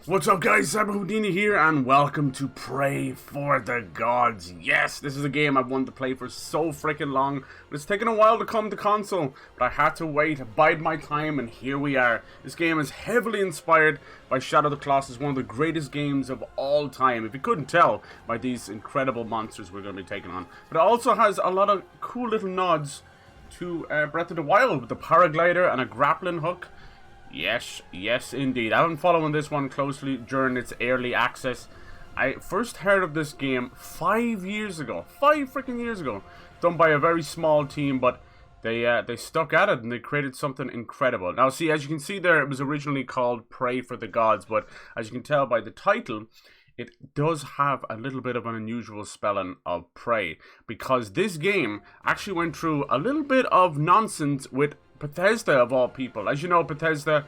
What's up guys, Cyber Houdini here and welcome to Praey For the Gods. Yes, this is a game I've wanted to play for so freaking long, but it's taken a while to come to console, but I had to wait, bide my time, and here we are. This game is heavily inspired by Shadow of the Colossus, one of the greatest games of all time, if you couldn't tell by these incredible monsters we're going to be taking on. But it also has a lot of cool little nods to Breath of the Wild with the paraglider and a grappling hook. Yes indeed. I've been following this one closely during its early access. I first heard of this game 5 years ago. 5 freaking years ago. Done by a very small team, but they stuck at it and they created something incredible. Now see, as you can see there, it was originally called Praey For the Gods, but as you can tell by the title, it does have a little bit of an unusual spelling of prey, because this game actually went through a little bit of nonsense with Bethesda of all people. As you know, Bethesda,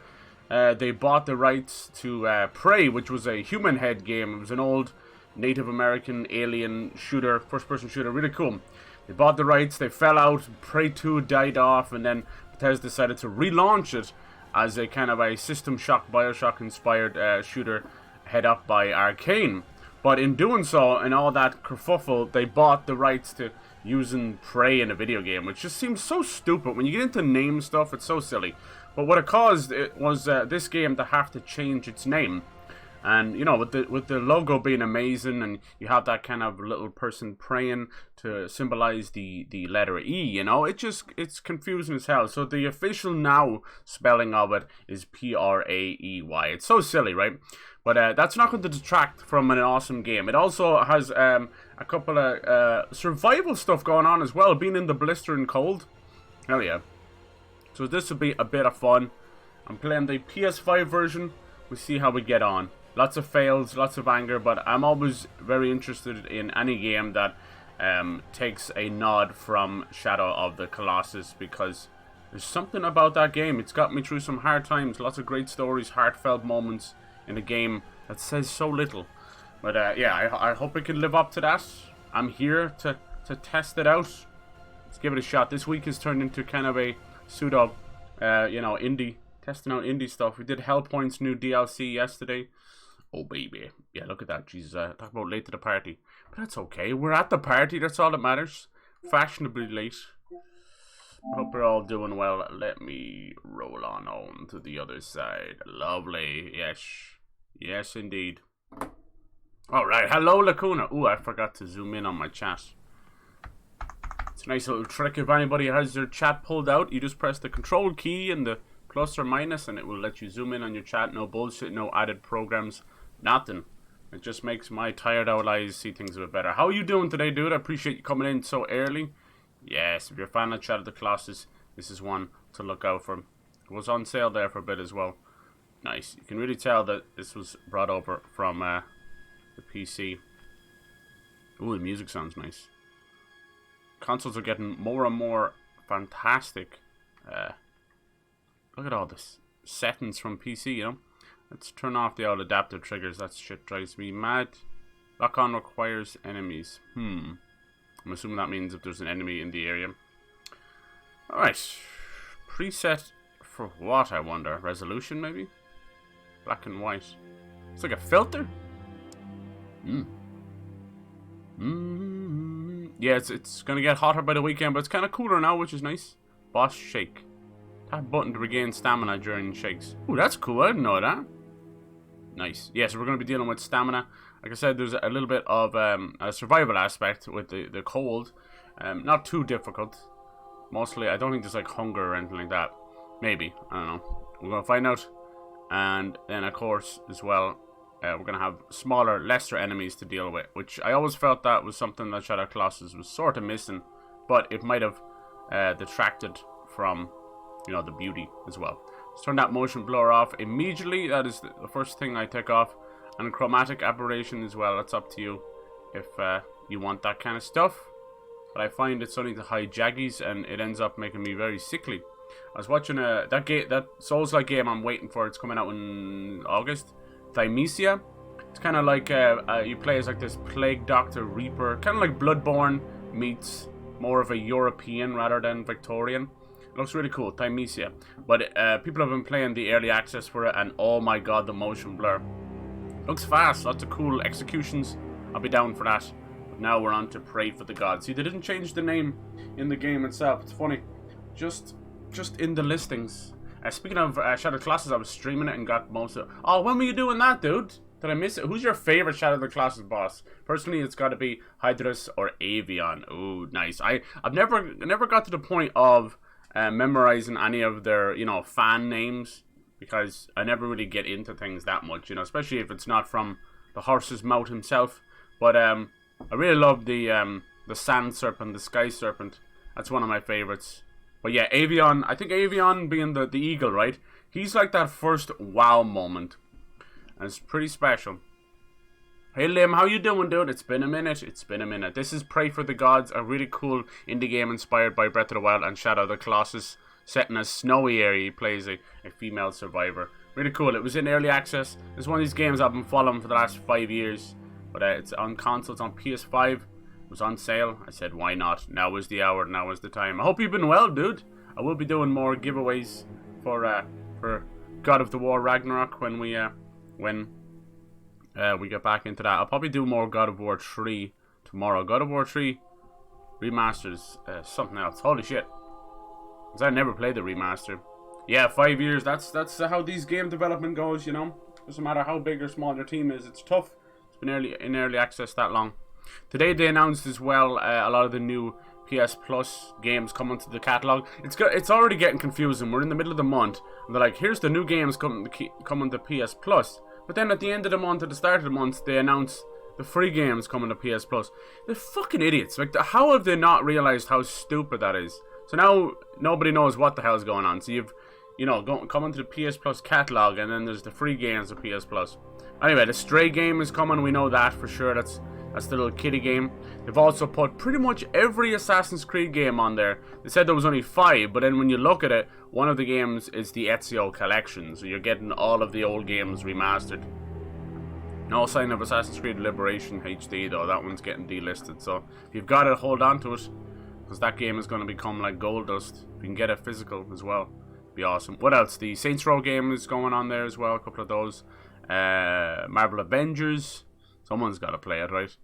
they bought the rights to Prey, which was a human head game. It was an old Native American alien shooter, first-person shooter, really cool. They bought the rights, they fell out, Prey 2 died off, and then Bethesda decided to relaunch it as a kind of a System Shock, Bioshock-inspired shooter head up by Arcane. But in doing so, and all that kerfuffle, they bought the rights to using Prey in a video game, which just seems so stupid. When you get into name stuff, it's so silly. But what it caused, it was this game to have to change its name. And, you know, with the logo being amazing, and you have that kind of little person praying to symbolize the letter E, you know, it's confusing as hell. So the official now spelling of it is P-R-A-E-Y. It's so silly, right? But that's not going to detract from an awesome game. It also has a couple of survival stuff going on as well, being in the blistering cold. Hell yeah. So this will be a bit of fun. I'm playing the PS5 version. We'll see how we get on. Lots of fails, lots of anger, but I'm always very interested in any game that takes a nod from Shadow of the Colossus, because there's something about that game. It's got me through some hard times, lots of great stories, heartfelt moments in a game that says so little. But yeah, I hope it can live up to that. I'm here to test it out. Let's give it a shot. This week has turned into kind of a pseudo, you know, indie, testing out indie stuff. We did Hellpoint's new DLC yesterday. Oh baby, yeah, look at that. Jesus, talk about late to the party, but that's okay. We're at the party. That's all that matters. Fashionably late. Hope we're all doing well. Let me roll on to the other side. Lovely. Yes indeed. Alright, hello Lacuna. Ooh, I forgot to zoom in on my chat. It's a nice little trick. If anybody has their chat pulled out, you just press the control key and the plus or minus, and it will let you zoom in on your chat. No bullshit, no added programs, nothing. It just makes my tired out eyes see things a bit better. How are you doing today, dude? I appreciate you coming in so early. Yes, if you're a fan of Shadow of the Colossus, this is one to look out for. It was on sale there for a bit as well. Nice. You can really tell that this was brought over from the PC. Ooh, the music sounds nice. Consoles are getting more and more fantastic. Look at all this settings from PC, you know. Let's turn off the old adaptive triggers. That shit drives me mad. Lock on requires enemies. I'm assuming that means if there's an enemy in the area. Alright. Preset for what, I wonder? Resolution, maybe? Black and white. It's like a filter? Yeah, it's gonna get hotter by the weekend, but it's kind of cooler now, which is nice. Boss shake. Tap button to regain stamina during shakes. Ooh, that's cool. I didn't know that. Nice. Yeah, so we're going to be dealing with stamina. Like I said, there's a little bit of a survival aspect with the cold. Not too difficult. Mostly, I don't think there's like hunger or anything like that. Maybe. I don't know. We're going to find out. And then, of course, as well, we're going to have smaller, lesser enemies to deal with, which I always felt that was something that Shadow of the Colossus was sort of missing. But it might have detracted from, you know, the beauty as well. Let's turn that motion blur off immediately. That is the first thing I take off. And chromatic aberration as well. That's up to you if you want that kind of stuff. But I find it's only to hide jaggies, and it ends up making me very sickly. I was watching that Souls-like game I'm waiting for. It's coming out in August. Thymesia. It's kind of like you play as like this plague doctor reaper, kind of like Bloodborne meets more of a European rather than Victorian. Looks really cool, Thymesia. But people have been playing the early access for it, and oh my god, the motion blur. Looks fast, lots of cool executions. I'll be down for that. But now we're on to Praey for the Gods. See, they didn't change the name in the game itself. It's funny. Just in the listings. Speaking of Shadow Colossus, I was streaming it and got most of it. Oh, when were you doing that, dude? Did I miss it? Who's your favorite Shadow the Colossus boss? Personally, it's got to be Hydrus or Avion. Ooh, nice. I've never got to the point of memorizing any of their, you know, fan names, because I never really get into things that much, you know, especially if it's not from the horse's mouth himself. But I really love the Sand Serpent, the Sky Serpent. That's one of my favorites. But yeah, Avion, I think Avion being the eagle, right? He's like that first wow moment. And it's pretty special. Hey Lim, how you doing, dude? It's been a minute. It's been a minute. This is Praey for the Gods, a really cool indie game inspired by Breath of the Wild and Shadow the Colossus, set in a snowy area. He plays a female survivor. Really cool. It was in early access. It's one of these games I've been following for the last 5 years. But it's on console. It's on PS5. It was on sale. I said, why not? Now is the hour. Now is the time. I hope you've been well, dude. I will be doing more giveaways for God of the War Ragnarok when we get back into that. I'll probably do more God of War 3 tomorrow. God of War 3 remasters something else. Holy shit. Because I never played the remaster. Yeah, 5 years. That's how these game development goes, you know. Doesn't matter how big or small your team is. It's tough. It's been in early access that long. Today they announced as well a lot of the new PS Plus games coming to the catalog. It's already getting confusing. We're in the middle of the month, and they're like, here's the new games coming to PS Plus. But then at the end of the month, at the start of the month, they announce the free games coming to PS Plus. They're fucking idiots. Like, how have they not realized how stupid that is? So now nobody knows what the hell's going on. So you've, you know, come into the PS Plus catalog, and then there's the free games of PS Plus. Anyway, the Stray game is coming. We know that for sure. That's the little kiddie game. They've also put pretty much every Assassin's Creed game on there. They said there was only 5, but then when you look at it, one of the games is the Ezio collection, so you're getting all of the old games remastered. No sign of Assassin's Creed Liberation HD though. That one's getting delisted, so if you've got it, hold on to it, because that game is going to become like gold dust. If you can get it physical as well, it'd be awesome. What else? The Saints Row game is going on there as well, a couple of those. Marvel Avengers, someone's got to play it, right?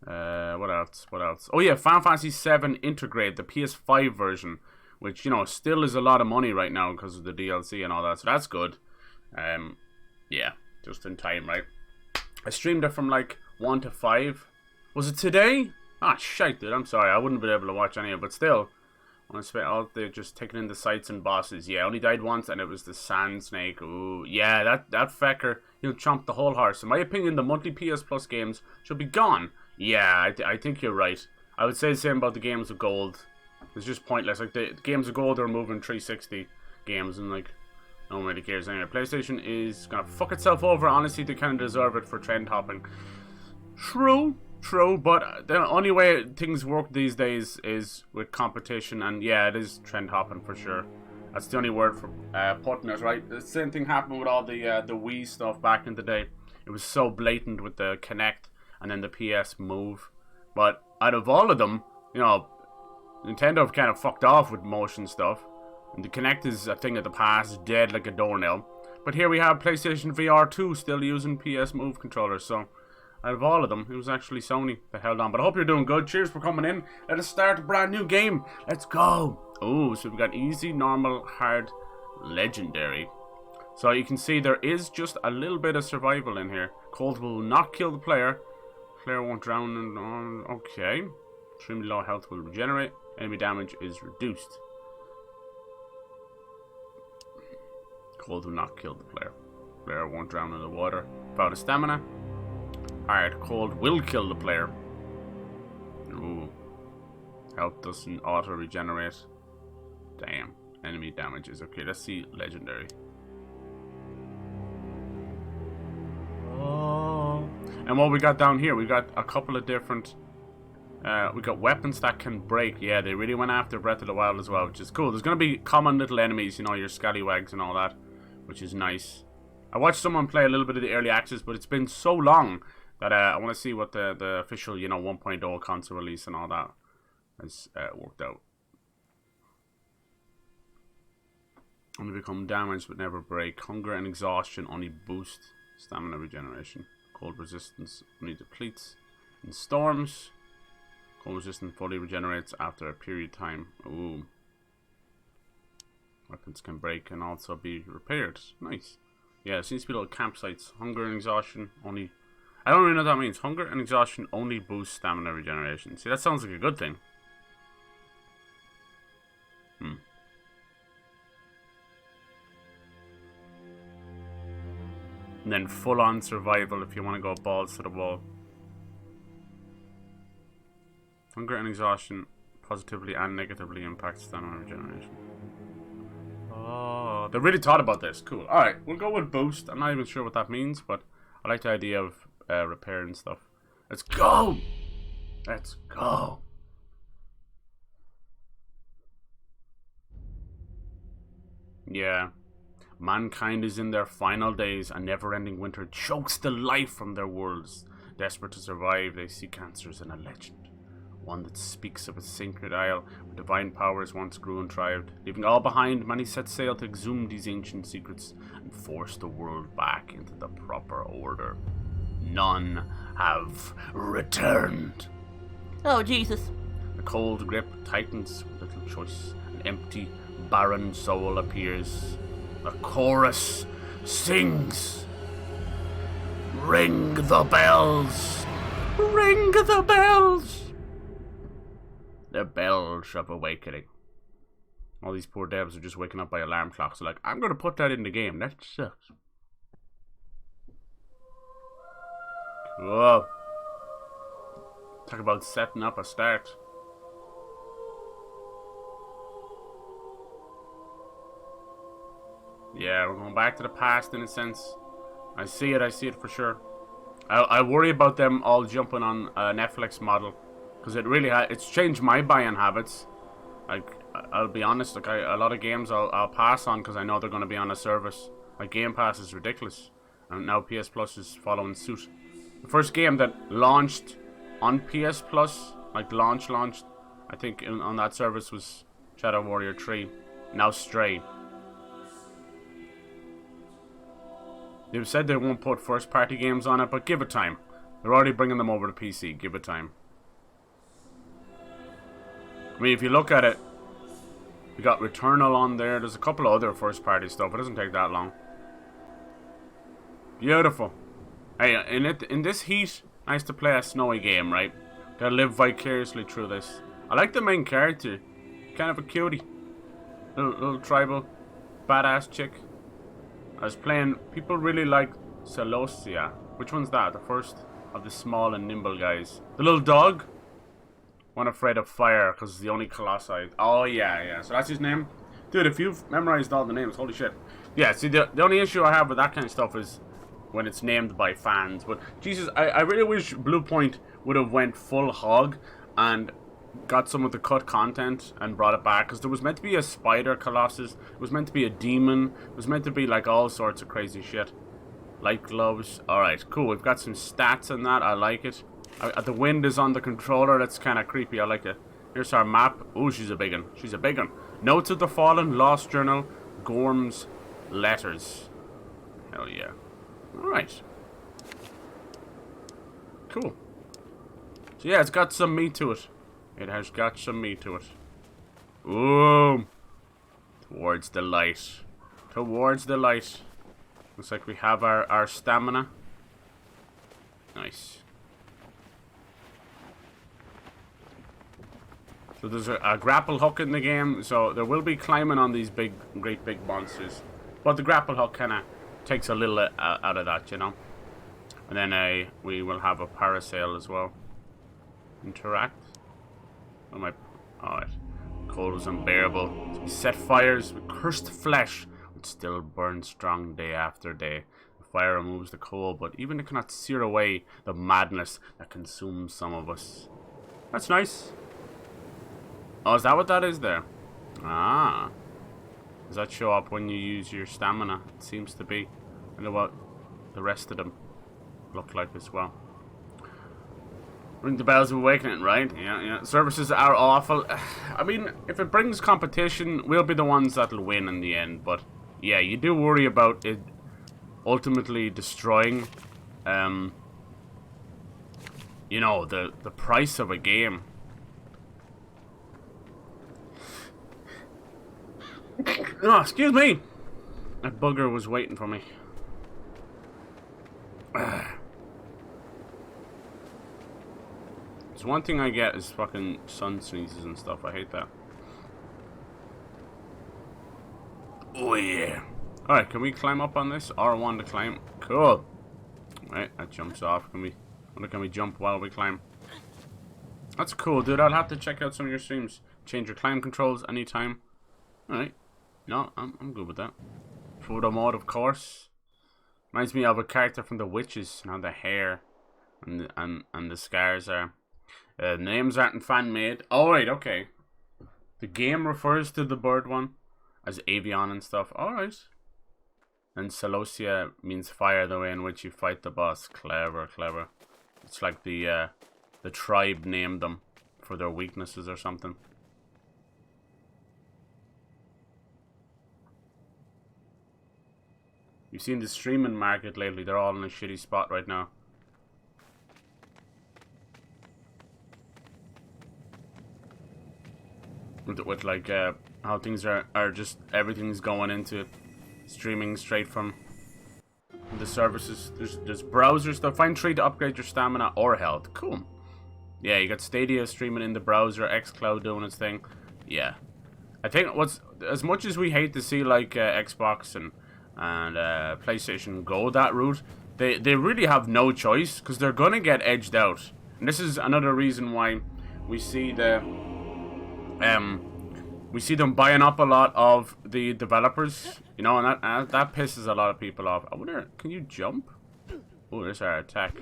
What else? Oh yeah, Final Fantasy VII Integrate, the PS5 version, which, you know, still is a lot of money right now because of the DLC and all that, so that's good. Yeah, just in time, right? I streamed it from like 1 to 5. Was it today? Ah, shite, dude. I'm sorry. I wouldn't be able to watch any of it, but still. I spent all day just taking in the sights and bosses. Yeah, I only died once, and it was the Sand Snake. Ooh, yeah, that fecker, he'll chomp the whole horse. In my opinion, the monthly PS Plus games should be gone. Yeah, I think you're right. I would say the same about the games of gold. It's just pointless. Like, the games of gold are moving 360 games, and like, no one really cares anyway. PlayStation is gonna fuck itself over. Honestly, they kind of deserve it for trend hopping. True, but the only way things work these days is with competition, and yeah, it is trend hopping for sure. That's the only word for putting it, right? The same thing happened with all the Wii stuff back in the day. It was so blatant with the Kinect and then the PS Move. But out of all of them, you know, Nintendo have kind of fucked off with motion stuff. And the Kinect is a thing of the past, dead like a doornail. But here we have PlayStation VR 2 still using PS Move controllers. So out of all of them, it was actually Sony that held on. But I hope you're doing good. Cheers for coming in. Let us start a brand new game. Let's go. Oh, so we've got easy, normal, hard, legendary. So you can see there is just a little bit of survival in here. Cold will not kill the player. Player won't drown and okay. Extremely low health will regenerate. Enemy damage is reduced. Cold will not kill the player. Player won't drown in the water. Without a stamina. Hard cold will kill the player. Ooh. Health doesn't auto regenerate. Damn. Enemy damage is okay. Let's see legendary. Oh. And what we got down here, we got a couple of different. We got weapons that can break. Yeah, they really went after Breath of the Wild as well, which is cool. There's gonna be common little enemies, you know, your scallywags and all that, which is nice. I watched someone play a little bit of the early access, but it's been so long that I want to see what the official, you know, 1.0 console release and all that has worked out. Only become damaged but never break. Hunger and exhaustion only boost stamina regeneration. Cold resistance only depletes in storms. Cold resistance fully regenerates after a period of time. Ooh. Weapons can break and also be repaired. Nice. Yeah, it seems to be little campsites. Hunger and exhaustion only... I don't really know what that means. Hunger and exhaustion only boost stamina regeneration. See, that sounds like a good thing. And then full-on survival if you want to go balls to the wall. Hunger and exhaustion positively and negatively impact stamina regeneration. Oh, they really thought about this. Cool. Alright, we'll go with boost. I'm not even sure what that means, but I like the idea of repair and stuff. Let's go! Let's go! Yeah. Mankind is in their final days. A never-ending winter chokes the life from their worlds. Desperate to survive, they seek answers in a legend. One that speaks of a sacred isle where divine powers once grew and thrived. Leaving all behind, many set sail to exhume these ancient secrets and force the world back into the proper order. None have returned. Oh, Jesus. The cold grip tightens with little choice. An empty, barren soul appears. The chorus sings. Ring the bells. Ring the bells. The bells of awakening. All these poor devs are just waking up by alarm clocks. They're like, I'm going to put that in the game. That sucks. Whoa. Talk about setting up a start. Yeah, we're going back to the past in a sense. I see it for sure. I worry about them all jumping on a Netflix model. Because it really it's changed my buying habits. Like, I'll be honest, like a lot of games I'll pass on because I know they're going to be on a service. Like, Game Pass is ridiculous. And now PS Plus is following suit. The first game that launched on PS Plus, like launched, I think on that service was Shadow Warrior 3. Now Stray. They've said they won't put first party games on it, but give it time. They're already bringing them over to PC. Give it time. I mean, if you look at it, we got Returnal on there. There's a couple of other first party stuff. It doesn't take that long. Beautiful. Hey, in this heat, nice to play a snowy game, right? Gotta live vicariously through this. I like the main character. Kind of a cutie. Little tribal, badass chick. I was playing, people really like Celosia. Which one's that? The first of the small and nimble guys. The little dog? One afraid of fire, because it's the only colossi. Oh, yeah. So that's his name? Dude, if you've memorized all the names, holy shit. Yeah, see, the only issue I have with that kind of stuff is when it's named by fans. But, Jesus, I really wish Bluepoint would have went full hog and got some of the cut content and brought it back, because there was meant to be a spider colossus, it was meant to be a demon, it was meant to be like all sorts of crazy shit. Light gloves. Alright, cool, we've got some stats in that. I like it. The wind is on the controller. That's kind of creepy. I like it. Here's our map. Ooh, she's a big one. Notes of the Fallen, Lost Journal, Gorm's Letters. Hell yeah. Alright. Cool. So yeah, it's got some meat to it. It has got some meat to it. Ooh. Towards the light. Towards the light. Looks like we have our stamina. Nice. So there's a grapple hook in the game, so there will be climbing on these great big monsters. But the grapple hook kind of takes a little out of that, you know. And then we will have a parasail as well. Interact. Alright. Cold was unbearable. So we set fires with cursed flesh, which still burns strong day after day. The fire removes the cold, but even it cannot sear away the madness that consumes some of us. That's nice. Oh, is that what that is there? Ah. Does that show up when you use your stamina? It seems to be. I know what the rest of them look like as well. Ring the bells of awakening, right? Yeah. Services are awful. I mean, if it brings competition, we'll be the ones that'll win in the end. But yeah, you do worry about it ultimately destroying you know, the price of a game. Oh, excuse me. That bugger was waiting for me. There's one thing I get is fucking sun sneezes and stuff. I hate that. Oh yeah. Alright, can we climb up on this? R1 to climb. Cool. Right, that jumps off. Can we jump while we climb? That's cool, dude. I'll have to check out some of your streams. Change your climb controls anytime. Alright. No, I'm good with that. Photo mode, of course. Reminds me of a character from The Witches. Now the hair and the scars are. Names aren't fan made. Alright, okay. The game refers to the bird one as Avion and stuff. Alright. And Celosia means fire, the way in which you fight the boss. Clever, clever. It's like the tribe named them for their weaknesses or something. You've seen the streaming market lately. They're all in a shitty spot right now. With like how things are just, everything's going into streaming straight from the services. There's browser stuff. Find tree to upgrade your stamina or health. Cool. Yeah, you got Stadia streaming in the browser, xCloud doing its thing. Yeah, I think what's, as much as we hate to see like Xbox and PlayStation go that route, they really have no choice, because they're gonna get edged out. And this is another reason why we see we see them buying up a lot of the developers, you know, and that pisses a lot of people off. I wonder, can you jump? Oh, there's our attack.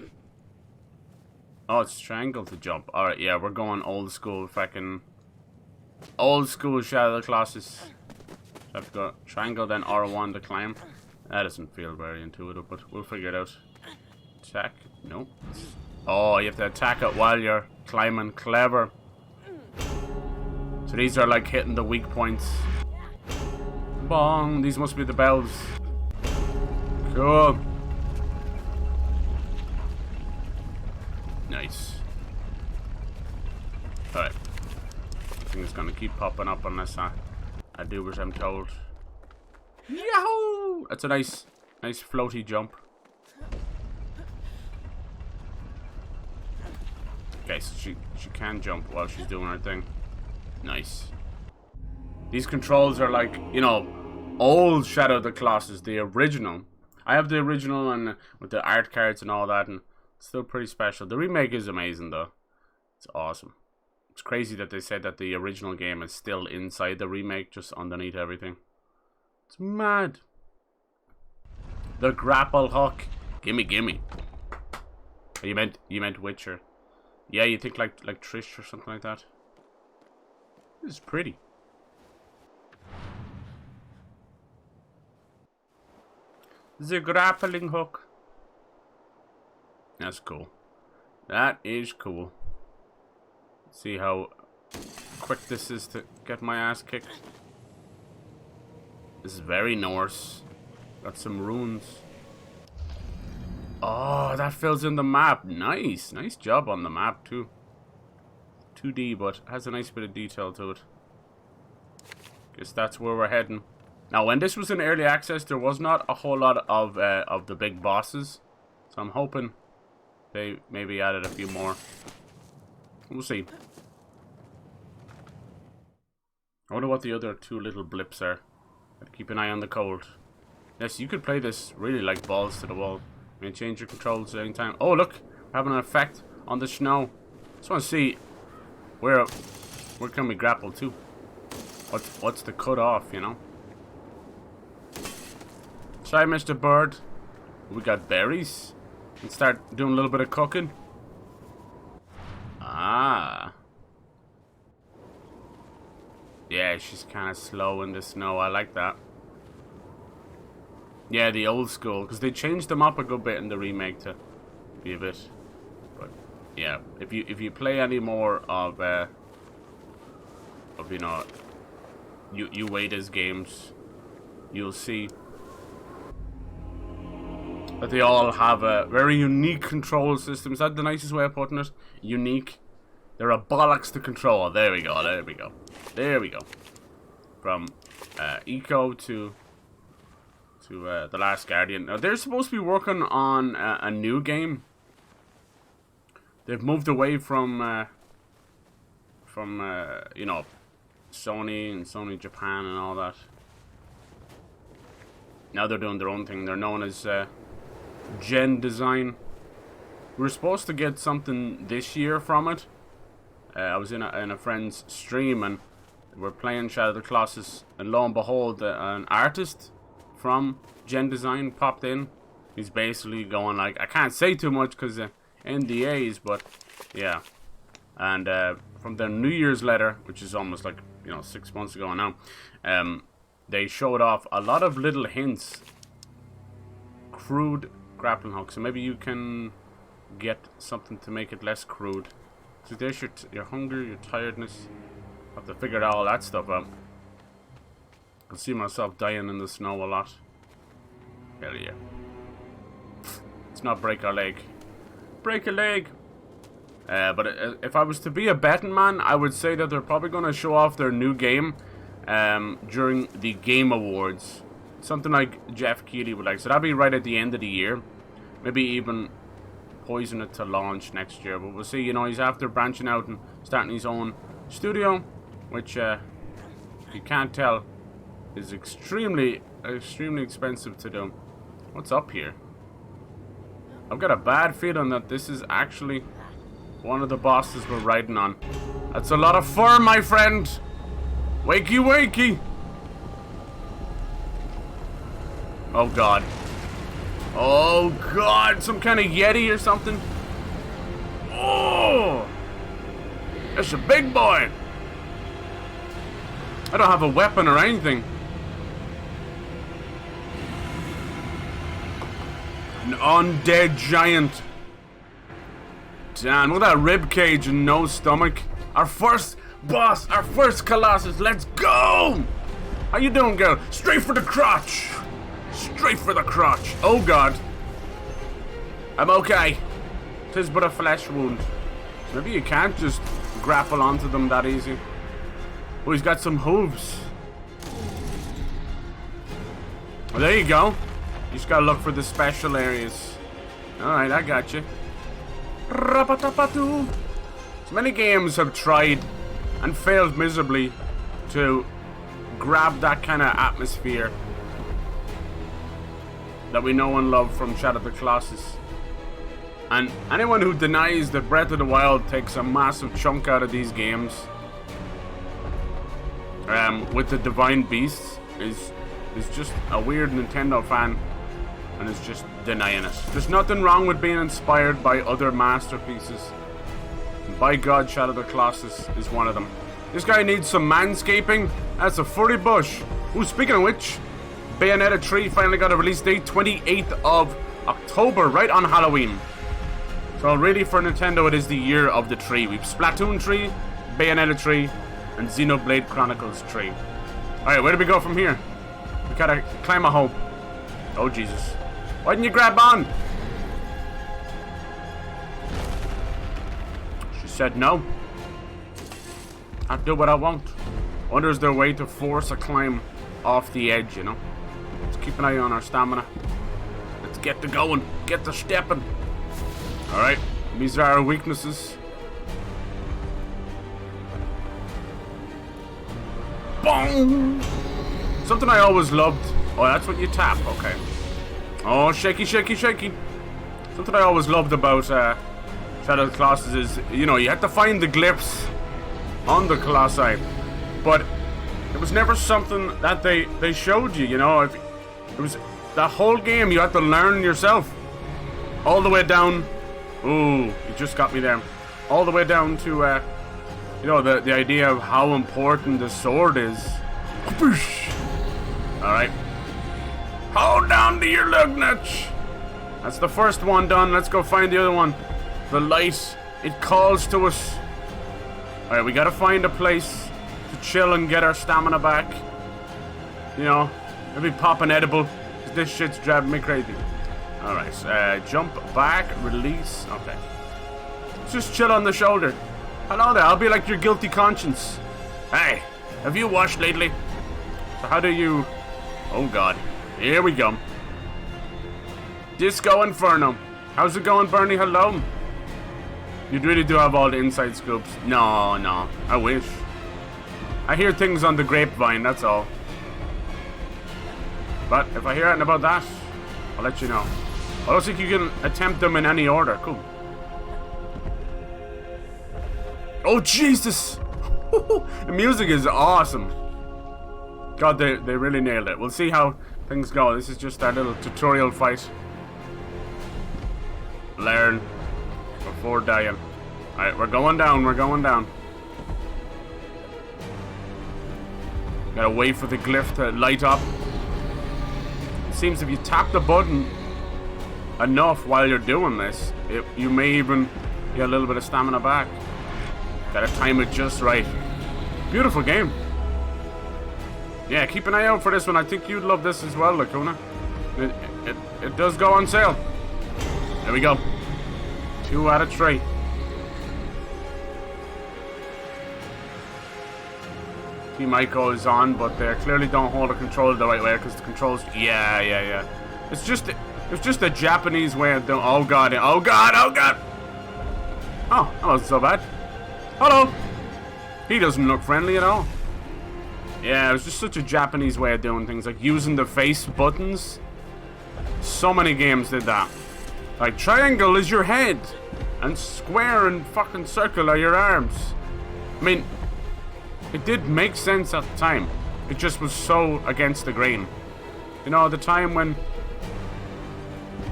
Oh, it's triangle to jump. Alright, yeah, we're going old school, fucking old school Shadow of the Colossus. So I have to go triangle, then R1 to climb. That doesn't feel very intuitive, but we'll figure it out. Attack. Nope. Oh, you have to attack it while you're climbing. Clever. So these are like hitting the weak points. Bong. These must be the bells. Cool. Nice. Alright. I think it's gonna keep popping up unless I do as I'm told. Yahoo! That's a nice floaty jump. Okay, so she can jump while she's doing her thing. Nice. These controls are like, you know, old Shadow of the Colossus, the original. I have the original and with the art cards and all that, and it's still pretty special. The remake is amazing though. It's awesome. It's crazy that they said that the original game is still inside the remake, just underneath everything. It's mad. The grapple hook. Gimme, gimme. Oh, you meant Witcher. Yeah, you think like Trish or something like that. This is pretty. The grappling hook. That's cool. That is cool. See how quick this is to get my ass kicked. This is very Norse. Got some runes. Oh, that fills in the map. Nice. Nice job on the map too. 2D, but has a nice bit of detail to it. Guess that's where we're heading. Now, when this was in early access, there was not a whole lot of the big bosses. So I'm hoping they maybe added a few more. We'll see. I wonder what the other two little blips are. Gotta keep an eye on the cold. Yes, you could play this really like balls to the wall. You can change your controls at any time. Oh, look! We're having an effect on the snow. Just want to see where can we grapple to? What's the cut off, you know? Sorry, Mr. Bird. We got berries. And start doing a little bit of cooking. Ah. Yeah, she's kind of slow in the snow. I like that. Yeah, the old school, because they changed them up a good bit in the remake to be a bit. But yeah, if you play any more of you know, Ueda's games, you'll see But they all have a very unique control system. Is that the nicest way of putting it? Unique. They're a bollocks to control. There we go, there we go. There we go. From Eco to The Last Guardian. Now, they're supposed to be working on a new game. They've moved away from you know, Sony and Sony Japan and all that. Now they're doing their own thing. They're known as Gen Design. We were supposed to get something this year from it. I was in a friend's stream and we're playing Shadow of the Colossus, and lo and behold, an artist from Gen Design popped in. He's basically going like, I can't say too much because NDAs, but yeah. And from their New Year's letter, which is almost like, you know, 6 months ago now, they showed off a lot of little hints. Crude grappling hook. So maybe you can get something to make it less crude. So there's your hunger, your tiredness. I have to figure all that stuff out. I can see myself dying in the snow a lot. Hell yeah. Let's not break our leg. Break a leg! But if I was to be a betting man, I would say that they're probably going to show off their new game during the Game Awards. Something like Jeff Keighley would like. So that'll be right at the end of the year. Maybe even poison it to launch next year. But we'll see. You know, he's after branching out and starting his own studio, which, if you can't tell, is extremely expensive to do. What's up here? I've got a bad feeling that this is actually one of the bosses we're riding on. That's a lot of fur, my friend! Wakey, wakey! Oh god. Oh god! Some kind of Yeti or something? Oh! That's a big boy! I don't have a weapon or anything. An undead giant. Damn, look at that rib cage and no stomach. Our first boss, our first Colossus. Let's go! How you doing, girl? Straight for the crotch. Straight for the crotch. Oh god. I'm okay. 'Tis but a flesh wound. Maybe you can't just grapple onto them that easy. Oh, he's got some hooves. Well, there you go. You just gotta look for the special areas. Alright, I got you. So many games have tried and failed miserably to grab that kind of atmosphere that we know and love from Shadow of the Colossus. And anyone who denies that Breath of the Wild takes a massive chunk out of these games with the Divine Beasts is just a weird Nintendo fan and is just denying it. There's nothing wrong with being inspired by other masterpieces. And by God, Shadow of the Colossus is one of them. This guy needs some manscaping. That's a furry bush. Ooh, speaking of which, Bayonetta 3 finally got a release date, 28th of October, right on Halloween. So really for Nintendo, it is the year of the tree. We've Splatoon 3, Bayonetta 3, and Xenoblade Chronicles 3. Alright, where do we go from here? We gotta climb a hole. Oh, Jesus. Why didn't you grab on? She said no. I'll do what I want. I wonder is there a way to force a climb off the edge, you know? Let's keep an eye on our stamina. Let's get to going. Get to stepping. Alright, these are our weaknesses. Boom! Something I always loved. Oh, that's what you tap, okay. Oh, shaky, shaky, shaky. Something I always loved about Shadow of the Colossus is, you know, you had to find the glyphs on the Colossi. But it was never something that they showed you, you know. It was that whole game you had to learn yourself. All the way down. Ooh, you just got me there. All the way down to, you know, the idea of how important the sword is. Alright. Hold down to your lug nuts. That's the first one done. Let's go find the other one. The light, it calls to us. Alright, we gotta find a place to chill and get our stamina back. You know, maybe pop an edible. This shit's driving me crazy. Alright, jump back, release. Okay. Just chill on the shoulder. Hello there, I'll be like your guilty conscience. Hey, have you washed lately? So how do you... Oh god, here we go. Disco Inferno. How's it going, Bernie? Hello. You really do have all the inside scoops. No, no, I wish. I hear things on the grapevine, that's all. But if I hear anything about that, I'll let you know. I don't think you can attempt them in any order. Cool. Oh, Jesus! The music is awesome. God, they really nailed it. We'll see how things go. This is just our little tutorial fight. Learn before dying. Alright, we're going down, we're going down. Gotta wait for the glyph to light up. It seems if you tap the button enough while you're doing this, you may even get a little bit of stamina back. Gotta time it just right. Beautiful game. Yeah, keep an eye out for this one. I think you'd love this as well, Lacuna. It does go on sale. There we go. 2 out of 3. Team Ico is on, but they clearly don't hold the controller the right way because the controls. Yeah. It's just a Japanese way of doing. Oh god! Oh god! Oh god! Oh, that wasn't so bad. Hello. He doesn't look friendly at all. Yeah, it was just such a Japanese way of doing things, like using the face buttons. So many games did that. Like triangle is your head, and square and fucking circle are your arms. I mean, it did make sense at the time. It just was so against the grain. You know, the time when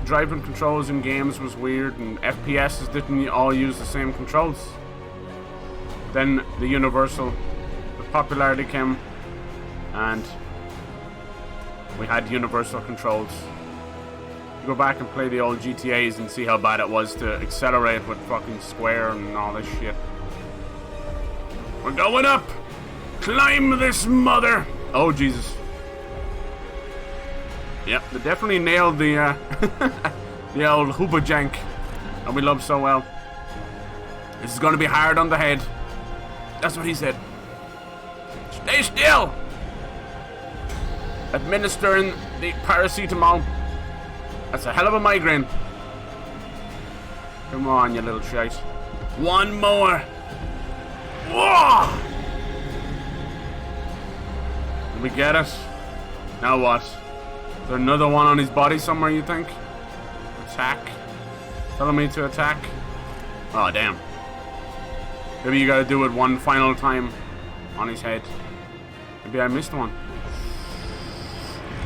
driving controls in games was weird and FPSs didn't all use the same controls. Then the popularity came, and we had universal controls. You go back and play the old GTAs and see how bad it was to accelerate with fucking square and all this shit. We're going up! Climb this mother! Oh, Jesus. Yep, they definitely nailed the, the old hooba jank that we love so well. This is gonna be hard on the head. That's what he said. Stay still! Administering the paracetamol. That's a hell of a migraine. Come on, you little shite. One more. Whoa! Did we get it? Now what? Is there another one on his body somewhere, you think? Attack. Telling me to attack? Oh, damn. Maybe you gotta do it one final time on his head. Maybe I missed one.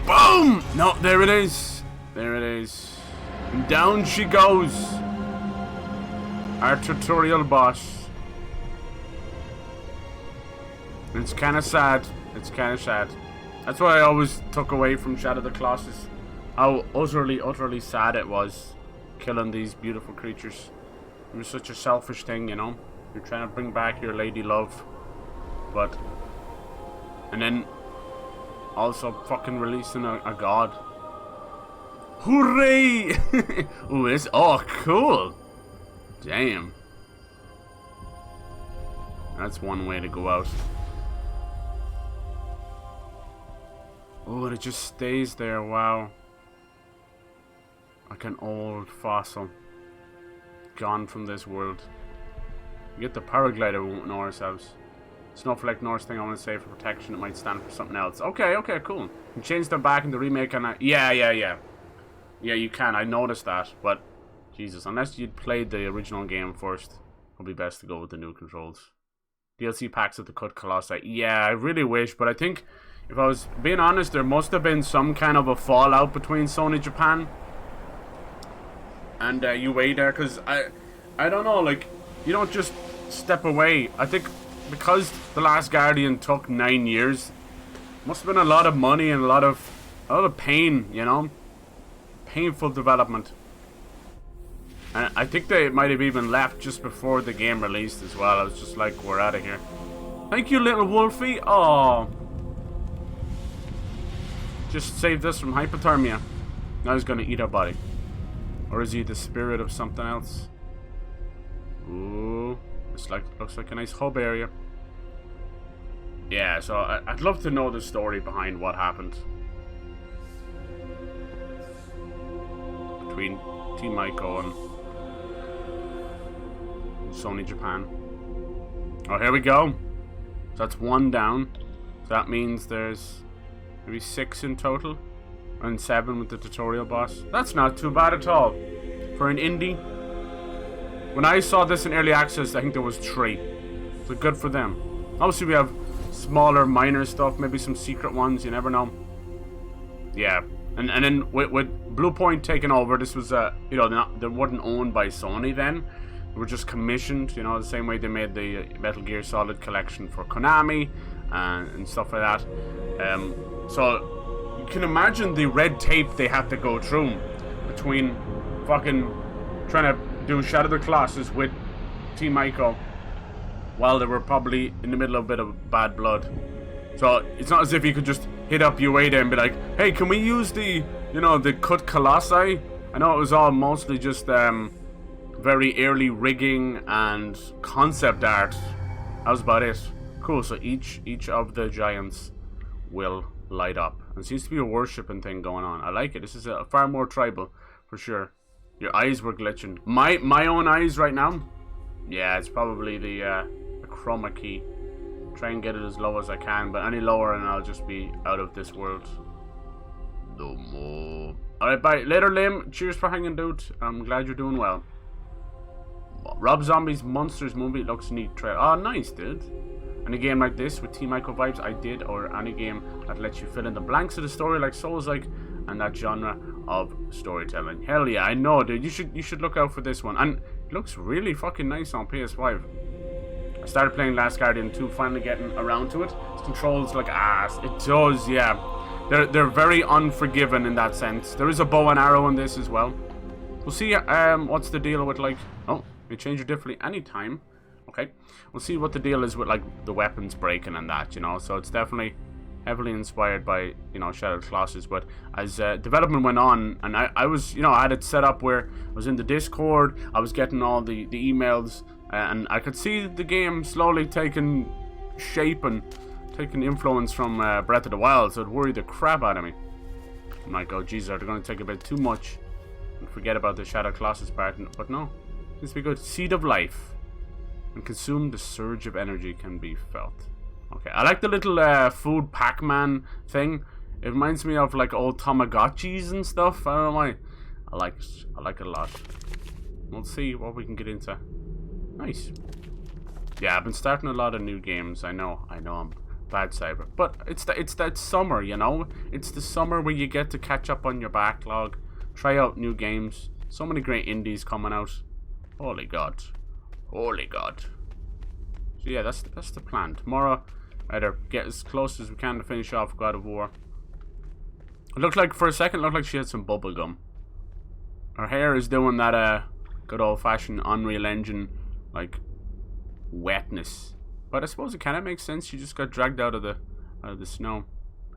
Boom! No, there it is. There it is. And down she goes. Our tutorial boss. It's kind of sad. It's kind of sad. That's what I always took away from Shadow of the Colossus. How utterly sad it was. Killing these beautiful creatures. It was such a selfish thing, you know. You're trying to bring back your lady love. But... And then... Also fucking releasing a god. Hooray! Ooh, it's... Oh, cool! Damn. That's one way to go out. Oh, and it just stays there, wow. Like an old fossil. Gone from this world. We get the paraglider, we won't know ourselves. Snowflake Norse thing I want to say for protection, it might stand for something else. Okay, cool. You can change them back in the remake and yeah, you can, I noticed that, but Jesus, unless you'd played the original game first, probably best to go with the new controls. DLC packs of the cut Colossi. Yeah, I really wish, but I think, if I was being honest, there must have been some kind of a fallout between Sony Japan and UA there, because I don't know, like, you don't just step away. I think because The Last Guardian took 9 years, must have been a lot of money and a lot of pain, you know, painful development. And I think they might have even left just before the game released as well. I was just like, we're out of here. Thank you, little Wolfie. Oh, just save this from hypothermia. Now he's gonna eat our body. Or is he the spirit of something else? Ooh, this looks like a nice hub area. Yeah, so I'd love to know the story behind what happened between Team Maiko and Sony Japan. Oh, here we go. So that's 1 down. So that means there's maybe 6 in total. And 7 with the tutorial boss. That's not too bad at all. For an indie. When I saw this in early access, I think there was 3. So good for them. Obviously we have smaller, minor stuff. Maybe some secret ones. You never know. Yeah. And then with Bluepoint taking over, this was, you know, they weren't owned by Sony then. They were just commissioned, you know, the same way they made the Metal Gear Solid collection for Konami and stuff like that. So you can imagine the red tape they had to go through between fucking trying to do Shadow of the Colossus with Team Maiko while they were probably in the middle of a bit of bad blood. So it's not as if you could just hit up Ueda and be like, hey, can we use the, you know, the cut Colossi? I know it was all mostly just very early rigging and concept art. That was about it. Cool, so each of the giants will light up. There seems to be a worshipping thing going on. I like it. This is far more tribal, for sure. Your eyes were glitching. My own eyes right now? Yeah, it's probably the chroma key. Try and get it as low as I can, but any lower and I'll just be out of this world. No more. Alright, bye. Later, Lim. Cheers for hanging, dude. I'm glad you're doing well. Rob Zombie's Monsters movie looks neat. Oh, nice, dude. Any game like this with Team Maiko vibes, I did, or any game that lets you fill in the blanks of the story like Souls-like and that genre of storytelling. Hell yeah, I know, dude. You should look out for this one. And it looks really fucking nice on PS5. I started playing Last Guardian 2, finally getting around to it. It controls like ass. It does, yeah. They're very unforgiving in that sense. There is a bow and arrow in this as well. We'll see what's the deal with, like... Oh, you change it differently anytime. Okay. We'll see what the deal is with, like, the weapons breaking and that, you know. So it's definitely heavily inspired by, you know, Shadow of the Colossus. But as development went on, and I was, you know, I had it set up where I was in the Discord. I was getting all the emails. And I could see the game slowly taking shape and taking influence from Breath of the Wild. So it worried the crap out of me. I'm like, oh, Jesus, are they going to take a bit too much and forget about the Shadow Colossus part? But no. Seems to be good. Seed of Life. And consume the surge of energy can be felt. Okay, I like the little food Pac-Man thing. It reminds me of like old Tamagotchis and stuff. I don't know why. I like it. I like it a lot. We'll see what we can get into. Nice. Yeah, I've been starting a lot of new games. I know I'm bad cyber, but it's that summer, you know. It's the summer where you get to catch up on your backlog, try out new games. So many great indies coming out. Holy God, holy God. So yeah, that's the plan. Tomorrow, either get as close as we can to finish off God of War. It looked like for a second, it looked like she had some bubble gum. Her hair is doing that good old-fashioned Unreal Engine. Like wetness, but I suppose it kind of makes sense. She just got dragged out of the snow.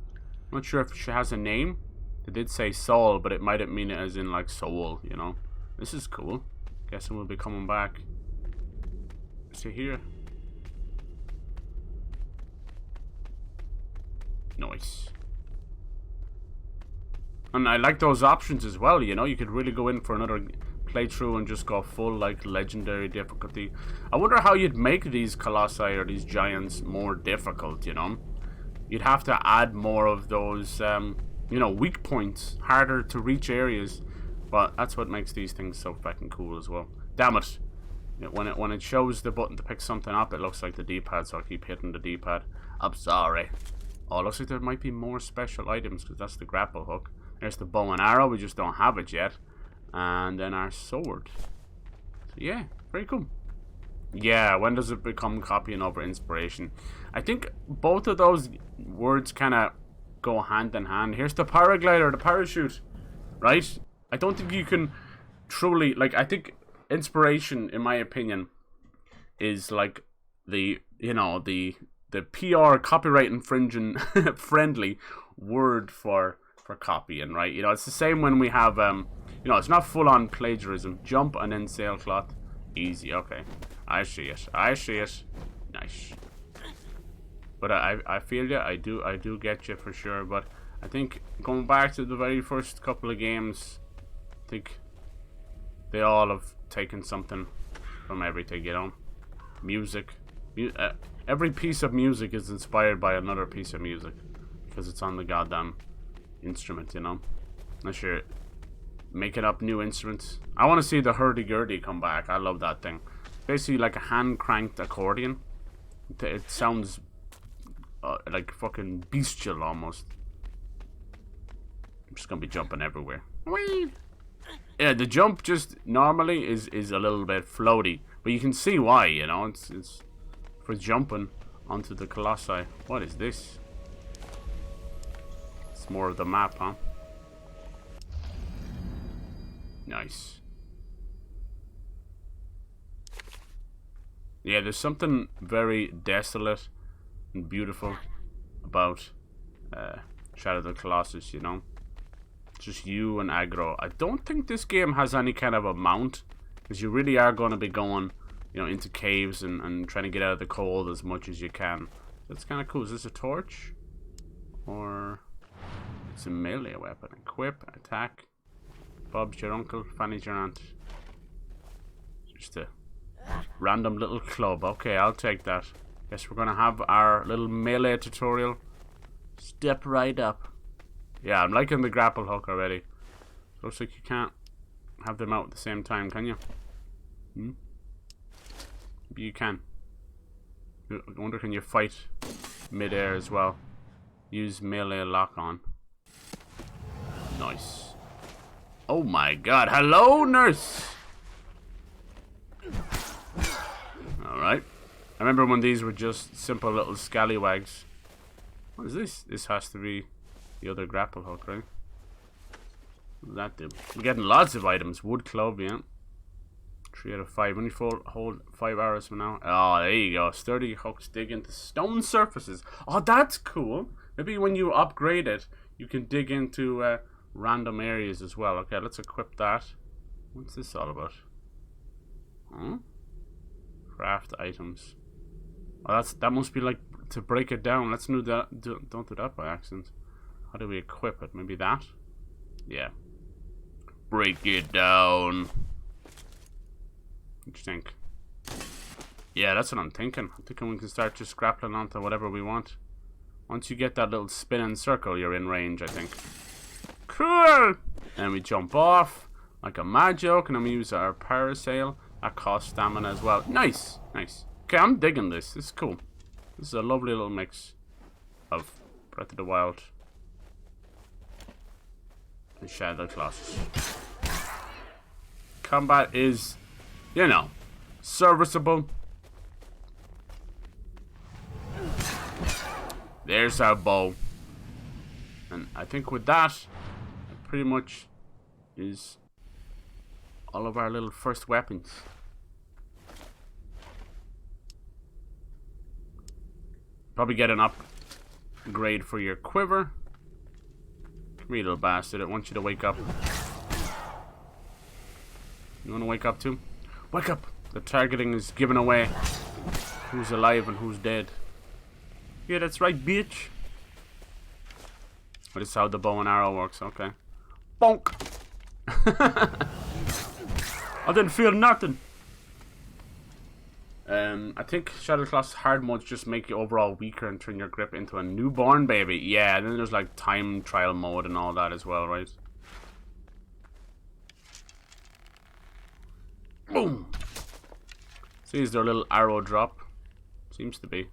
I'm not sure if she has a name. They did say Soul, but it might mean it as in like soul, you know. This is cool. Guessing we'll be coming back. See here. Nice. And I like those options as well, you know. You could really go in for another playthrough and just go full like legendary difficulty. I wonder how you'd make these colossi or these giants more difficult, you know. You'd have to add more of those you know, weak points, harder to reach areas, but that's what makes these things so fucking cool as well. Damn it. When it shows the button to pick something up, it looks like the D-pad, so I keep hitting the D-pad. I'm sorry. Oh, it looks like there might be more special items because that's the grapple hook. There's the bow and arrow, we just don't have it yet. And then our sword. So yeah, very cool. Yeah, when does it become copying over inspiration? I think both of those words kind of go hand in hand. Here's the paraglider, the parachute, right? I don't think you can truly, like, I think inspiration, in my opinion, is like the, you know, the PR copyright infringing friendly word for copying, right? You know, it's the same when we have You know, it's not full-on plagiarism. Jump and then sailcloth. Easy, okay. I see it. I see it. Nice. But I feel you. I do get you for sure. But I think going back to the very first couple of games, I think they all have taken something from everything, you know. Music. Every piece of music is inspired by another piece of music. Because it's on the goddamn instrument, you know. Unless you're making up new instruments. I want to see the hurdy-gurdy come back. I love that thing. Basically like a hand-cranked accordion. It sounds like fucking bestial almost. I'm just gonna be jumping everywhere. Whee! Yeah, the jump just normally is a little bit floaty, but you can see why, you know. It's for jumping onto the colossi. What is this? It's more of the map, huh? Nice. Yeah, there's something very desolate and beautiful about Shadow of the Colossus, you know. Just you and aggro. I don't think this game has any kind of a mount, because you really are going to be going, you know, into caves and trying to get out of the cold as much as you can. That's kind of cool. Is this a torch? Or it's a melee weapon. Equip, attack. Bob's your uncle, Fanny's your aunt. Just a random little club. Okay, I'll take that. Guess we're gonna have our little melee tutorial. Step right up. Yeah, I'm liking the grapple hook already. Looks like you can't have them out at the same time, can you? Hmm? Maybe you can. I wonder, can you fight mid-air as well? Use melee lock on. Nice. Oh my god, hello nurse! Alright. I remember when these were just simple little scallywags. What is this? This has to be the other grapple hook, right? What does that do? We're getting lots of items. Wood club, yeah. 3 out of 5. Only hold 5 arrows from now. Oh, there you go. Sturdy hooks dig into stone surfaces. Oh, that's cool. Maybe when you upgrade it, you can dig into random areas as well. Okay, let's equip that. What's this all about? Huh? Craft items. Oh, that must be like to break it down. Let's do that. Don't do that by accident. How do we equip it? Maybe that? Yeah. Break it down. What do you think? Yeah, that's what I'm thinking. I'm thinking we can start just grappling onto whatever we want. Once you get that little spinning circle, you're in range, I think. Cool! Then we jump off like a mad joke, and then we use our parasail. That costs stamina as well. Nice! Nice. Okay, I'm digging this. This is cool. This is a lovely little mix of Breath of the Wild and Shadow of the Colossus. Combat is, you know, serviceable. There's our bow. And I think with that, it pretty much is all of our little first weapons. Probably get an upgrade for your quiver. Come here, little bastard. I want you to wake up. You want to wake up too? Wake up! The targeting is giving away who's alive and who's dead. Yeah, that's right, bitch. But it's how the bow and arrow works. Okay. Bonk! I didn't feel nothing. I think Shadow of the Colossus hard modes just make you overall weaker and turn your grip into a newborn baby. Yeah, and then there's like time trial mode and all that as well, right? Boom! See, is there a little arrow drop? Seems to be.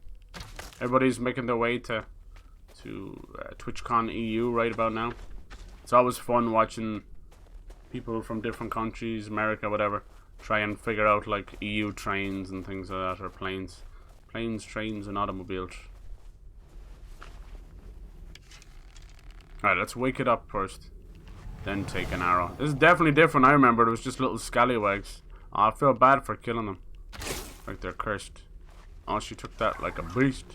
Everybody's making their way to TwitchCon EU right about now. It's always fun watching people from different countries, America, whatever, try and figure out like EU trains and things like that, or planes, trains, and automobiles. Alright, let's wake it up first, then take an arrow. This is definitely different. I remember it was just little scallywags. Oh, I feel bad for killing them. Like they're cursed. Oh, she took that like a beast.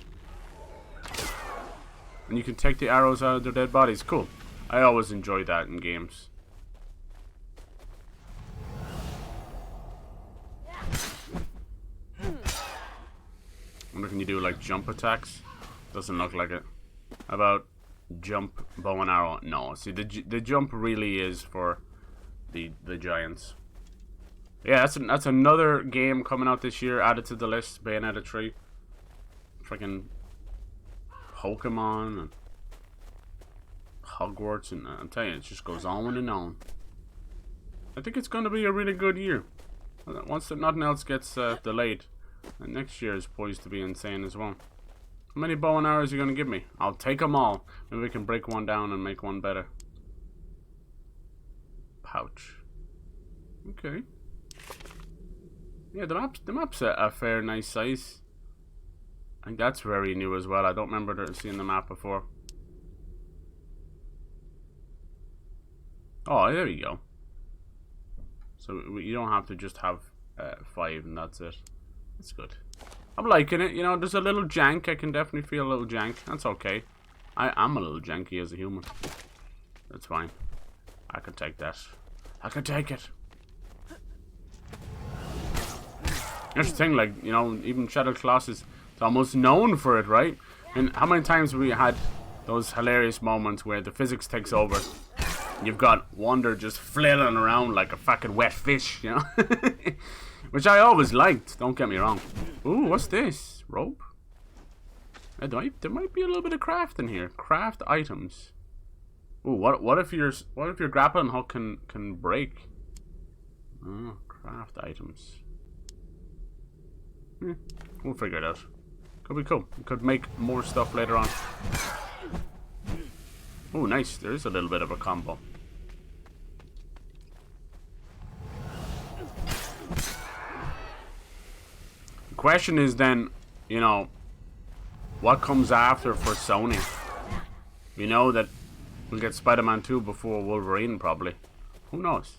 And you can take the arrows out of their dead bodies. Cool. I always enjoy that in games. Can you do like jump attacks? Doesn't look like it. How about jump, bow and arrow? No. See, the jump really is for the giants. Yeah, that's another game coming out this year, added to the list. Bayonetta 3. Freaking Pokemon and Hogwarts, and I'm telling you, it just goes on and on. I think it's going to be a really good year. Once nothing else gets delayed, and next year is poised to be insane as well. How many bow and arrows are you going to give me? I'll take them all. Maybe we can break one down and make one better. Pouch. Okay. Yeah, the map's a fair, nice size. I think that's very new as well. I don't remember seeing the map before. Oh, there you go. So you don't have to just have 5 and that's it. That's good. I'm liking it. You know, there's a little jank. I can definitely feel a little jank. That's okay. I'm a little janky as a human. That's fine. I can take that. I can take it. Here's the thing, like, you know, even Shadow Colossus is almost known for it, right? And how many times have we had those hilarious moments where the physics takes over? You've got Wonder just flailing around like a fucking wet fish, you know? Which I always liked, don't get me wrong. Ooh, what's this? Rope? There might be a little bit of craft in here. Craft items. Ooh, what if your grappling hook can break? Oh, craft items. We'll figure it out. Could be cool. We could make more stuff later on. Oh, nice. There is a little bit of a combo. The question is then, you know, what comes after for Sony? We know that we'll get Spider-Man 2 before Wolverine, probably. Who knows?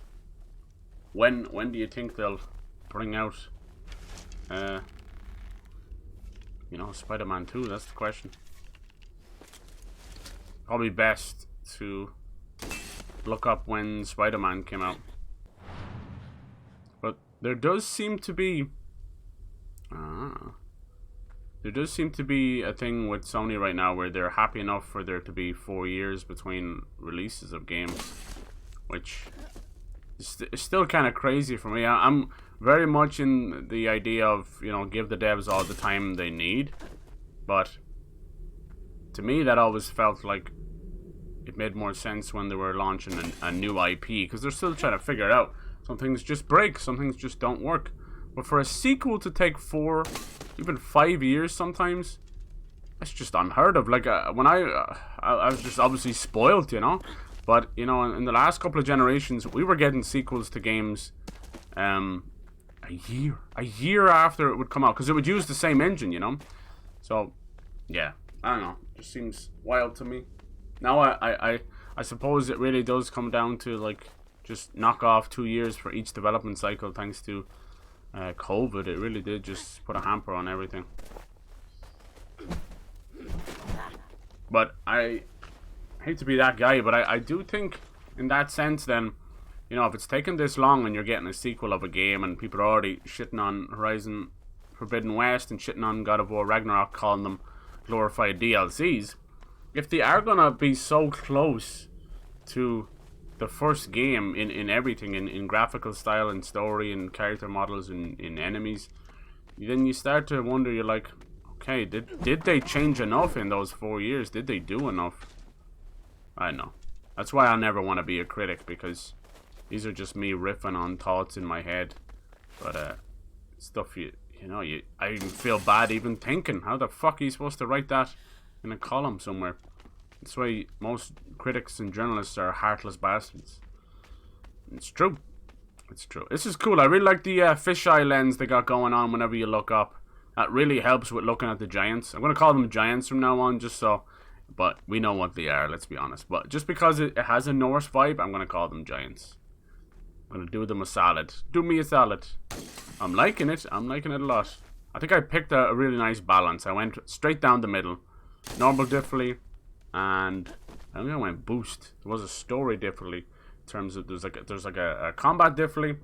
When do you think they'll bring out, you know, Spider-Man 2? That's the question. Probably best to look up when Spider-Man came out. But there does seem to be a thing with Sony right now where they're happy enough for there to be 4 years between releases of games, which is still kind of crazy for me. I'm very much in the idea of, you know, give the devs all the time they need, but to me that always felt like it made more sense when they were launching a new IP, because they're still trying to figure it out. Some things just break, some things just don't work. But for a sequel to take 4, even 5 years sometimes, that's just unheard of. Like, when I was just obviously spoiled, you know. But, you know, in the last couple of generations, we were getting sequels to games a year after it would come out, because it would use the same engine, you know. So, yeah, I don't know. It just seems wild to me. Now, I suppose it really does come down to, like, just knock off 2 years for each development cycle, thanks to COVID. It really did just put a hamper on everything. But I hate to be that guy, but I do think in that sense then, you know, if it's taken this long and you're getting a sequel of a game and people are already shitting on Horizon Forbidden West and shitting on God of War Ragnarok, calling them glorified DLCs, if they are gonna be so close to the first game in everything, in graphical style and story and character models and in enemies, then you start to wonder, you're like, okay, did they change enough in those 4 years? Did they do enough? I don't know. That's why I never want to be a critic, because these are just me riffing on thoughts in my head. But stuff I even feel bad even thinking. How the fuck are you supposed to write that in a column somewhere? That's why most critics and journalists are heartless bastards. It's true. It's true. This is cool. I really like the fisheye lens they got going on whenever you look up. That really helps with looking at the giants. I'm going to call them giants from now on, just so... But we know what they are, let's be honest. But just because it has a Norse vibe, I'm going to call them giants. I'm going to do them a salad. Do me a salad. I'm liking it. I'm liking it a lot. I think I picked a really nice balance. I went straight down the middle. Normal difficulty. And I think I went boost. There was a story difficulty. In terms of, there's like a combat difficulty.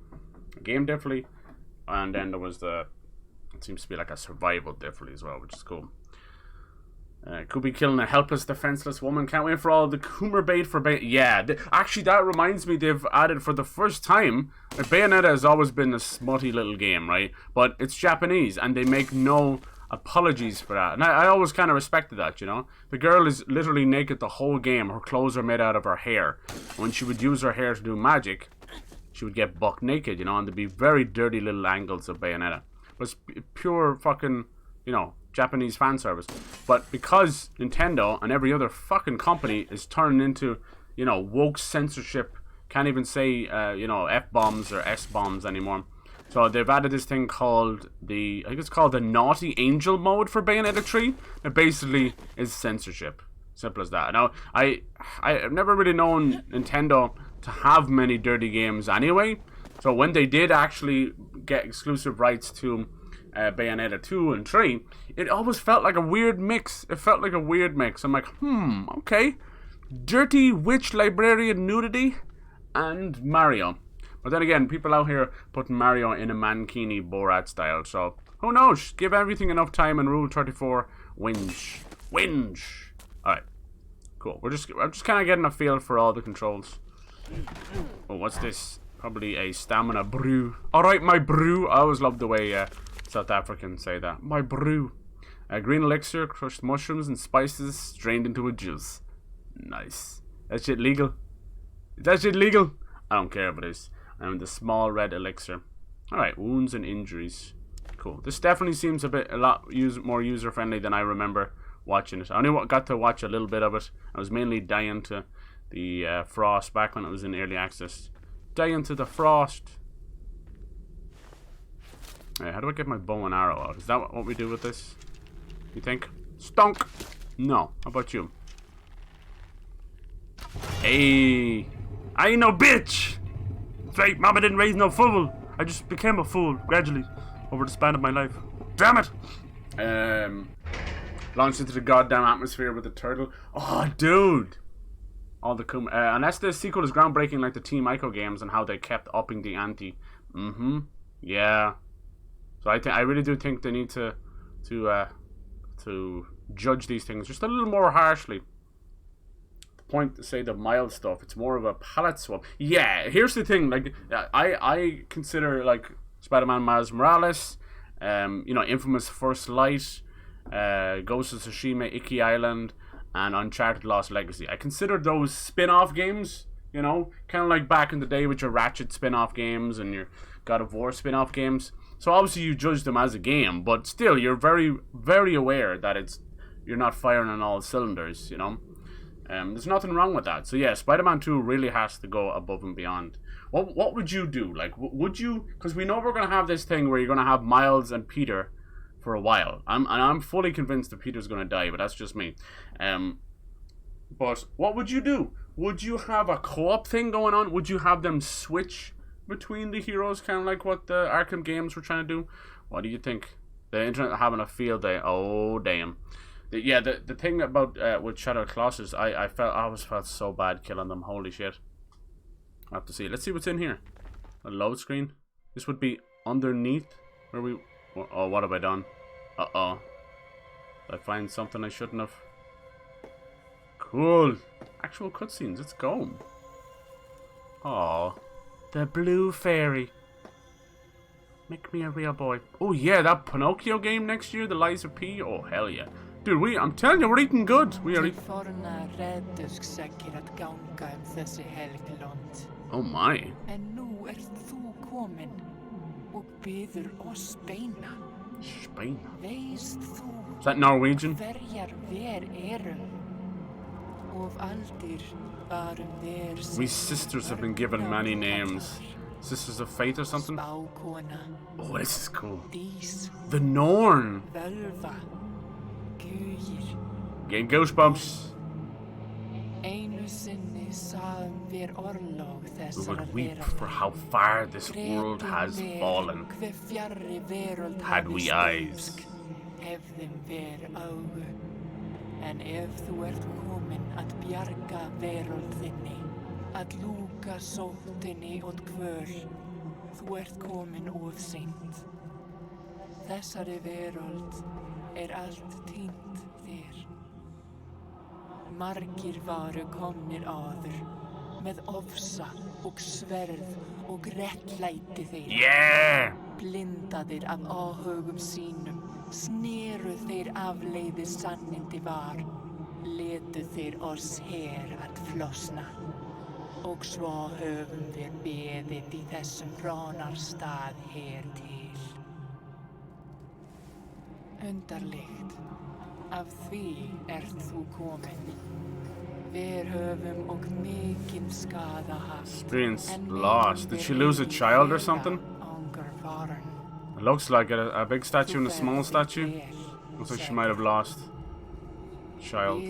A game difficulty. And then there was the It seems to be like a survival difficulty as well, which is cool. Could be killing a helpless, defenseless woman. Can't wait for all the Coomer bait for yeah, actually, that reminds me, they've added for the first time. Bayonetta has always been a smutty little game, right? But it's Japanese, and they make no apologies for that. And I always kind of respected that, you know? The girl is literally naked the whole game. Her clothes are made out of her hair. When she would use her hair to do magic, she would get buck naked, you know? And there'd be very dirty little angles of Bayonetta. It was pure fucking, you know, Japanese fan service. But because Nintendo and every other fucking company is turning into, you know, woke censorship, can't even say, you know, F-bombs or S-bombs anymore. So they've added this thing called I think it's called the Naughty Angel mode for Bayonetta 3. It basically is censorship. Simple as that. Now, I've never really known Nintendo to have many dirty games anyway. So when they did actually get exclusive rights to Bayonetta 2 and 3, it always felt like a weird mix. It felt like a weird mix. I'm like, okay. Dirty witch librarian nudity and Mario. But then again, people out here putting Mario in a mankini Borat style. So, who knows? Give everything enough time and Rule 34 whinge. Whinge. Alright. Cool. I'm just kind of getting a feel for all the controls. Oh, what's this? Probably a stamina brew. Alright, my brew. I always love the way South Africans say that. My brew. Green elixir, crushed mushrooms and spices strained into a juice. Nice. That shit legal? Is that shit legal? I don't care if it is. The small red elixir. Alright, wounds and injuries. Cool. This definitely seems a lot more user friendly than I remember watching it. I only got to watch a little bit of it. I was mainly dying to the frost back when it was in early access. Dying to the frost. Alright, how do I get my bow and arrow out? Is that what we do with this? You think? Stunk! No. How about you? Hey! I ain't no bitch! That's right, Mama didn't raise no fool. I just became a fool gradually over the span of my life. Damn it! Launched into the goddamn atmosphere with a turtle. Oh, dude! All the unless the sequel is groundbreaking like the Team Ico games and how they kept upping the ante. Yeah. So I really do think they need to judge these things just a little more harshly. The point to say the mild stuff, it's more of a palette swap. Yeah, here's the thing. Like I consider like Spider-Man Miles Morales, you know, Infamous First Light, Ghost of Tsushima, Iki Island, and Uncharted Lost Legacy. I consider those spin-off games, you know, kind of like back in the day with your Ratchet spin-off games and your God of War spin-off games. So obviously you judge them as a game, but still you're very, very aware that you're not firing on all cylinders, you know. There's nothing wrong with that. So yeah, Spider-Man 2 really has to go above and beyond. What would you do? Like, would you? Because we know we're gonna have this thing where you're gonna have Miles and Peter for a while. I'm fully convinced that Peter's gonna die, but that's just me. But what would you do? Would you have a co-op thing going on? Would you have them switch between the heroes, kind of like what the Arkham games were trying to do? What do you think? The internet having a field day. Oh damn. The thing about with Shadow Colossus, I always felt so bad killing them. Holy shit. I have to see. Let's see what's in here. A load screen. This would be underneath where we. Oh, what have I done? Uh-oh. Did I find something I shouldn't have? Cool. Actual cutscenes. Let's go. Oh, the blue fairy. Make me a real boy. Oh yeah, that Pinocchio game next year, The Lies of P. Oh hell yeah. Dude, I'm telling you, we're eating good. We are eating. Oh my. Spain. Is that Norwegian? We sisters have been given many names. Sisters of Fate or something? Oh, this is cool. The Norn. Getting goosebumps. We would weep for how far this world has fallen. Had we eyes. En ef þú ert komin að bjarga veröld þinni, að lúka sóttinni og kvöl, þú ert komin of seint. þessari veröld allt týnt þér. Margir varu komnir áður, með ofsa og sverð og réttlæti þeirra. Yeah! Blindaðir af áhugum sínum, sneru þeir afleiðis sannindi var, letu þeir oss her að flosna. Og svo höfum við beðið í þessum ránarstað her til. Undarlegt, af því þú komin. Við höfum og mikinn skada haft. Experience lost. Did she lose a child or something? It looks like a big statue and a small statue. Looks like she might have lost a child.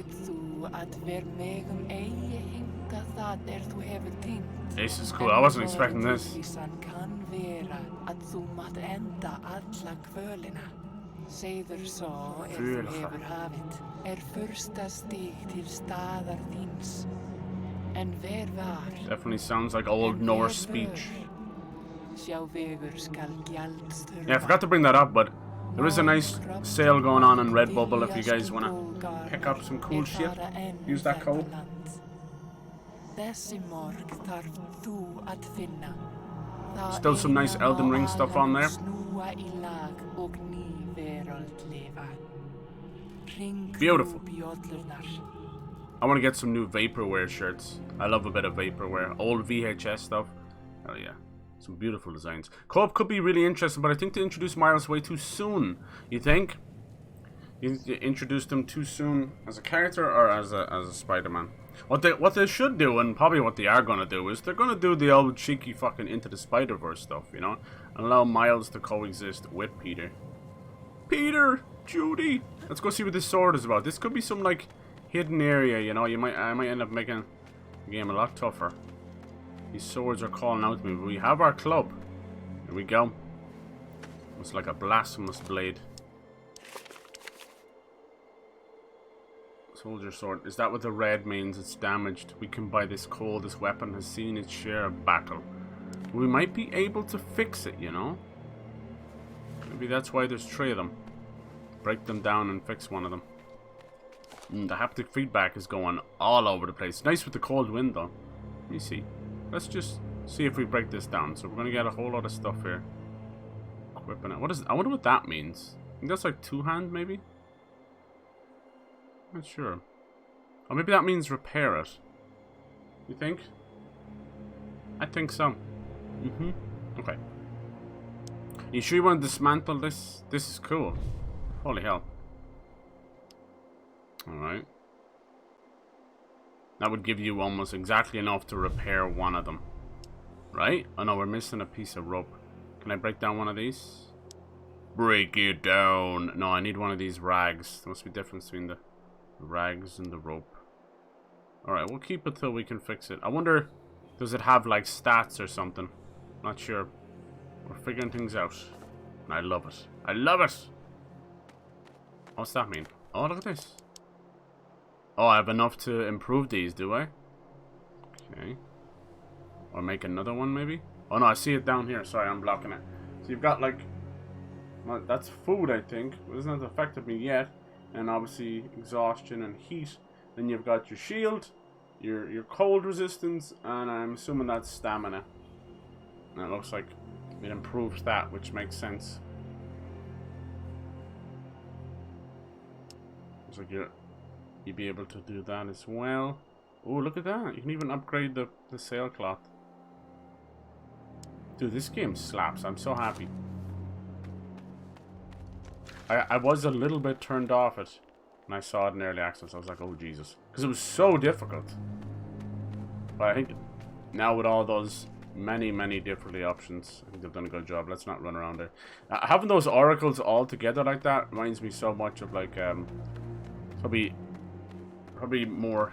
This is cool. I wasn't expecting this. Segður svo þú hefur hafið, fyrsta stig til staðar þíns, en ver var. Definitely sounds like old Norse speech. Sjá vegur skal gjaldsturma. Yeah, I forgot to bring that up, but there is a nice sale going on Redbubble if you guys want to pick up some cool shit. Use that code. Þessi morg þarf þú að finna. Still some nice Elden Ring stuff on there. Beautiful. I want to get some new Vaporware shirts. I love a bit of Vaporware. Old VHS stuff. Hell yeah. Some beautiful designs. Co-op could be really interesting, but I think they introduced Miles way too soon. You think? You introduced him too soon as a character or as a Spider-Man? What they should do, and probably what they are gonna do, is they're gonna do the old cheeky fucking Into the Spider-Verse stuff, you know, and allow Miles to coexist with Peter. Peter, Judy, let's go see what this sword is about. This could be some like hidden area, you know. I might end up making the game a lot tougher. These swords are calling out to me. We have our club. Here we go. It's like a blasphemous blade. Soldier sword. Is that what the red means? It's damaged. We can buy this coal. This weapon has seen its share of battle. We might be able to fix it, you know? Maybe that's why there's 3 of them. Break them down and fix one of them. The haptic feedback is going all over the place. Nice with the cold wind, though. Let me see. Let's just see if we break this down. So we're going to get a whole lot of stuff here. Equipping it. What is it? I wonder what that means. I think that's like 2-hand, maybe? Not sure. Or maybe that means repair it. You think? I think so. Okay. You sure you want to dismantle this? This is cool. Holy hell. Alright. That would give you almost exactly enough to repair one of them. Right? Oh no, we're missing a piece of rope. Can I break down one of these? Break it down. No, I need one of these rags. There must be a difference between the rags and the rope. Alright, we'll keep it till we can fix it. I wonder, does it have like stats or something? Not sure. We're figuring things out. And I love it. I love it! What's that mean? Oh, look at this. Oh, I have enough to improve these, do I? Okay. Or make another one, maybe? Oh, no, I see it down here. Sorry, I'm blocking it. So you've got, like... Well, that's food, I think. It hasn't affected me yet. And obviously, exhaustion and heat. Then you've got your shield, your cold resistance, and I'm assuming that's stamina. And it looks like it improves that, which makes sense. Looks like you'd be able to do that as well. Oh, look at that. You can even upgrade the sailcloth. Dude, this game slaps. I'm so happy. I was a little bit turned off it when I saw it in early access. I was like, oh Jesus. Because it was so difficult. But I think now with all those many different options, I think they've done a good job. Let's not run around there. Having those oracles all together like that reminds me so much of like probably more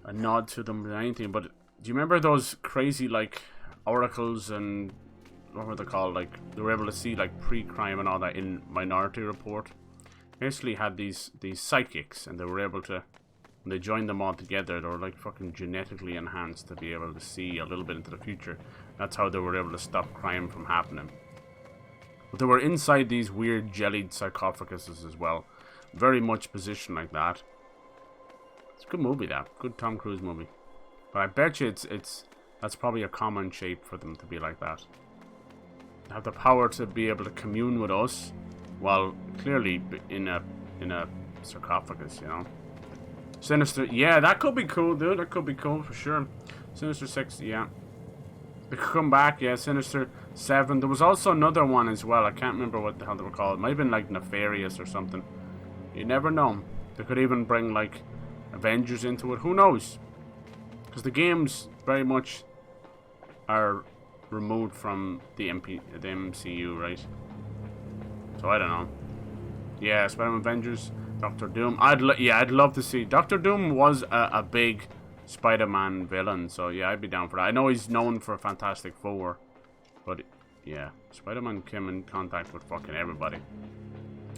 a nod to them than anything. But do you remember those crazy like oracles and what were they called? Like they were able to see like pre-crime and all that in Minority Report. Basically had these psychics, and they were able to, when they joined them all together, they were like fucking genetically enhanced to be able to see a little bit into the future. That's how they were able to stop crime from happening. But they were inside these weird jellied sarcophaguses as well. Very much positioned like that. It's a good movie, that. Good Tom Cruise movie. But I bet you that's probably a common shape for them to be like that. They have the power to be able to commune with us, while clearly in a sarcophagus, you know. Sinister, yeah, that could be cool, dude. That could be cool for sure. Sinister 6, yeah. They could come back, yeah. Sinister 7. There was also another one as well. I can't remember what the hell they were called. It might have been like Nefarious or something. You never know. They could even bring like Avengers into it. Who knows? Because the games very much are removed from the MCU, right? So I don't know. Yeah, Spider-Man Avengers, Doctor Doom. I'd love to see. Doctor Doom was a big Spider-Man villain, so yeah, I'd be down for that. I know he's known for Fantastic Four, but yeah, Spider-Man came in contact with fucking everybody.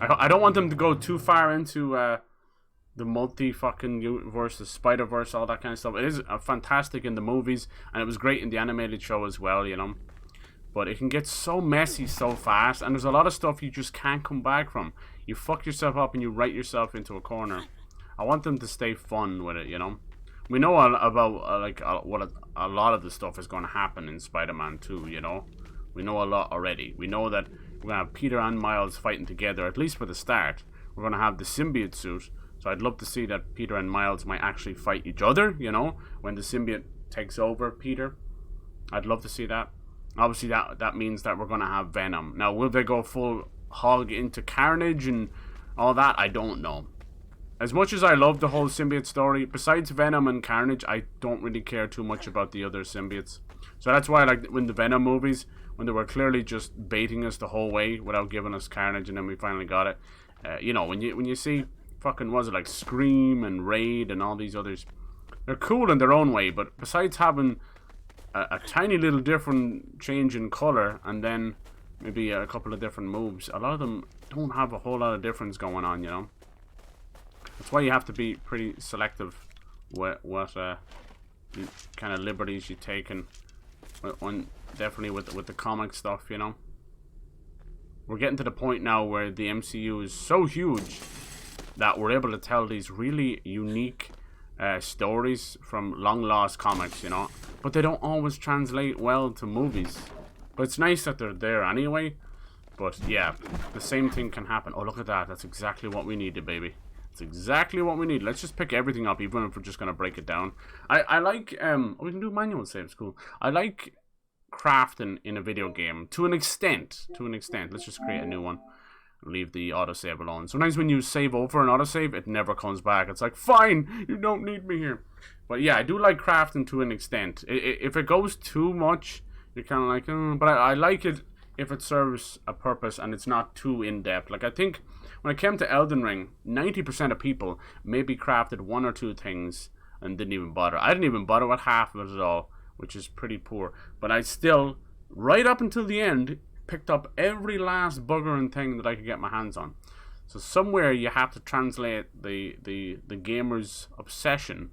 I don't want them to go too far into the multi-fucking universe, the Spider-Verse, all that kind of stuff. It is fantastic in the movies, and it was great in the animated show as well, you know. But it can get so messy so fast, and there's a lot of stuff you just can't come back from. You fuck yourself up and you write yourself into a corner. I want them to stay fun with it, you know. We know about what a lot of the stuff is going to happen in Spider-Man 2, you know. We know a lot already. We know that we're going to have Peter and Miles fighting together, at least for the start. We're going to have the symbiote suit. So I'd love to see that Peter and Miles might actually fight each other, you know, when the symbiote takes over Peter. I'd love to see that. Obviously, that means that we're going to have Venom. Now, will they go full hog into Carnage and all that? I don't know. As much as I love the whole symbiote story, besides Venom and Carnage, I don't really care too much about the other symbiotes. So that's why I like when the Venom movies, when they were clearly just baiting us the whole way without giving us Carnage, and then we finally got it. You know, when you see fucking, was it like Scream and Raid and all these others, they're cool in their own way, but besides having a tiny little different change in color and then maybe a couple of different moves, a lot of them don't have a whole lot of difference going on, you know. That's why you have to be pretty selective with what kind of liberties you take, and definitely with the comic stuff, you know. We're getting to the point now where the MCU is so huge that we're able to tell these really unique stories from long-lost comics, you know. But they don't always translate well to movies. But it's nice that they're there anyway. But yeah, the same thing can happen. Oh, look at that. That's exactly what we needed, baby. It's exactly what we need. Let's just pick everything up, even if we're just going to break it down. I like, we can do manual saves, cool. I like crafting in a video game, to an extent. Let's just create a new one. Leave the autosave alone. Sometimes when you save over an autosave, it never comes back. It's like, fine, you don't need me here. But yeah, I do like crafting to an extent. If it goes too much, you're kind of like, but I like it if it serves a purpose and it's not too in-depth. Like, I think when it came to Elden Ring, 90% of people maybe crafted one or two things and didn't even bother. I didn't even bother with half of it at all, which is pretty poor. But I still, right up until the end, picked up every last bugger and thing that I could get my hands on. So somewhere you have to translate the gamer's obsession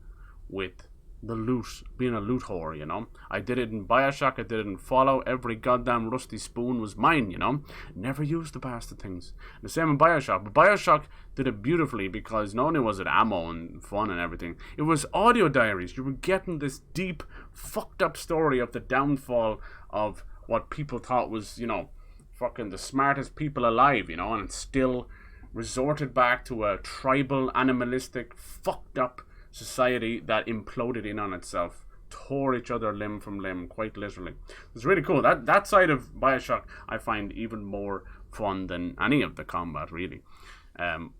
with the loot, being a loot whore, you know. I did it in Bioshock, I did it in Fallout. Every goddamn rusty spoon was mine, you know. Never used the bastard things. The same in Bioshock. But Bioshock did it beautifully because not only was it ammo and fun and everything, it was audio diaries. You were getting this deep, fucked up story of the downfall of what people thought was, you know, fucking the smartest people alive, you know, and it still resorted back to a tribal, animalistic, fucked up society that imploded in on itself, tore each other limb from limb, quite literally. It's really cool. That side of Bioshock I find even more fun than any of the combat, really.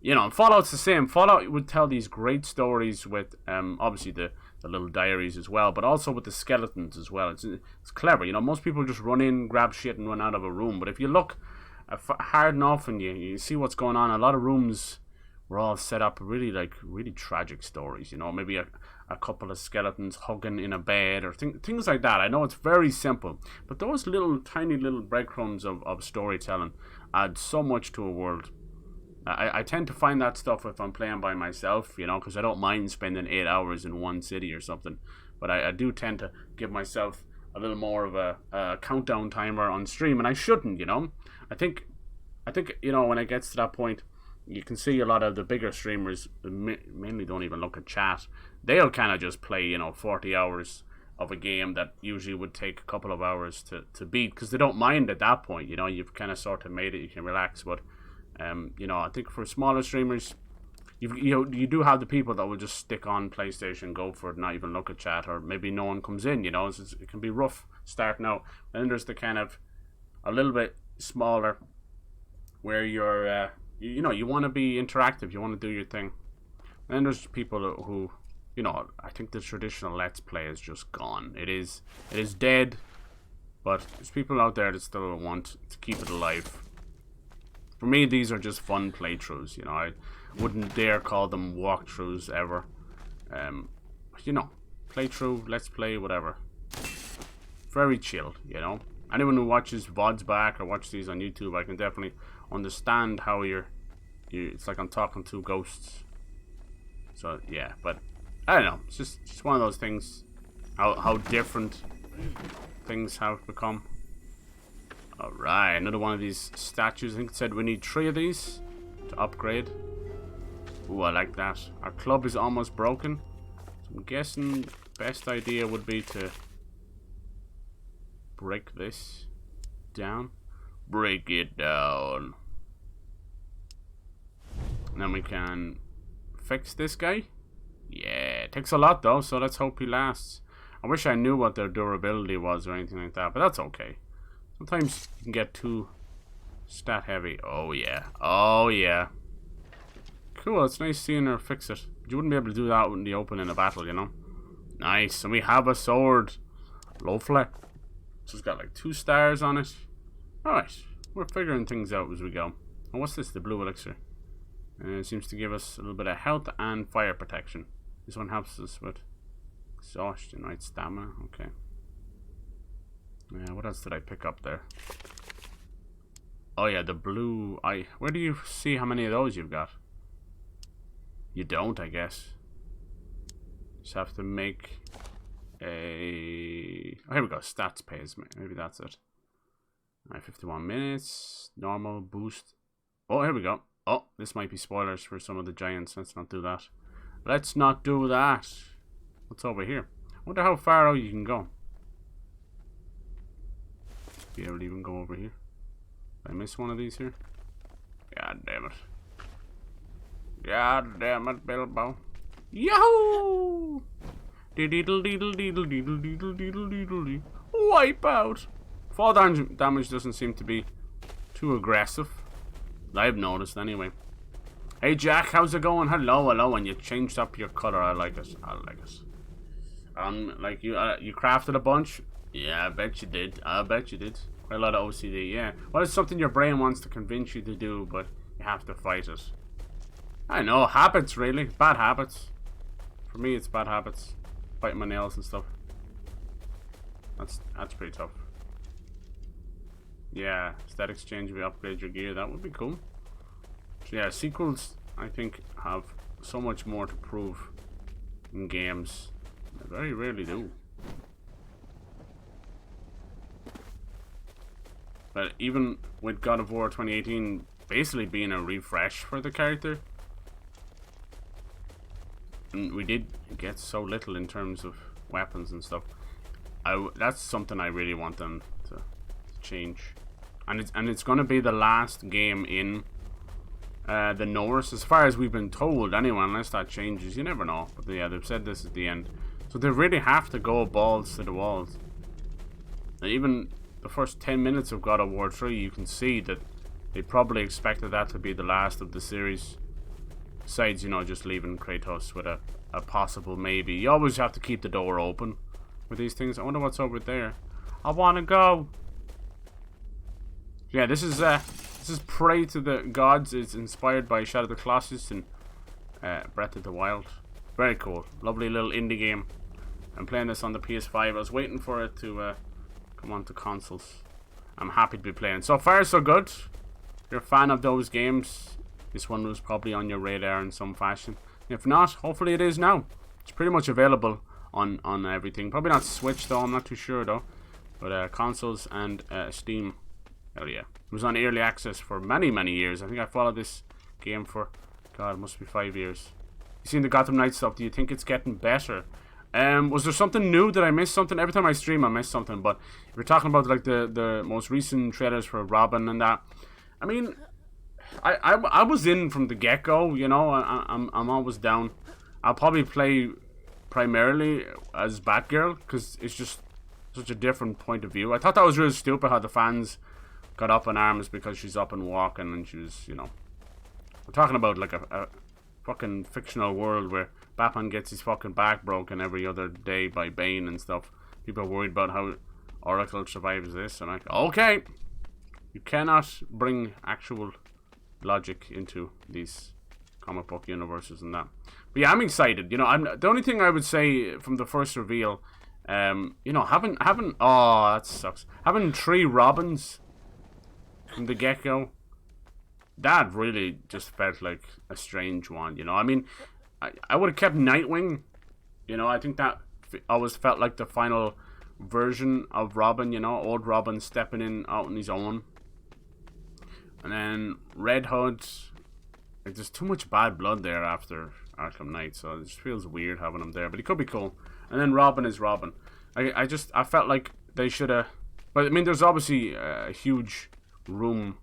You know, Fallout's the same. Fallout would tell these great stories with obviously the little diaries as well, but also with the skeletons as well. It's clever, you know. Most people just run in, grab shit and run out of a room, but if you look hard enough and you see what's going on, a lot of rooms were all set up really tragic stories, you know. Maybe a couple of skeletons hugging in a bed or things like that. I know it's very simple, but those tiny little breadcrumbs of storytelling add so much to a world. I tend to find that stuff if I'm playing by myself, you know, because I don't mind spending 8 hours in one city or something. But I do tend to give myself a little more of a countdown timer on stream, and I shouldn't, you know. I think you know, when it gets to that point, you can see a lot of the bigger streamers mainly don't even look at chat. They'll kind of just play, you know, 40 hours of a game that usually would take a couple of hours to beat, because they don't mind at that point, you know. You've kind of sort of made it, you can relax. But you know, I think for smaller streamers, you do have the people that will just stick on PlayStation, go for it, not even look at chat, or maybe no one comes in, you know. It can be rough starting out. Then there's the kind of a little bit smaller where you're you know, you want to be interactive, you want to do your thing. And then there's people who, you know, I think the traditional Let's Play is just gone. It is dead, but there's people out there that still want to keep it alive. For me, these are just fun playthroughs, you know. I wouldn't dare call them walkthroughs ever. You know, playthrough, Let's Play, whatever. Very chill, you know. Anyone who watches VODs back or watches these on YouTube, I can definitely understand how it's like I'm talking to ghosts. So yeah, but I don't know, it's just one of those things, how different things have become. Alright, another one of these statues. I think it said we need 3 of these to upgrade. Ooh, I like that. Our club is almost broken, so I'm guessing the best idea would be to break this down. Break it down. And then we can fix this guy. Yeah, it takes a lot though, so let's hope he lasts. I wish I knew what their durability was or anything like that, but that's okay. Sometimes you can get too stat heavy. Oh yeah, oh yeah. Cool, it's nice seeing her fix it. You wouldn't be able to do that in the open in a battle, you know. Nice, and we have a sword. Lovely. So it's got like 2 stars on it. Alright, we're figuring things out as we go. And what's this? The blue elixir. It seems to give us a little bit of health and fire protection. This one helps us with exhaustion, right? Stamina, okay. What else did I pick up there? Oh yeah, the blue eye. Where do you see how many of those you've got? You don't, I guess. Just have to make a... Oh, here we go. Stats pays. Maybe that's it. Alright, 51 minutes. Normal boost. Oh, here we go. Oh, this might be spoilers for some of the giants. Let's not do that. Let's not do that. What's over here? I wonder how far out you can go. Be able to even go over here. Did I miss one of these here? God damn it. God damn it, Bilbo. Yahoo! Diddle diddle diddle diddle diddle diddle diddle. Wipe out. Fall damage doesn't seem to be too aggressive. I've noticed anyway. Hey Jack, how's it going? Hello, hello. And you changed up your color. I like it. I like it. Like you crafted a bunch. Yeah, I bet you did. I bet you did. Quite a lot of OCD. Yeah. Well, it's something your brain wants to convince you to do, but you have to fight it. I know, habits really. Bad habits. For me, it's bad habits. Biting my nails and stuff. That's pretty tough. Yeah, stat exchange, we upgrade your gear. That would be cool. So yeah, sequels, I think, have so much more to prove in games. They very rarely do. But even with God of War 2018 basically being a refresh for the character, and we did get so little in terms of weapons and stuff. That's something I really want them to change. And it's going to be the last game in the Norse, as far as we've been told anyway, unless that changes. You never know. But yeah, they've said this at the end. So they really have to go balls to the walls. And even the first 10 minutes of God of War 3, you can see that they probably expected that to be the last of the series. Besides, you know, just leaving Kratos with a possible maybe. You always have to keep the door open with these things. I wonder what's over there. I want to go. Yeah, this is Praey to the Gods. It's inspired by Shadow of the Colossus and Breath of the Wild. Very cool. Lovely little indie game. I'm playing this on the PS5. I was waiting for it to come onto consoles. I'm happy to be playing. So far, so good. If you're a fan of those games, this one was probably on your radar in some fashion. If not, hopefully it is now. It's pretty much available on everything. Probably not Switch though, I'm not too sure though. But consoles and Steam. Hell yeah. It was on early access for many, many years. I think I followed this game for, God, it must be 5 years. You seen the Gotham Knights stuff? Do you think it's getting better? Was there something new? Did I miss something? Every time I stream, I miss something. But if you're talking about like the most recent trailers for Robin and that, I mean, I was in from the get go. You know, I'm always down. I'll probably play primarily as Batgirl because it's just such a different point of view. I thought that was really stupid how the fans got up in arms because she's up and walking and she was, you know. We're talking about like a fucking fictional world where Batman gets his fucking back broken every other day by Bane and stuff. People are worried about how Oracle survives this. And I'm like, okay, you cannot bring actual logic into these comic book universes and that. But yeah, I'm excited. You know, the only thing I would say from the first reveal, you know, having oh, that sucks. Having 3 Robins from the get-go, that really just felt like a strange one, you know. I mean, I would have kept Nightwing, you know. I think that always felt like the final version of Robin, you know, old Robin stepping in out on his own. And then Red Hood, like, there's too much bad blood there after Arkham Knight, so it just feels weird having him there, but he could be cool. And then Robin is Robin. I felt like they should have, but I mean, there's obviously a huge room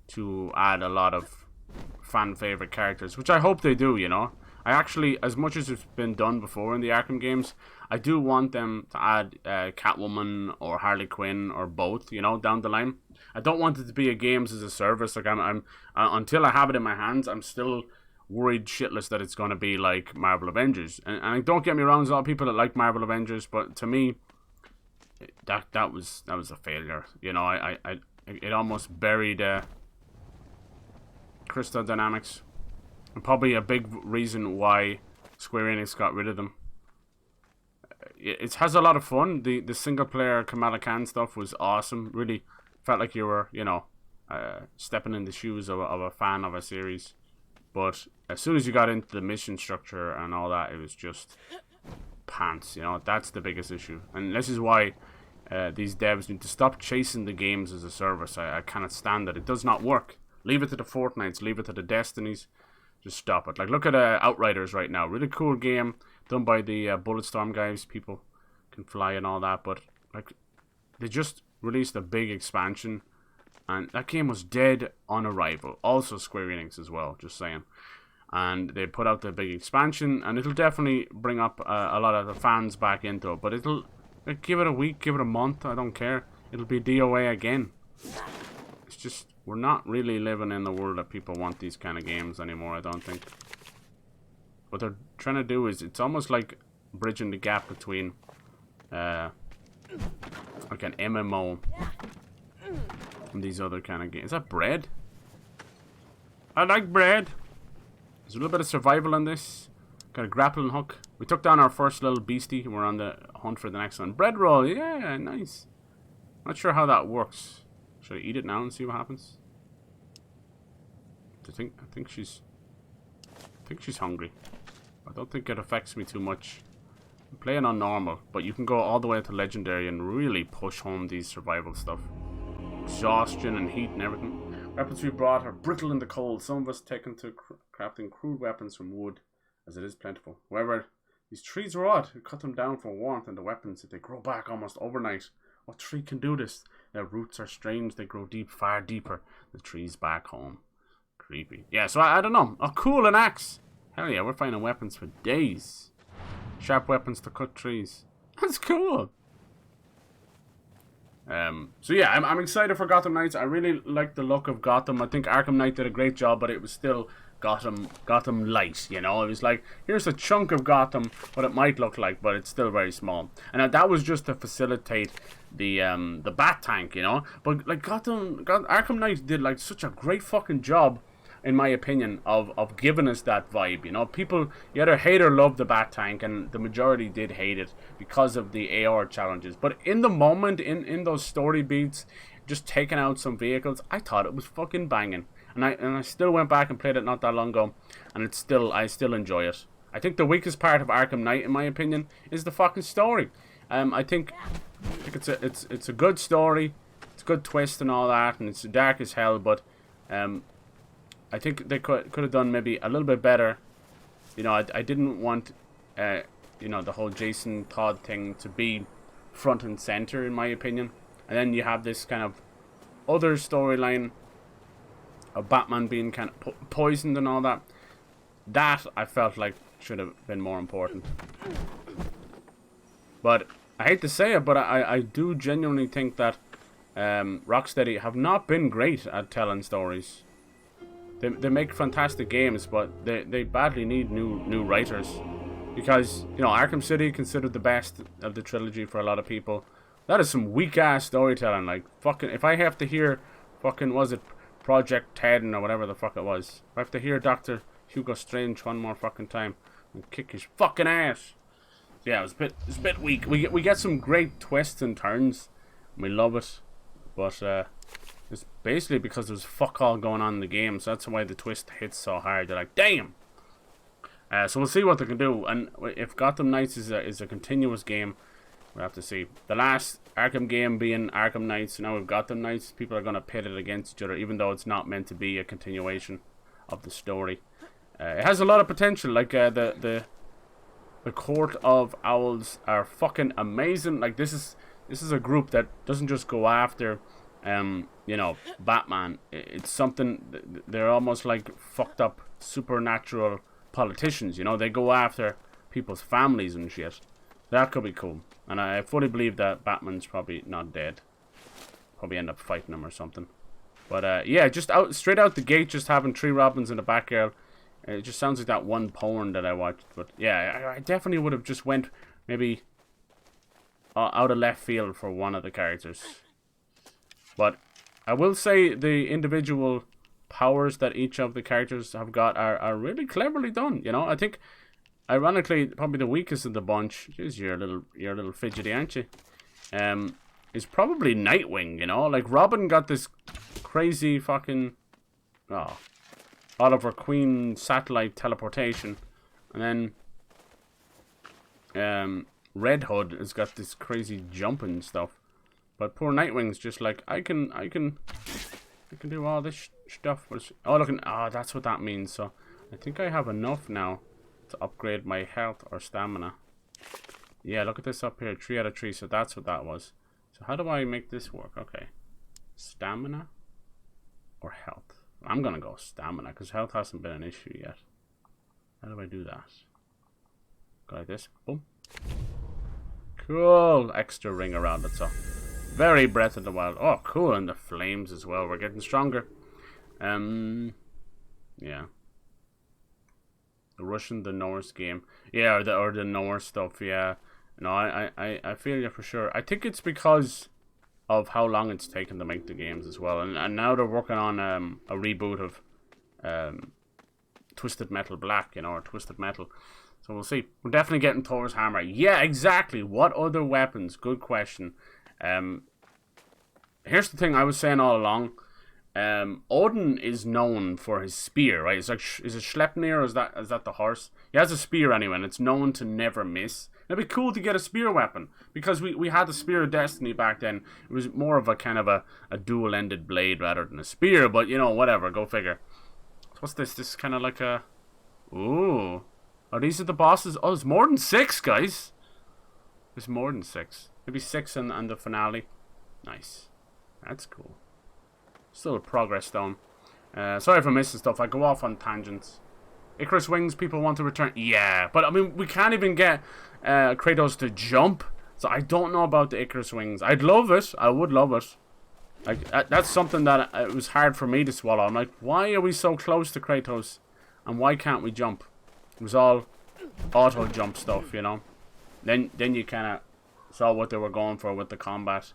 to add a lot of fan favorite characters, which I hope they do, you know. I actually, as much as it's been done before in the Arkham games, I do want them to add Catwoman or Harley Quinn or both, you know, down the line. I don't want it to be a games as a service. Like I'm until I have it in my hands, I'm still worried shitless that it's going to be like Marvel Avengers. And don't get me wrong, there's a lot of people that like Marvel Avengers, but to me, that was a failure. You know, it almost buried Crystal Dynamics, and probably a big reason why Square Enix got rid of them. It has a lot of fun. The single player Kamala Khan stuff was awesome. Really felt like you were, you know, stepping in the shoes of a fan of a series. But as soon as you got into the mission structure and all that, it was just pants. You know, that's the biggest issue, and this is why these devs need to stop chasing the games as a service. I cannot stand it. It does not work. Leave it to the Fortnites. Leave it to the Destinies. Just stop it. Like, look at Outriders right now. Really cool game done by the Bulletstorm guys. People can fly and all that, but like, they just released a big expansion, and that game was dead on arrival. Also Square Enix as well, just saying. And they put out the big expansion, and it'll definitely bring up a lot of the fans back into it. But it'll, like, give it a week, give it a month, I don't care. It'll be DOA again. It's just, we're not really living in the world that people want these kind of games anymore, I don't think. What they're trying to do is, it's almost like bridging the gap between like an MMO and these other kind of games. Is that bread? I like bread. There's a little bit of survival in this. Got a grappling hook. We took down our first little beastie, and we're on the hunt for the next one. Bread roll, yeah, nice. Not sure how that works. Should I eat it now and see what happens? I think she's hungry. I don't think it affects me too much. I'm playing on normal, but you can go all the way to legendary and really push home these survival stuff. Exhaustion and heat and everything. Weapons we brought are brittle in the cold. Some of us taken to crafting crude weapons from wood, as it is plentiful. However, these trees rot. We cut them down for warmth, and the weapons, they grow back almost overnight. What tree can do this? Their roots are strange. They grow deep, far deeper. The trees back home. Creepy. Yeah, so I don't know. Oh, cool, an axe. Hell yeah, we're finding weapons for days. Sharp weapons to cut trees. That's cool. So yeah, I'm excited for Gotham Knights. I really like the look of Gotham. I think Arkham Knight did a great job, but it was still Gotham light, you know. It was like, here's a chunk of Gotham, what it might look like, but it's still very small. And that was just to facilitate the bat tank, you know. But like Arkham Knight did like such a great fucking job, in my opinion, of giving us that vibe, you know. People, you either hate or love the bat tank, and the majority did hate it because of the AR challenges. But in the moment, in those story beats, just taking out some vehicles, I thought it was fucking banging. And I still went back and played it not that long ago, and I still enjoy it. I think the weakest part of Arkham Knight, in my opinion, is the fucking story. I think it's a good story. It's a good twist and all that, and it's dark as hell. But I think they could have done maybe a little bit better. You know, I didn't want you know, the whole Jason Todd thing to be front and center, in my opinion. And then you have this kind of other storyline of Batman being kind of poisoned and all that. That I felt like should have been more important. But I hate to say it, but I do genuinely think that Rocksteady have not been great at telling stories. They make fantastic games, but they badly need new writers. Because, you know, Arkham City, considered the best of the trilogy for a lot of people. That is some weak-ass storytelling. Like, fucking, if I have to hear fucking, was it Project 10 or whatever the fuck it was. If I have to hear Dr. Hugo Strange one more fucking time and kick his fucking ass. Yeah, it's a bit weak. We get some great twists and turns. And we love it. But, it's basically because there's fuck all going on in the game. So that's why the twist hits so hard. They're like, damn! So we'll see what they can do. And if Gotham Knights is a continuous game, we'll have to see. The last Arkham game being Arkham Knights, now with Gotham Knights, people are going to pit it against each other, even though it's not meant to be a continuation of the story. It has a lot of potential. Like the Court of Owls are fucking amazing. Like this is a group that doesn't just go after you know, Batman. It's something, they're almost like fucked up supernatural politicians, you know. They go after people's families and shit. That could be cool. And I fully believe that Batman's probably not dead. Probably end up fighting him or something. But yeah, just straight out the gate, just having 3 Robins in the background. It just sounds like that one porn that I watched. But yeah, I definitely would have just went maybe out of left field for one of the characters. But I will say the individual powers that each of the characters have got are really cleverly done. You know, I think, ironically, probably the weakest of the bunch, jeez, you're a little fidgety, aren't you? Is probably Nightwing. You know, like Robin got this crazy fucking Oliver Queen satellite teleportation, and then Red Hood has got this crazy jumping stuff. But poor Nightwing's just like, I can do all this stuff. Oh, look, that's what that means. So I think I have enough now to upgrade my health or stamina. Yeah, look at this up here, 3 out of 3. So that's what that was. So how do I make this work? Okay, stamina or health? I'm gonna go stamina because health hasn't been an issue yet. How do I do that? Go like this. Boom. Cool. Extra ring around it. So very Breath of the Wild. Oh, cool. And the flames as well. We're getting stronger. Yeah. The Russian, the Norse game. Yeah, or the Norse stuff. Yeah. No, I feel you for sure. I think it's because of how long it's taken to make the games as well. And now they're working on a reboot of Twisted Metal Black, you know, or Twisted Metal. So we'll see. We're definitely getting Thor's hammer. Yeah, exactly. What other weapons? Good question. Here's the thing I was saying all along. Odin is known for his spear, right? It's like, is it Schleppnir or is that the horse? He has a spear anyway, and it's known to never miss. It'd be cool to get a spear weapon, because we had the Spear of Destiny back then. It was more of a kind of a dual-ended blade rather than a spear, but you know, whatever, go figure. What's this? This is kind of like a... Ooh. Oh, these are the bosses? Oh, there's more than 6, guys. There's more than 6. Maybe 6 on the finale. Nice. That's cool. Still a progress stone. Sorry for missing stuff. I go off on tangents. Icarus Wings, people want to return. Yeah, but I mean, we can't even get Kratos to jump. So I don't know about the Icarus Wings. I'd love it. I would love it. Like, that's something that it was hard for me to swallow. I'm like, why are we so close to Kratos? And why can't we jump? It was all auto jump stuff, you know. Then you kind of saw what they were going for with the combat.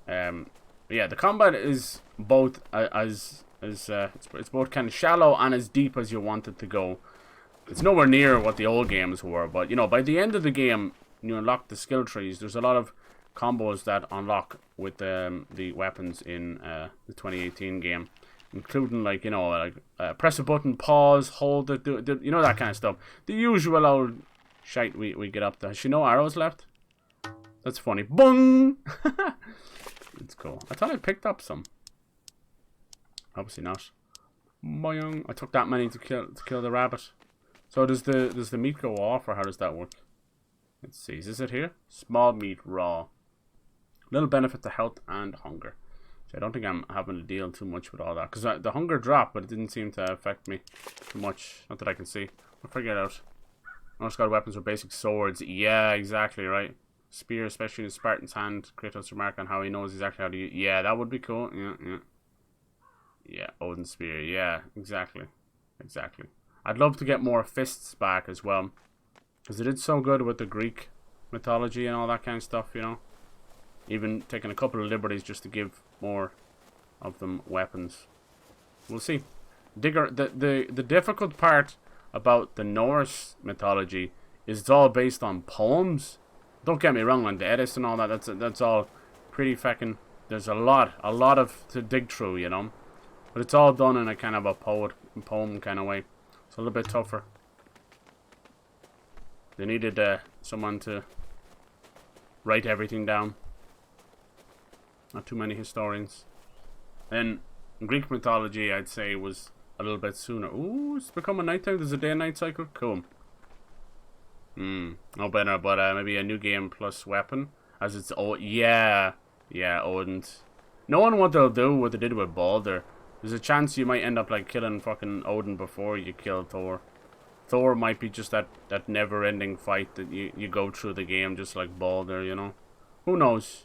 Yeah, the combat is both it's both kind of shallow and as deep as you want it to go. It's nowhere near what the old games were, but you know, by the end of the game, you unlock the skill trees. There's a lot of combos that unlock with the weapons in the 2018 game, including, like, you know, like press a button, pause, hold it, do you know, that kind of stuff. The usual old shite we get up to. Has she no arrows left? That's funny. Bung! It's cool. I thought I picked up some. Obviously not. Boing. I took that many to kill the rabbit. So does the meat go off, or how does that work? Let's see. Is it here? Small meat raw. Little benefit to health and hunger. So I don't think I'm having to deal too much with all that, because the hunger dropped, but it didn't seem to affect me too much. Not that I can see. We'll figure it out. Most god weapons are basic swords. Yeah, exactly right. Spear, especially in Spartan's hand. Kratos' remark on how he knows exactly how to use. Yeah, that would be cool. Yeah. Yeah, Odin's spear. Yeah, exactly. Exactly. I'd love to get more fists back as well, because they did so good with the Greek mythology and all that kind of stuff, you know. Even taking a couple of liberties just to give more of them weapons. We'll see. The difficult part about the Norse mythology is it's all based on poems. Don't get me wrong, like the Edis and all that. That's all pretty fucking. There's a lot of to dig through, you know. But it's all done in a kind of a poem kind of way. It's a little bit tougher. They needed someone to write everything down. Not too many historians. Then Greek mythology, I'd say, was a little bit sooner. Ooh, it's becoming nighttime. There's a day and night cycle. Cool. No better, but maybe a new game plus weapon, as it's yeah, Odin's. Knowing what they'll do, what they did with Baldur, there's a chance you might end up like killing fucking Odin before you kill Thor. Thor might be just that never-ending fight that you go through the game, just like Baldur, you know. Who knows?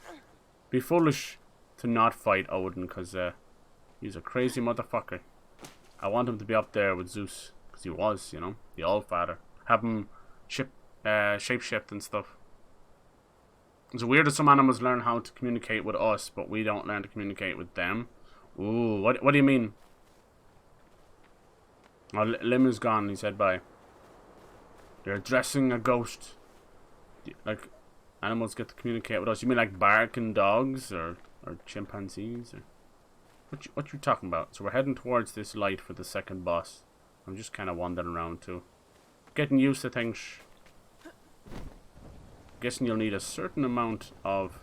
Be foolish to not fight Odin, because he's a crazy motherfucker. I want him to be up there with Zeus, because he was, you know, the All-Father. Have him shapeshift and stuff. It's weird that some animals learn how to communicate with us, but we don't learn to communicate with them. Ooh, what do you mean? Oh, Lim is gone, he said bye. They're addressing a ghost. Like, animals get to communicate with us. You mean like barking dogs or chimpanzees? Or what you talking about? So we're heading towards this light for the second boss. I'm just kind of wandering around too. Getting used to things. Guessing you'll need a certain amount of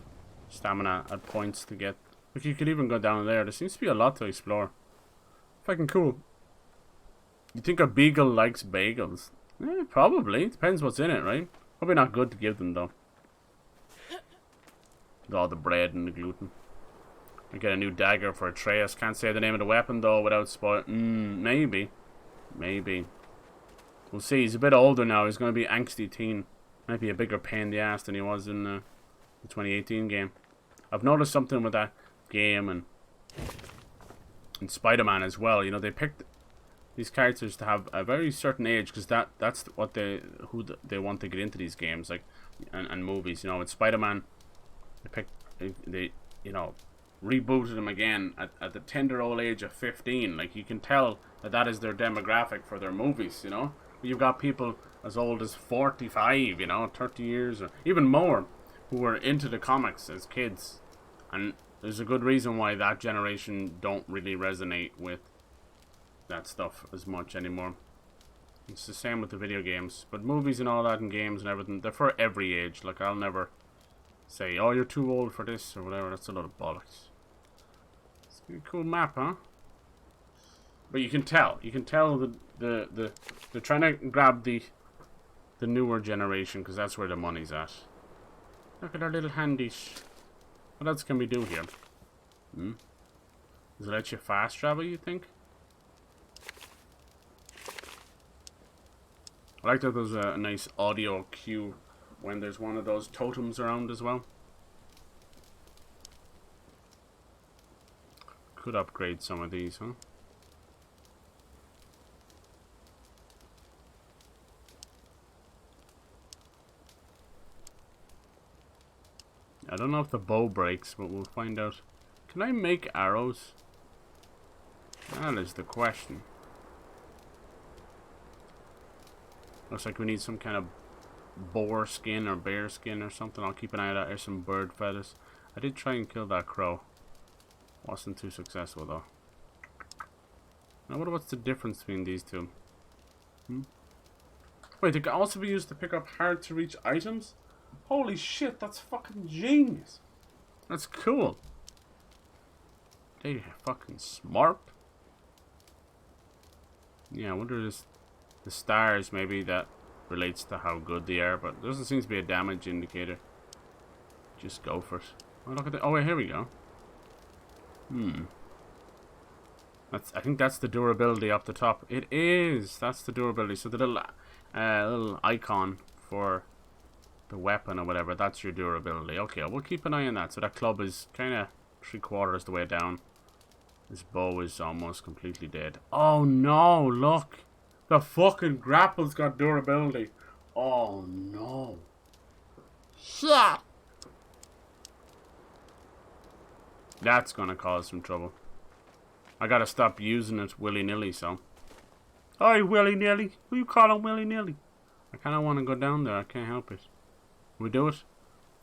stamina at points to get. Look, you could even go down there. There seems to be a lot to explore. Fucking cool. You think a beagle likes bagels? Probably. Depends what's in it, right? Probably not good to give them though. All the bread and the gluten. I get a new dagger for Atreus. Can't say the name of the weapon though without spoiling. Maybe. We'll see. He's a bit older now. He's going to be angsty teen. Might be a bigger pain in the ass than he was in the 2018 game. I've noticed something with that game and Spider-Man as well. You know, they picked these characters to have a very certain age because that's what they want to get into these games, like and movies. You know, with Spider-Man, they you know, rebooted him again at the tender old age of 15. Like, you can tell that is their demographic for their movies. You know, you've got people as old as 45, you know, 30 years or even more, who were into the comics as kids, and there's a good reason why that generation don't really resonate with that stuff as much anymore. It's the same with the video games, but movies and all that and games and everything, they're for every age. Like, I'll never say, oh, you're too old for this or whatever. That's a lot of bollocks. It's a cool map, huh? But you can tell they're trying to grab the newer generation because that's where the money's at. Look at our little handies. What else can we do here? Does it let you fast travel, you think? I like that there's a nice audio cue when there's one of those totems around as well. Could upgrade some of these, huh? I don't know if the bow breaks, but we'll find out. Can I make arrows? That is the question. Looks like we need some kind of boar skin or bear skin or something. I'll keep an eye out. There's some bird feathers. I did try and kill that crow. Wasn't too successful though. I wonder what's the difference between these two. Wait, they can also be used to pick up hard to reach items? Holy shit, that's fucking genius. That's cool. They fucking smart. Yeah, I wonder if the stars maybe that relates to how good they are, but there doesn't seem to be a damage indicator. Just go for it. Oh, look at that. Oh, wait, here we go. I think that's the durability up the top. It is. That's the durability. So the little icon for the weapon or whatever, that's your durability. Okay, we'll keep an eye on that. So that club is kind of 3/4 the way down. This bow is almost completely dead. Oh no, look. The fucking grapple's got durability. Oh no. Shit. That's gonna cause some trouble. I gotta stop using it willy-nilly, so. Hi, willy-nilly. Who you calling willy-nilly? I kinda wanna go down there. I can't help it. Can we do it?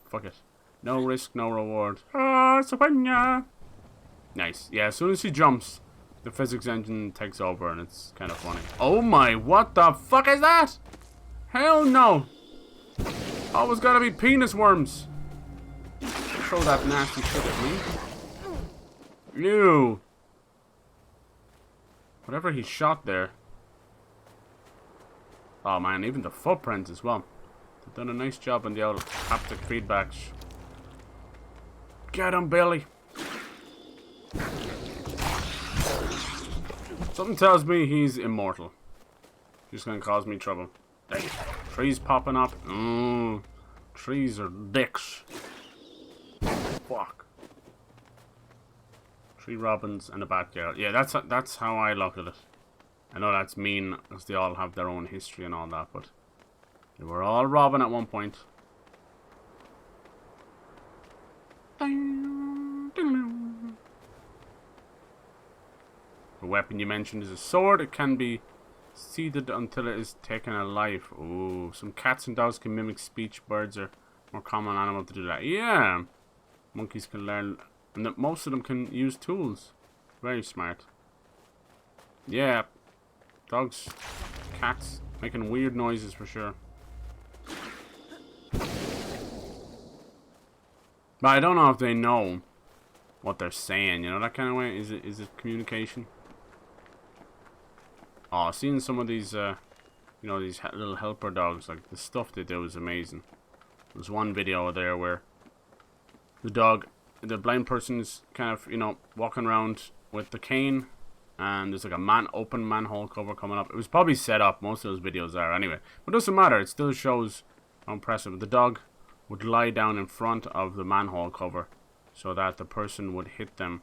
Fuck it. No risk, no reward. Ah, Savannah. Nice. Yeah, as soon as he jumps, the physics engine takes over and it's kind of funny. Oh my, what the fuck is that? Hell no. Always gotta be penis worms. Throw that nasty shit at me. Ew. Whatever he shot there. Oh man, even the footprints as well. They've done a nice job on the old haptic feedbacks. Get him, Billy. Something tells me he's immortal. Just gonna cause me trouble. Dang. Trees popping up. Trees are dicks. Fuck. 3 robins and a backyard. Yeah, that's how I look at it. I know that's mean, as they all have their own history and all that, but they were all robbing at one point. The weapon you mentioned is a sword. It can be seated until it is taken alive. Ooh, some cats and dogs can mimic speech. Birds are more common animal to do that. Yeah. Monkeys can learn, and most of them can use tools. Very smart. Yeah. Dogs, cats, making weird noises for sure. But I don't know if they know what they're saying, you know, that kind of way. Is it communication? Oh, seeing some of these, you know, these little helper dogs, like the stuff they do is amazing. There's one video there where the blind person's kind of, you know, walking around with the cane, and there's like a open manhole cover coming up. It was probably set up. Most of those videos are anyway, but it doesn't matter. It still shows how impressive. The dog would lie down in front of the manhole cover so that the person would hit them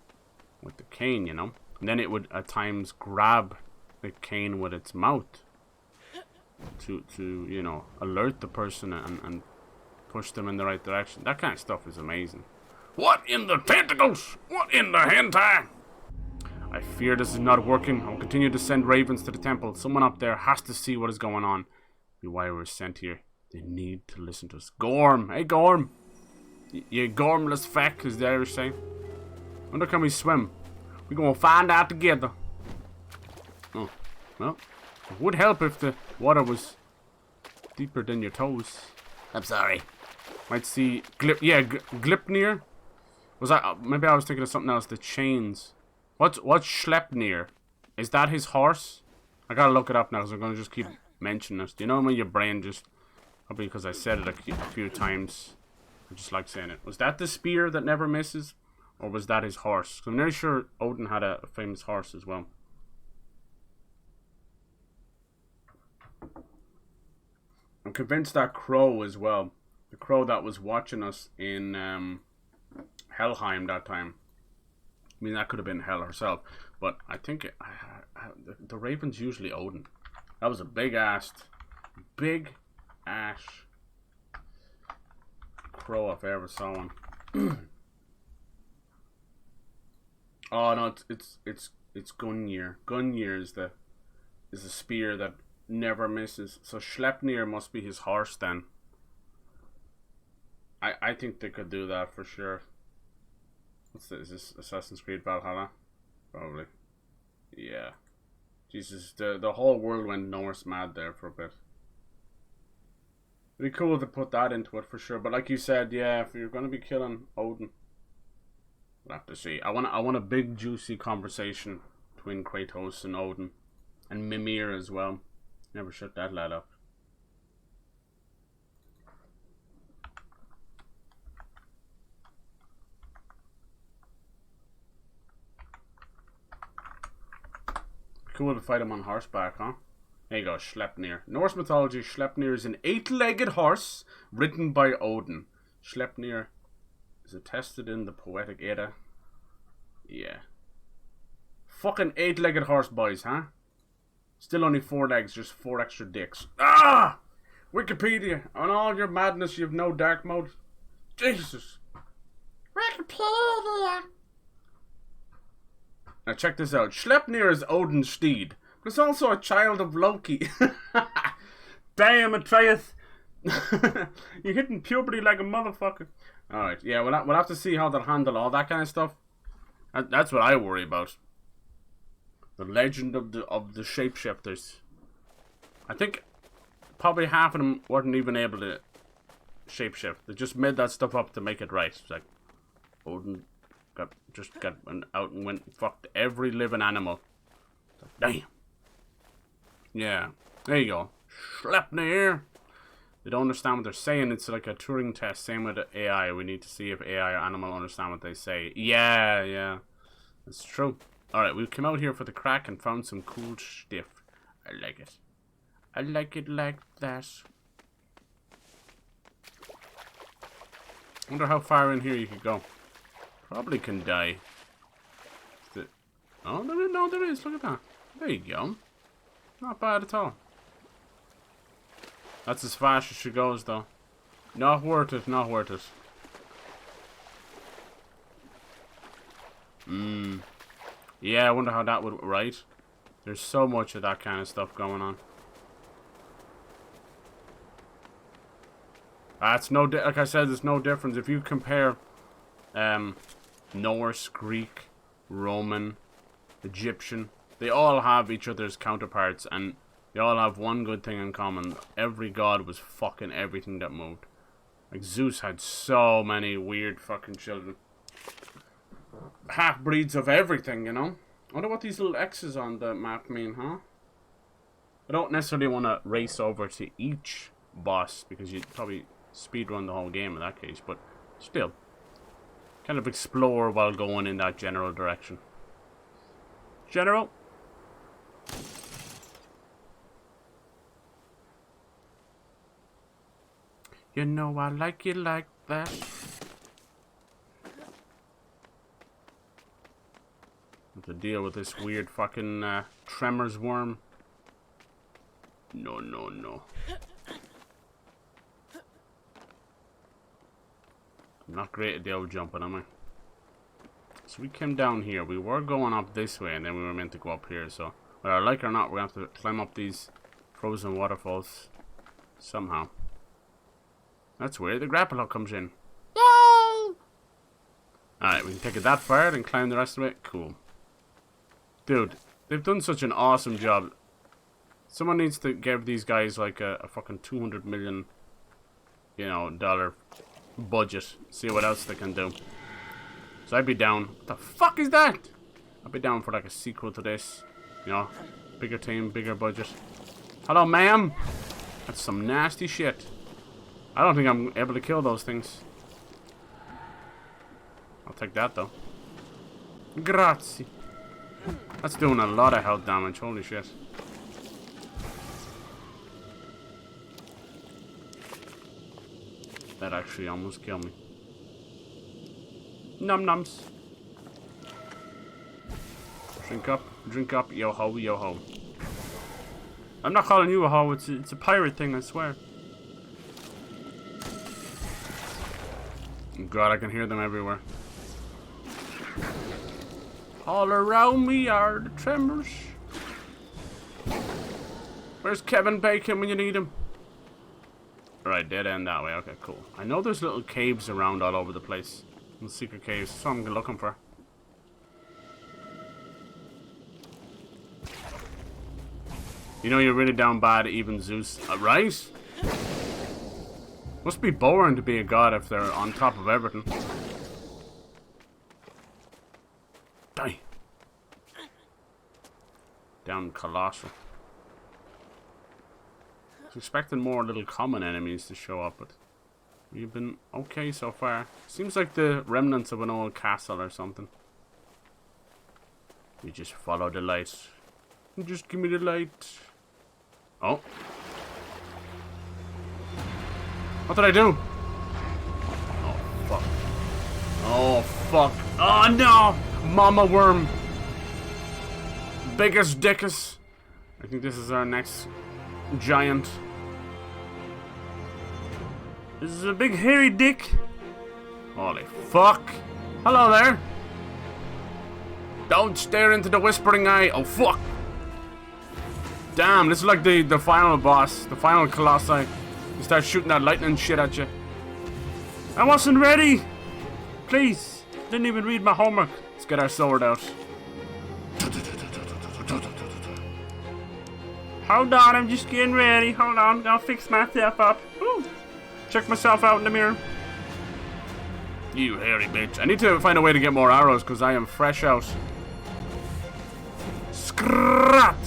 with the cane, you know, and then it would at times grab the cane with its mouth to you know, alert the person and push them in the right direction. That kind of stuff is amazing. What in the tentacles? What in the hentai? I fear this is not working. I'll continue to send ravens to the temple. Someone up there has to see what is going on. Be why we're sent here. They need to listen to us. Gorm! Hey, Gorm! You gormless feck, as the Irish say. Wonder can we swim? We're gonna find out together. Oh, well, it would help if the water was deeper than your toes. I'm sorry. Might see Glipnir. Was that maybe I was thinking of something else? The chains. What's Schleppnir? Is that his horse? I gotta look it up now because I'm gonna just keep mentioning it. Do you know when your brain just, probably because I said it a few times, I just like saying it. Was that the spear that never misses, or was that his horse? 'Cause I'm nearly sure Odin had a famous horse as well. I'm convinced that crow as well. The crow that was watching us in Helheim that time. I mean, that could have been Hel herself, but I think the raven's usually Odin. That was a big ass crow if I ever saw one. Oh no, it's Gungnir. Gungnir is the spear that never misses. So Schleppnir must be his horse then. I think they could do that for sure. What's this? Is this Assassin's Creed Valhalla? Probably. Yeah. Jesus, the whole world went Norse mad there for a bit. It'd be cool to put that into it for sure. But like you said, yeah, if you're going to be killing Odin, we'll have to see. I want a big juicy conversation between Kratos and Odin. And Mimir as well. Never shut that lad up. Cool to fight him on horseback, huh? There you go, Sleipnir. Norse mythology, Sleipnir is an 8-legged horse written by Odin. Sleipnir is attested in the Poetic Edda. Yeah. Fucking 8-legged horse, boys, huh? Still only 4 legs, just 4 extra dicks. Ah! Wikipedia. On all your madness, you have no dark mode. Jesus. Wikipedia. Now check this out. Sleipnir is Odin's steed, but it's also a child of Loki. Damn, Atreus. You're hitting puberty like a motherfucker. Alright, yeah, we'll have to see how they'll handle all that kind of stuff. That's what I worry about. The legend of the shapeshifters. I think probably half of them weren't even able to shapeshift. They just made that stuff up to make it right. It's like Odin got out and went and fucked every living animal. Like, damn. Yeah. There you go. Sleipnir. They don't understand what they're saying. It's like a Turing test. Same with AI. We need to see if AI or animal understand what they say. Yeah. It's true. Alright, we came out here for the crack and found some cool stuff. I like it. I like it like that. Wonder how far in here you could go. Probably can die. Oh, there is. Look at that. There you go. Not bad at all. That's as fast as she goes, though. Not worth it, not worth it. Yeah, I wonder how that would... Right? There's so much of that kind of stuff going on. It's no... Like I said, there's no difference. If you compare... Norse, Greek, Roman, Egyptian... They all have each other's counterparts, and they all have one good thing in common. Every god was fucking everything that moved. Like, Zeus had so many weird fucking children. Half-breeds of everything, you know? I wonder what these little X's on the map mean, huh? I don't necessarily want to race over to each boss, because you'd probably speedrun the whole game in that case, but still. Kind of explore while going in that general direction. General? You know I like it like that. Have to deal with this weird fucking tremors worm. No. I'm not great at the old jumping, am I? So we came down here. We were going up this way, and then we were meant to go up here. So, whether I like it or not, we're going to have to climb up these frozen waterfalls somehow. That's where the grapple hook comes in. Yay! Alright, we can take it that far and climb the rest of it. Cool. Dude, they've done such an awesome job. Someone needs to give these guys like a fucking $200 million, you know, dollar budget. See what else they can do. So I'd be down. What the fuck is that? I'd be down for like a sequel to this. You know, bigger team, bigger budget. Hello, ma'am. That's some nasty shit. I don't think I'm able to kill those things. I'll take that though. Grazie. That's doing a lot of health damage. Holy shit. That actually almost killed me. Num nums. Drink up, yo ho, yo ho. I'm not calling you a ho, it's a pirate thing, I swear. God, I can hear them everywhere. All around me are the tremors. Where's Kevin Bacon when you need him? Alright, dead end that way. Okay, cool. I know there's little caves around all over the place. Little secret caves. That's what I'm looking for. You know you're really down bad, even Zeus. Right? Must be boring to be a god if they're on top of everything. Die. Down colossal. I was expecting more little common enemies to show up, but we've been okay so far. Seems like the remnants of an old castle or something. We just follow the light. Just give me the light. Oh. What did I do? Oh, fuck. Oh, fuck. Oh, no! Mama worm. Biggest dickus. I think this is our next giant. This is a big hairy dick. Holy fuck. Hello there. Don't stare into the whispering eye. Oh, fuck. Damn, this is like the final boss. The final colossi. You start shooting that lightning shit at you. I wasn't ready. Please. Didn't even read my homework. Let's get our sword out. Hold on, I'm just getting ready. Hold on, I'll fix myself up. Ooh. Check myself out in the mirror. You hairy bitch. I need to find a way to get more arrows because I am fresh out. Scrat!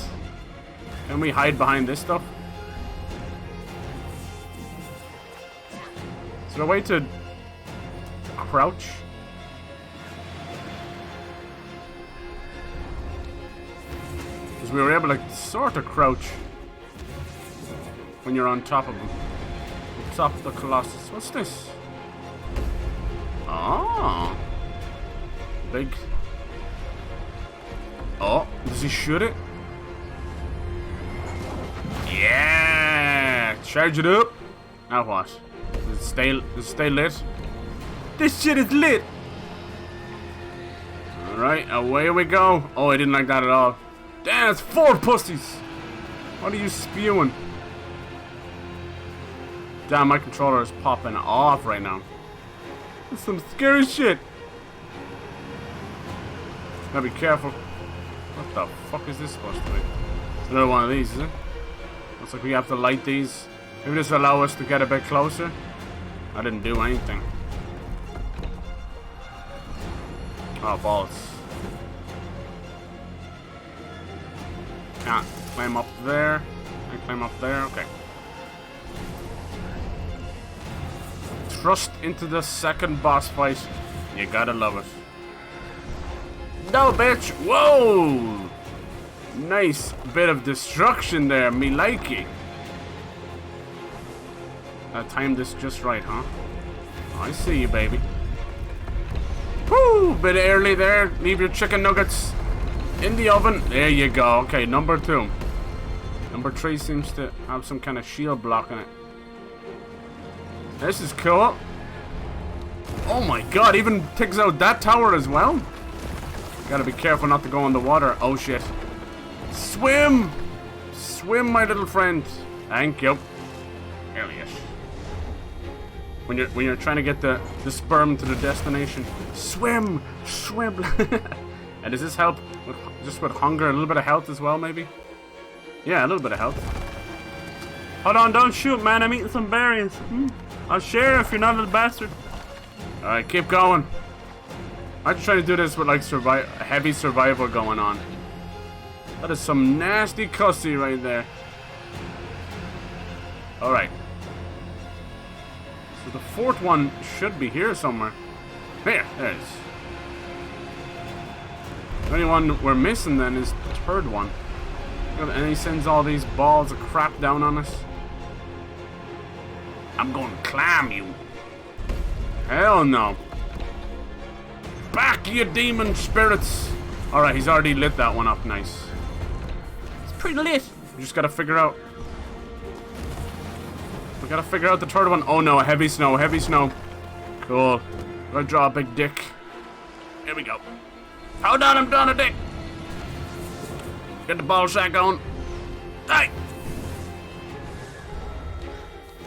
Can we hide behind this stuff? Is there a way to crouch? Because we were able to sort of crouch when you're on top of them. On top of the Colossus. What's this? Oh. Big. Oh, does he shoot it? Yeah! Charge it up! Now what? Does it stay lit? This shit is lit! Alright, away we go. Oh, I didn't like that at all. Damn, it's 4 pussies! What are you spewing? Damn, my controller is popping off right now. That's some scary shit. Gotta be careful. What the fuck is this supposed to be? It's another one of these, is it? Looks like we have to light these. Maybe this will allow us to get a bit closer. I didn't do anything. Oh, balls. Can't climb up there. Can I climb up there? Okay. Thrust into the second boss fight. You gotta love it. No, bitch! Whoa! Nice bit of destruction there, me likey. I timed this just right, huh? I see you, baby. Woo! Bit early there. Leave your chicken nuggets in the oven. There you go. Okay, number 2. Number 3 seems to have some kind of shield blocking it. This is cool. Oh my god, even takes out that tower as well. Gotta be careful not to go in the water. Oh shit. Swim! Swim, my little friend. Thank you. There he is. When you're trying to get the sperm to the destination. Swim! Swim! And does this help with, just with hunger? A little bit of health as well, maybe? Yeah, a little bit of health. Hold on, don't shoot, man. I'm eating some berries. I'll share if you're not a little bastard. Alright, keep going. I'm just trying to do this with like heavy survival going on. That is some nasty cussy right there. Alright. So the 4th one should be here somewhere. There it is. The only one we're missing then is the 3rd one. And he sends all these balls of crap down on us. I'm gonna climb you. Hell no. Back, you demon spirits. Alright, he's already lit that one up nice. It's pretty lit. We just gotta figure out. We gotta figure out the 3rd one. Oh no, heavy snow, heavy snow. Cool. Gotta draw a big dick. Here we go. Hold on, I'm drawing a dick. Get the ball sack on. Hey!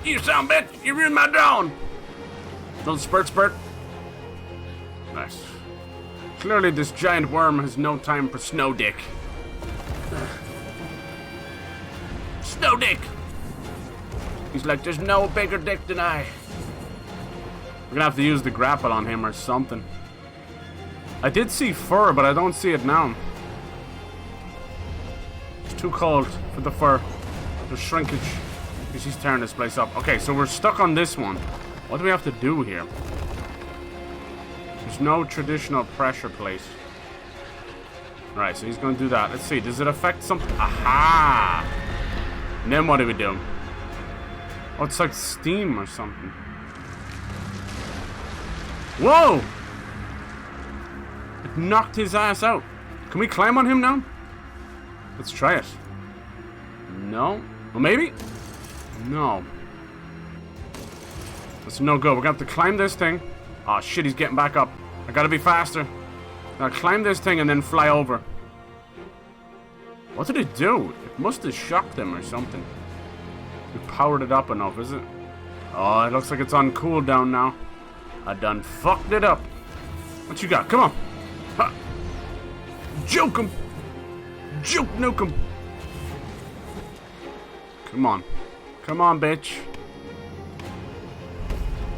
You son bitch! You ruined my drawing! Little spurt. Nice. Clearly this giant worm has no time for snow dick. Snow dick! He's like, there's no bigger dick than I. We're gonna have to use the grapple on him or something. I did see fur, but I don't see it now. It's too cold for the fur. There's shrinkage. He's tearing this place up. Okay, so we're stuck on this one. What do we have to do here? There's no traditional pressure plate. Alright, so he's gonna do that. Let's see, does it affect something? Aha! And then what do we do? Oh, it's like steam or something. Whoa! It knocked his ass out. Can we climb on him now? Let's try it. No? Well, maybe? No. That's no good. We're gonna have to climb this thing. Oh shit, he's getting back up. I gotta be faster. Now climb this thing and then fly over. What did it do? It must have shocked him or something. We powered it up enough, is it? Oh, it looks like it's on cooldown now. I done fucked it up. What you got? Come on. Ha. Juke him. Juke nuke him. Come on. Come on, bitch.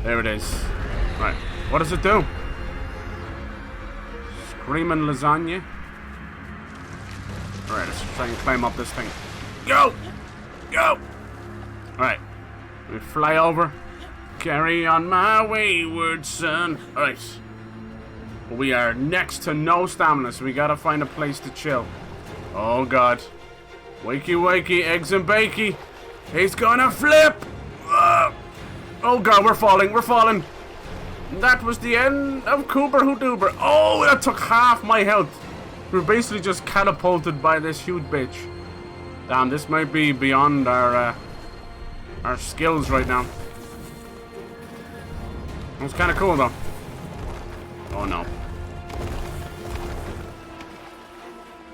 There it is. Right. What does it do? Screaming lasagna. Alright, let's try and climb up this thing. Go! Go! Alright. We fly over. Carry on my wayward son. Alright. We are next to no stamina, so we gotta find a place to chill. Oh god. Wakey wakey, eggs and bakey. He's gonna flip! Oh god, we're falling, we're falling. That was the end of Cooper Hooduber. Oh, that took half my health. We were basically just catapulted by this huge bitch. Damn, this might be beyond our skills right now. It was kind of cool though. Oh no.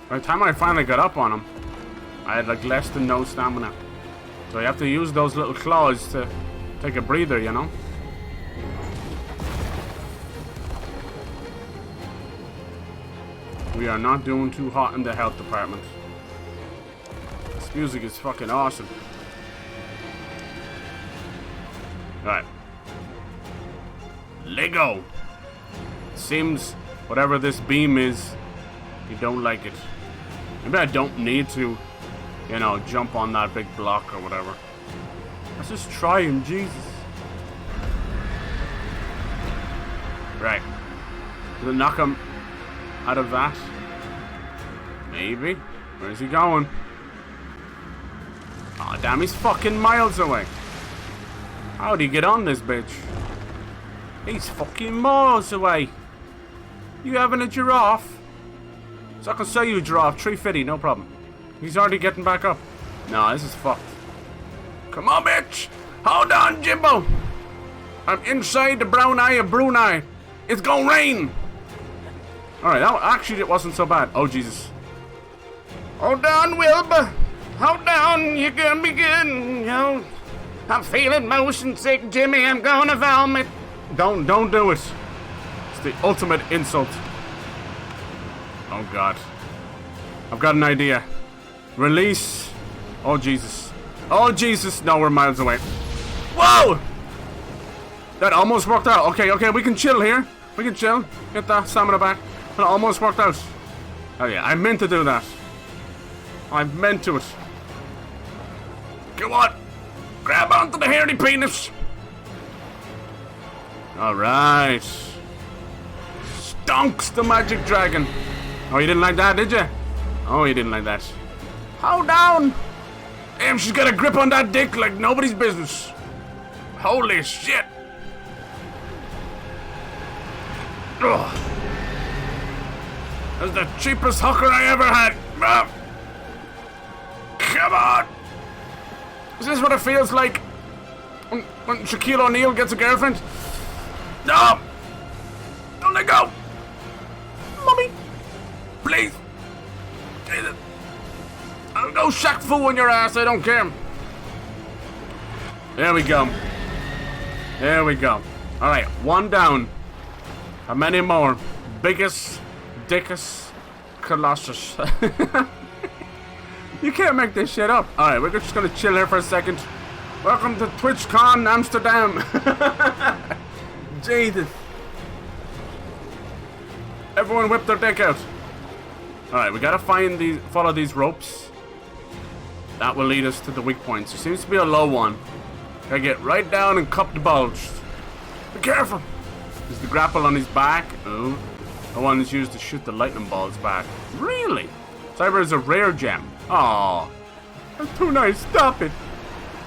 By the time I finally got up on him, I had like less than no stamina. So you have to use those little claws to take a breather, you know? We are not doing too hot in the health department. This music is fucking awesome. Right. Lego! Seems whatever this beam is, you don't like it. Maybe I don't need to, you know, jump on that big block or whatever. Let's just try him, Jesus. Right. Does it knock him out of that? Maybe. Where's he going? Aw, damn, he's fucking miles away. How'd he get on this bitch? He's fucking miles away. You having a giraffe? So I can sell you a giraffe, 350, no problem. He's already getting back up. No, this is fucked. Come on, bitch! Hold on, Jimbo! I'm inside the brown eye of Brunei. It's gonna rain! Alright, actually it wasn't so bad. Oh, Jesus. Hold on, Wilbur! Hold on, you're gonna be good, you know. I'm feeling motion sick, Jimmy. I'm gonna vomit. Don't do it. It's the ultimate insult. Oh, God. I've got an idea. Release. Oh, Jesus. Oh, Jesus. No, we're miles away. Whoa! That almost worked out. Okay, we can chill here. We can chill. Get that stamina back. It almost worked out. Oh, yeah, I meant to do that. I meant to it. Come on. Grab onto the hairy penis. Alright. Stonks the magic dragon. Oh, you didn't like that, did you? Oh, you didn't like that. Hold down. Damn, she's got a grip on that dick like nobody's business. Holy shit. Ugh. That's the cheapest hooker I ever had. Come on. Is this what it feels like when Shaquille O'Neal gets a girlfriend? No! Don't let go! Mommy! Please! Jesus. I'll go Shaq Fu on your ass, I don't care. There we go. There we go. Alright, one down. How many more? Biggest, dickest, Colossus. You can't make this shit up. Alright, we're just gonna chill here for a second. Welcome to TwitchCon Amsterdam. Jesus. Everyone whip their dick out. Alright, we gotta follow these ropes. That will lead us to the weak points. There seems to be a low one. Gotta get right down and cup the bulge. Be careful. There's the grapple on his back. Oh. The one is used to shoot the lightning balls back. Really? Cyber is a rare gem. Aww. That's too nice. Stop it.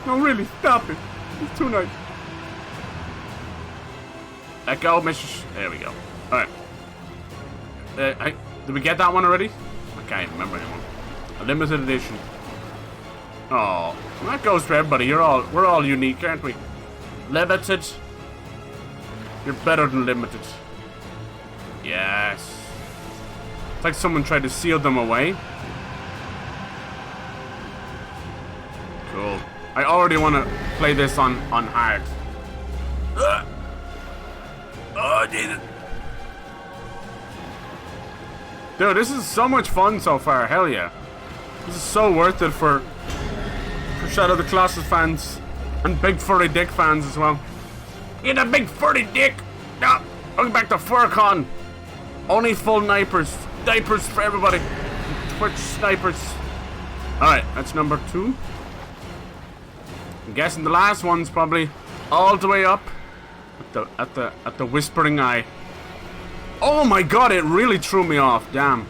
No, really, stop it. It's too nice. Let go, Mr. There we go. Alright. Did we get that one already? I can't remember anymore. A limited edition. Oh, that goes for everybody. We're all unique, aren't we? Limited. You're better than limited. Yes. It's like someone tried to seal them away. Cool. I already want to play this on hard. Oh, Jesus. Dude, this is so much fun so far. Hell yeah. This is so worth it for Shadow of the Colossus fans. And big furry dick fans as well. Get a big furry dick! No! Welcome back to FurCon. Only full diapers. Diapers for everybody. Twitch snipers. Alright, that's number 2. I'm guessing the last one's probably all the way up at the Whispering Eye. Oh my god, it really threw me off. Damn.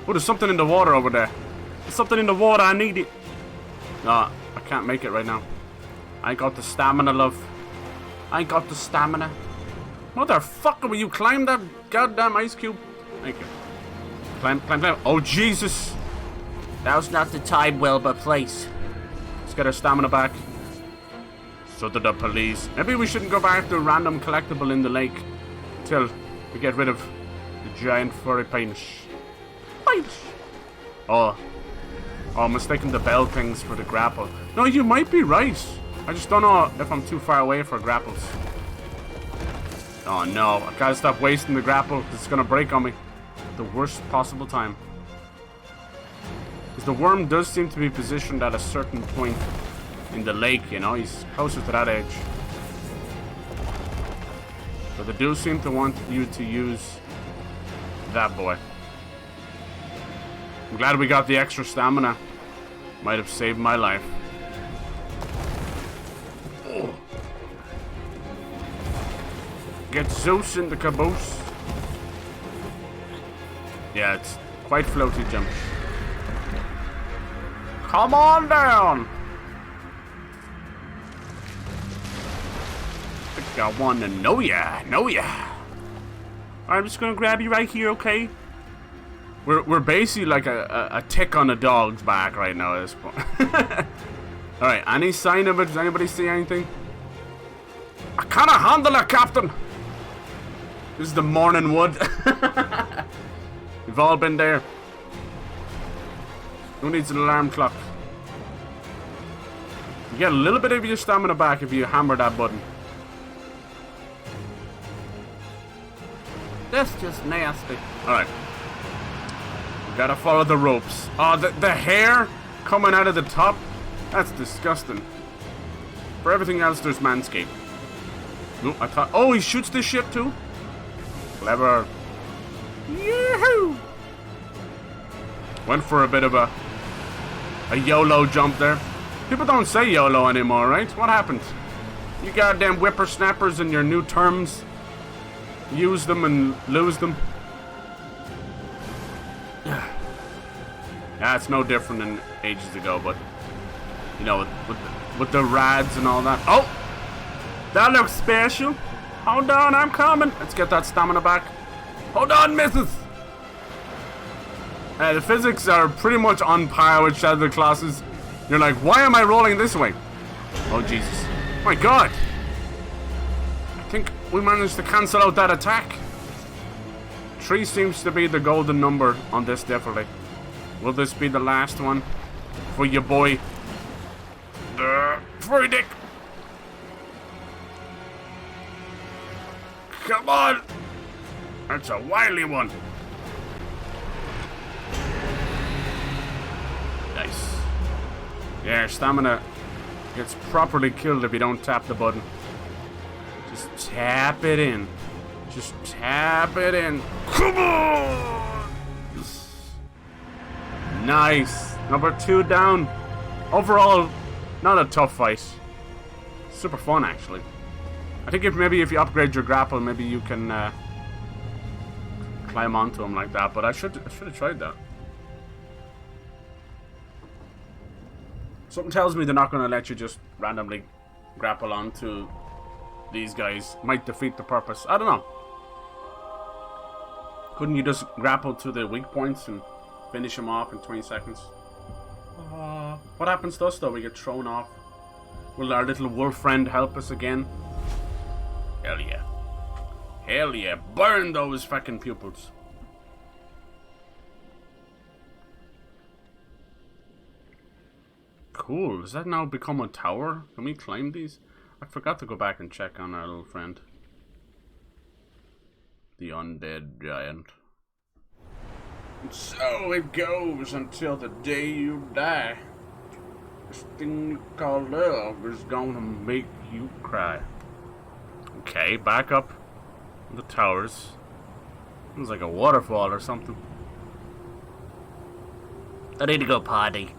Oh, there's something in the water over there. There's something in the water. I need it. No, I can't make it right now. I got the stamina, love. I got the stamina. Motherfucker, will you climb that goddamn ice cube? Thank you. Climb, climb, climb. Oh, Jesus. That was not the time, Wilbur, please. Let's get our stamina back. So did the police. Maybe we shouldn't go back to a random collectible in the lake till we get rid of the giant furry penis. Oh, I'm mistaking the bell things for the grapple. No, you might be right. I just don't know if I'm too far away for grapples. Oh no, I gotta stop wasting the grapple because it's gonna break on me. At the worst possible time. Because the worm does seem to be positioned at a certain point in the lake, you know, he's closer to that edge. But they do seem to want you to use that boy. I'm glad we got the extra stamina. Might have saved my life. Oh. Get Zeus in the caboose. Yeah, it's quite floaty jump. Come on down! I think I want to know ya. I'm just gonna grab you right here, okay? We're basically like a tick on a dog's back right now at this point. Alright, any sign of it? Does anybody see anything? I can't handle it, Captain! This is the morning wood. We've all been there. Who needs an alarm clock? You get a little bit of your stamina back if you hammer that button. That's just nasty. Alright. We gotta follow the ropes. Oh, the hair coming out of the top? That's disgusting. For everything else, there's Manscaped. No, I thought... Oh, he shoots this shit too? Clever. Yahoo! Went for a bit of a YOLO jump there. People don't say YOLO anymore, right? What happened? You goddamn whippersnappers and your new terms. Use them and lose them. Yeah, it's no different than ages ago, but you know, with the rads and all that. Oh, that looks special. Hold on, I'm coming. Let's get that stamina back. Hold on, missus. The physics are pretty much on par with Shadow of the Colossus. You're like, why am I rolling this way? Oh Jesus! My God! I think we managed to cancel out that attack. 3 seems to be the golden number on this, definitely. Will this be the last one for your boy? Furry dick. Come on! That's a wily one. Nice. Yeah, stamina Gets properly killed if you don't tap the button. Just tap it in. Just tap it in. Come on! Nice. Number 2 down. Overall, not a tough fight. Super fun, actually. I think if you upgrade your grapple, maybe you can climb onto him like that. But I should have tried that. Something tells me they're not going to let you just randomly grapple onto these guys. Might defeat the purpose. I don't know. Couldn't you just grapple to the weak points and finish him off in 20 seconds? What happens to us though? We get thrown off. Will our little wolf friend help us again? Hell yeah. Hell yeah. Burn those fucking pupils. Cool. Does that now become a tower? Can we climb these? I forgot to go back and check on our little friend. The undead giant. So it goes until the day you die. This thing you call love is gonna make you cry. Okay, back up the towers. It's like a waterfall or something. I need to go potty.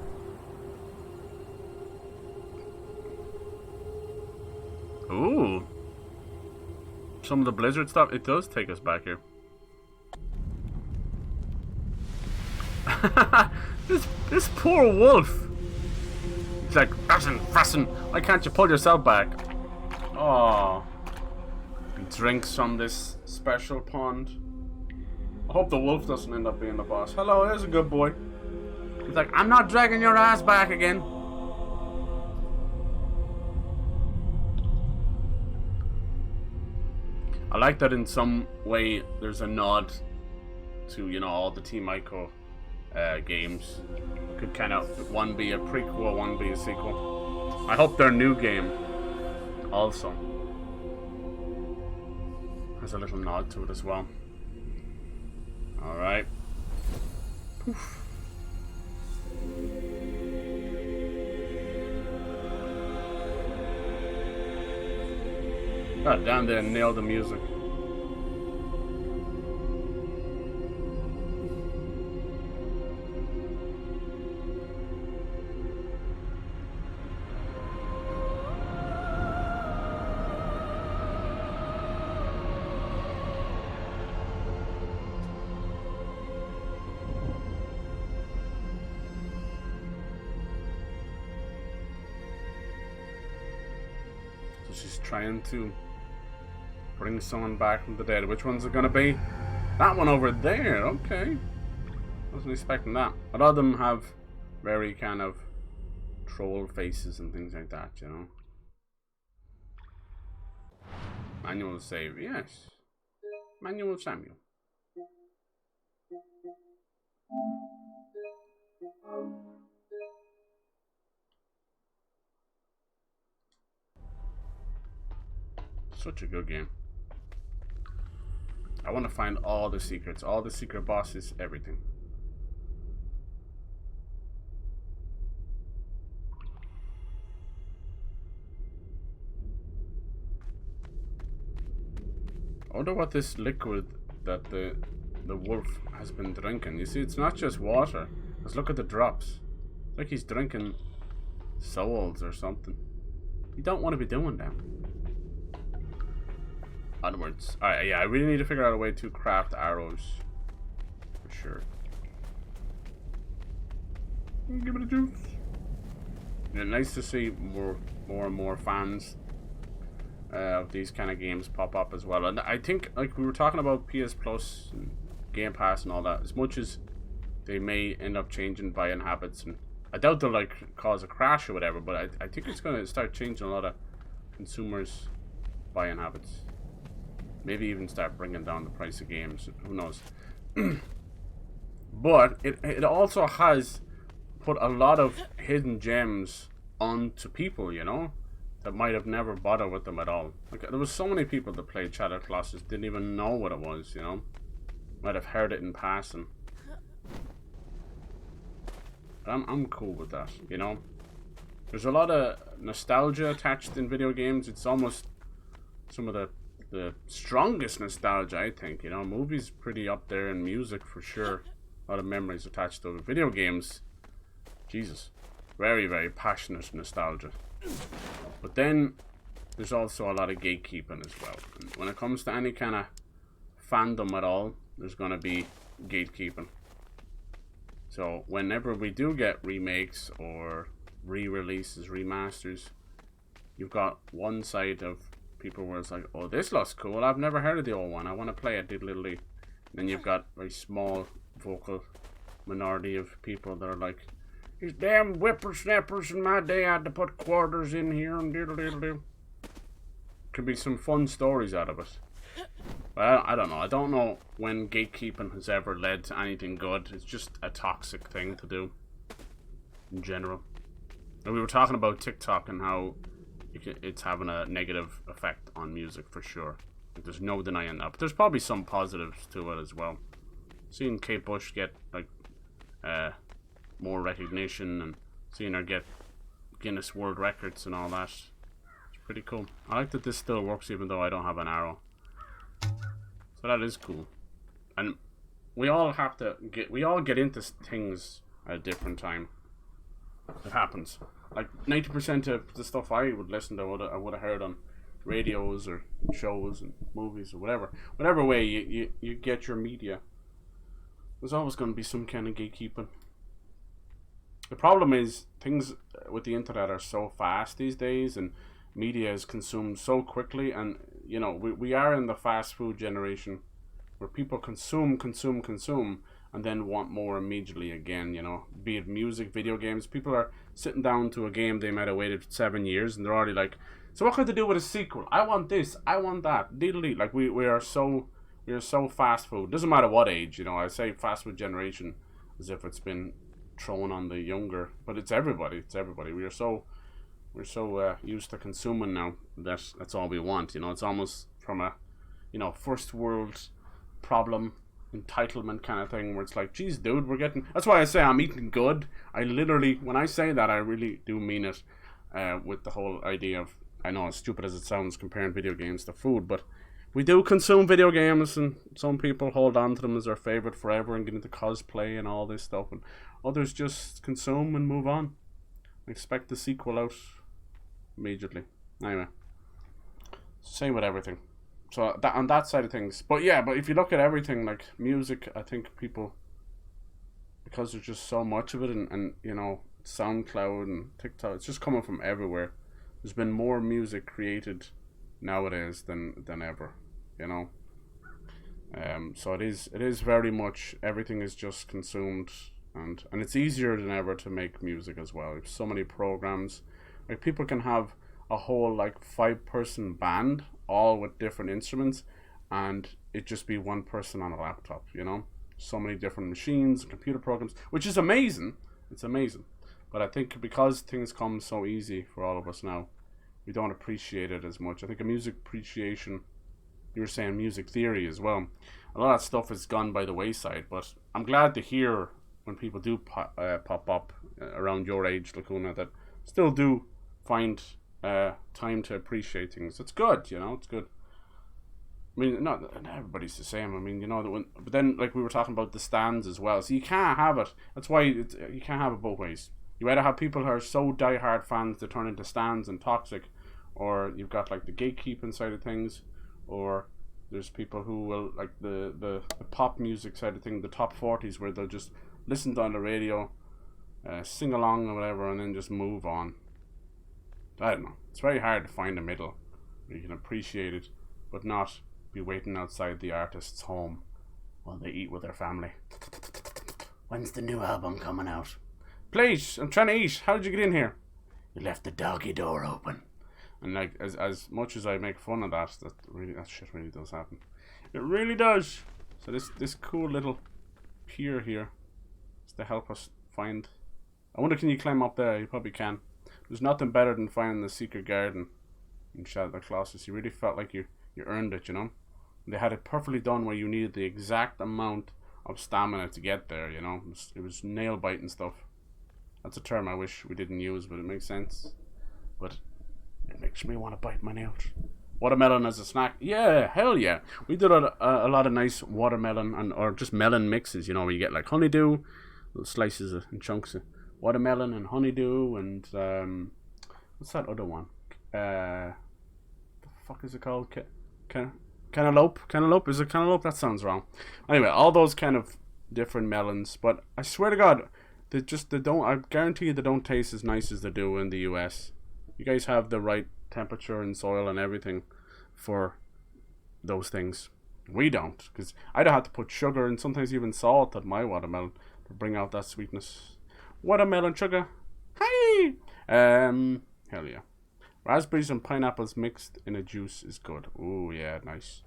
Ooh. Some of the blizzard stuff, it does take us back here. this poor wolf. He's like, Fressen, why can't you pull yourself back? Oh. He drinks from this special pond. I hope the wolf doesn't end up being the boss. Hello, there's a good boy. He's like, I'm not dragging your ass back again. I like that in some way there's a nod to, you know, all the Team Ico games. Could kind of one be a prequel, one be a sequel. I hope their new game also has a little nod to it as well. Alright. Poof. Got down there and nailed the music. So she's trying to bring someone back from the dead. Which one's it gonna be? That one over there, okay. Wasn't expecting that. A lot of them have very kind of troll faces and things like that, you know. Manual save, yes. Manual Samuel. Such a good game. I want to find all the secrets, all the secret bosses, everything. I wonder what this liquid that the wolf has been drinking. You see, it's not just water. Let's look at the drops. It's like he's drinking souls or something. You don't want to be doing that. Onwards. Alright, yeah, I really need to figure out a way to craft arrows. For sure. Give it a juice. Yeah, nice to see more and more fans of these kind of games pop up as well. And I think, like we were talking about PS Plus and Game Pass and all that, as much as they may end up changing buying habits, and I doubt they'll like cause a crash or whatever, but I think it's going to start changing a lot of consumers' buying habits. Maybe even start bringing down the price of games. Who knows? But it also has put a lot of hidden gems onto people, you know, that might have never bothered with them at all. Like, there was so many people that played Shadow Colossus didn't even know what it was, you know. Might have heard it in passing. But I'm cool with that, you know. There's a lot of nostalgia attached in video games. It's almost some of the strongest nostalgia, I think. You know, movies pretty up there, and music for sure. A lot of memories attached to it. Video games, Jesus, very, very passionate nostalgia. But then there's also a lot of gatekeeping as well. And when it comes to any kind of fandom at all, there's going to be gatekeeping. So whenever we do get remakes or re-releases, remasters, you've got one side of people where it's like, oh, this looks cool, I've never heard of the old one, I want to play it, diddly. Then you've got a very small vocal minority of people that are like, these damn whippersnappers in my day had to put quarters in here and diddle. Could be some fun stories out of it. Well, I don't know. I don't know when gatekeeping has ever led to anything good. It's just a toxic thing to do in general. And we were talking about TikTok and how it's having a negative effect on music for sure. There's no denying that. But there's probably some positives to it as well. Seeing Kate Bush get like more recognition and seeing her get Guinness World Records and all that, it's pretty cool. I like that this still works even though I don't have an arrow. So that is cool. And we all get into things at a different time. It happens. Like 90% of the stuff I would listen to, I would have heard on radios or shows and movies or whatever way you get your media. There's always going to be some kind of gatekeeping. The problem is things with the internet are so fast these days, and media is consumed so quickly, and you know, we are in the fast food generation where people consume and then want more immediately again, you know, be it music, video games. People are sitting down to a game they might have waited 7 years and they're already like, so what could they do with a sequel? I want this, I want that. Diddly. Like we are so fast food. Doesn't matter what age, you know. I say fast food generation as if it's been thrown on the younger, but it's everybody. We're so used to consuming now that that's all we want, you know. It's almost from a, you know, first world problem entitlement kind of thing where it's like, geez, dude, we're getting, that's why I say I'm eating good. I literally, when I say that, I really do mean it, with the whole idea of, I know as stupid as it sounds comparing video games to food, but we do consume video games, and some people hold on to them as their favorite forever and get into cosplay and all this stuff, and others just consume and move on. Expect the sequel out immediately. Anyway, same with everything. So that on that side of things. But yeah, but if you look at everything like music, I think people, because there's just so much of it, and you know, SoundCloud and TikTok, it's just coming from everywhere. There's been more music created nowadays than ever, you know. So it is very much, everything is just consumed, and it's easier than ever to make music as well. There's so many programs. Like people can have a whole like 5-person band, all with different instruments, and it just be one person on a laptop, you know. So many different machines, computer programs, which is amazing. It's amazing. But I think because things come so easy for all of us now, we don't appreciate it as much. I think a music appreciation, you were saying music theory as well, a lot of that stuff has gone by the wayside, but I'm glad to hear when people do pop up around your age, Lacuna, that still do find time to appreciate things. It's good, you know, it's good. I mean, not everybody's the same. I mean, you know, but then like we were talking about the stands as well. So you can't have it. That's why you can't have it both ways. You either have people who are so diehard fans that turn into stands and toxic, or you've got like the gatekeeping side of things, or there's people who will like the pop music side of things, the top 40s, where they'll just listen on the radio, sing along or whatever, and then just move on. I don't know. It's very hard to find a middle where you can appreciate it, but not be waiting outside the artist's home while they eat with their family. When's the new album coming out? Please, I'm trying to eat. How did you get in here? You left the doggy door open. And like, as much as I make fun of that shit really does happen. It really does. So this cool little pier here is to help us find. I wonder, can you climb up there? You probably can. There's nothing better than finding the secret garden in Shadow of the Colossus. You really felt like you earned it, you know. And they had it perfectly done where you needed the exact amount of stamina to get there, you know. It was nail biting stuff. That's a term I wish we didn't use, but it makes sense. But it makes me want to bite my nails. Watermelon as a snack? Yeah, hell yeah. We did a lot of nice watermelon or just melon mixes, you know, where you get like honeydew, little slices and chunks of watermelon and honeydew and what's that other one? The fuck is it called? Cantaloupe? Cantaloupe? Is it cantaloupe? That sounds wrong. Anyway, all those kind of different melons, but I swear to God, they don't. I guarantee you, they don't taste as nice as they do in the US. You guys have the right temperature and soil and everything for those things. We don't, because I'd have to put sugar and sometimes even salt at my watermelon to bring out that sweetness. Watermelon sugar, hi. Hell yeah. Raspberries and pineapples mixed in a juice is good. Ooh yeah, nice.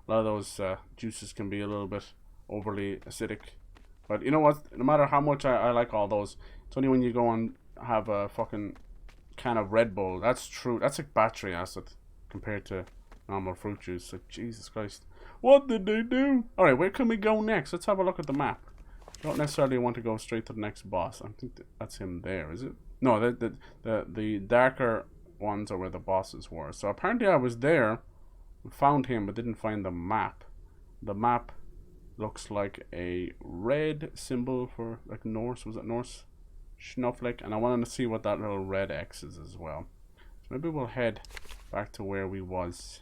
A lot of those juices can be a little bit overly acidic. But you know what? No matter how much I like all those, it's only when you go and have a fucking can of Red Bull. That's true. That's like battery acid compared to normal fruit juice. Like, Jesus Christ. What did they do? Alright, where can we go next? Let's have a look at the map. Don't necessarily want to go straight to the next boss. I think that's him there, is it? No, the darker ones are where the bosses were. So apparently I was there, found him, but didn't find the map. The map looks like a red symbol for like Norse. Was it Norse? Snowflake. And I wanted to see what that little red X is as well. So maybe we'll head back to where we was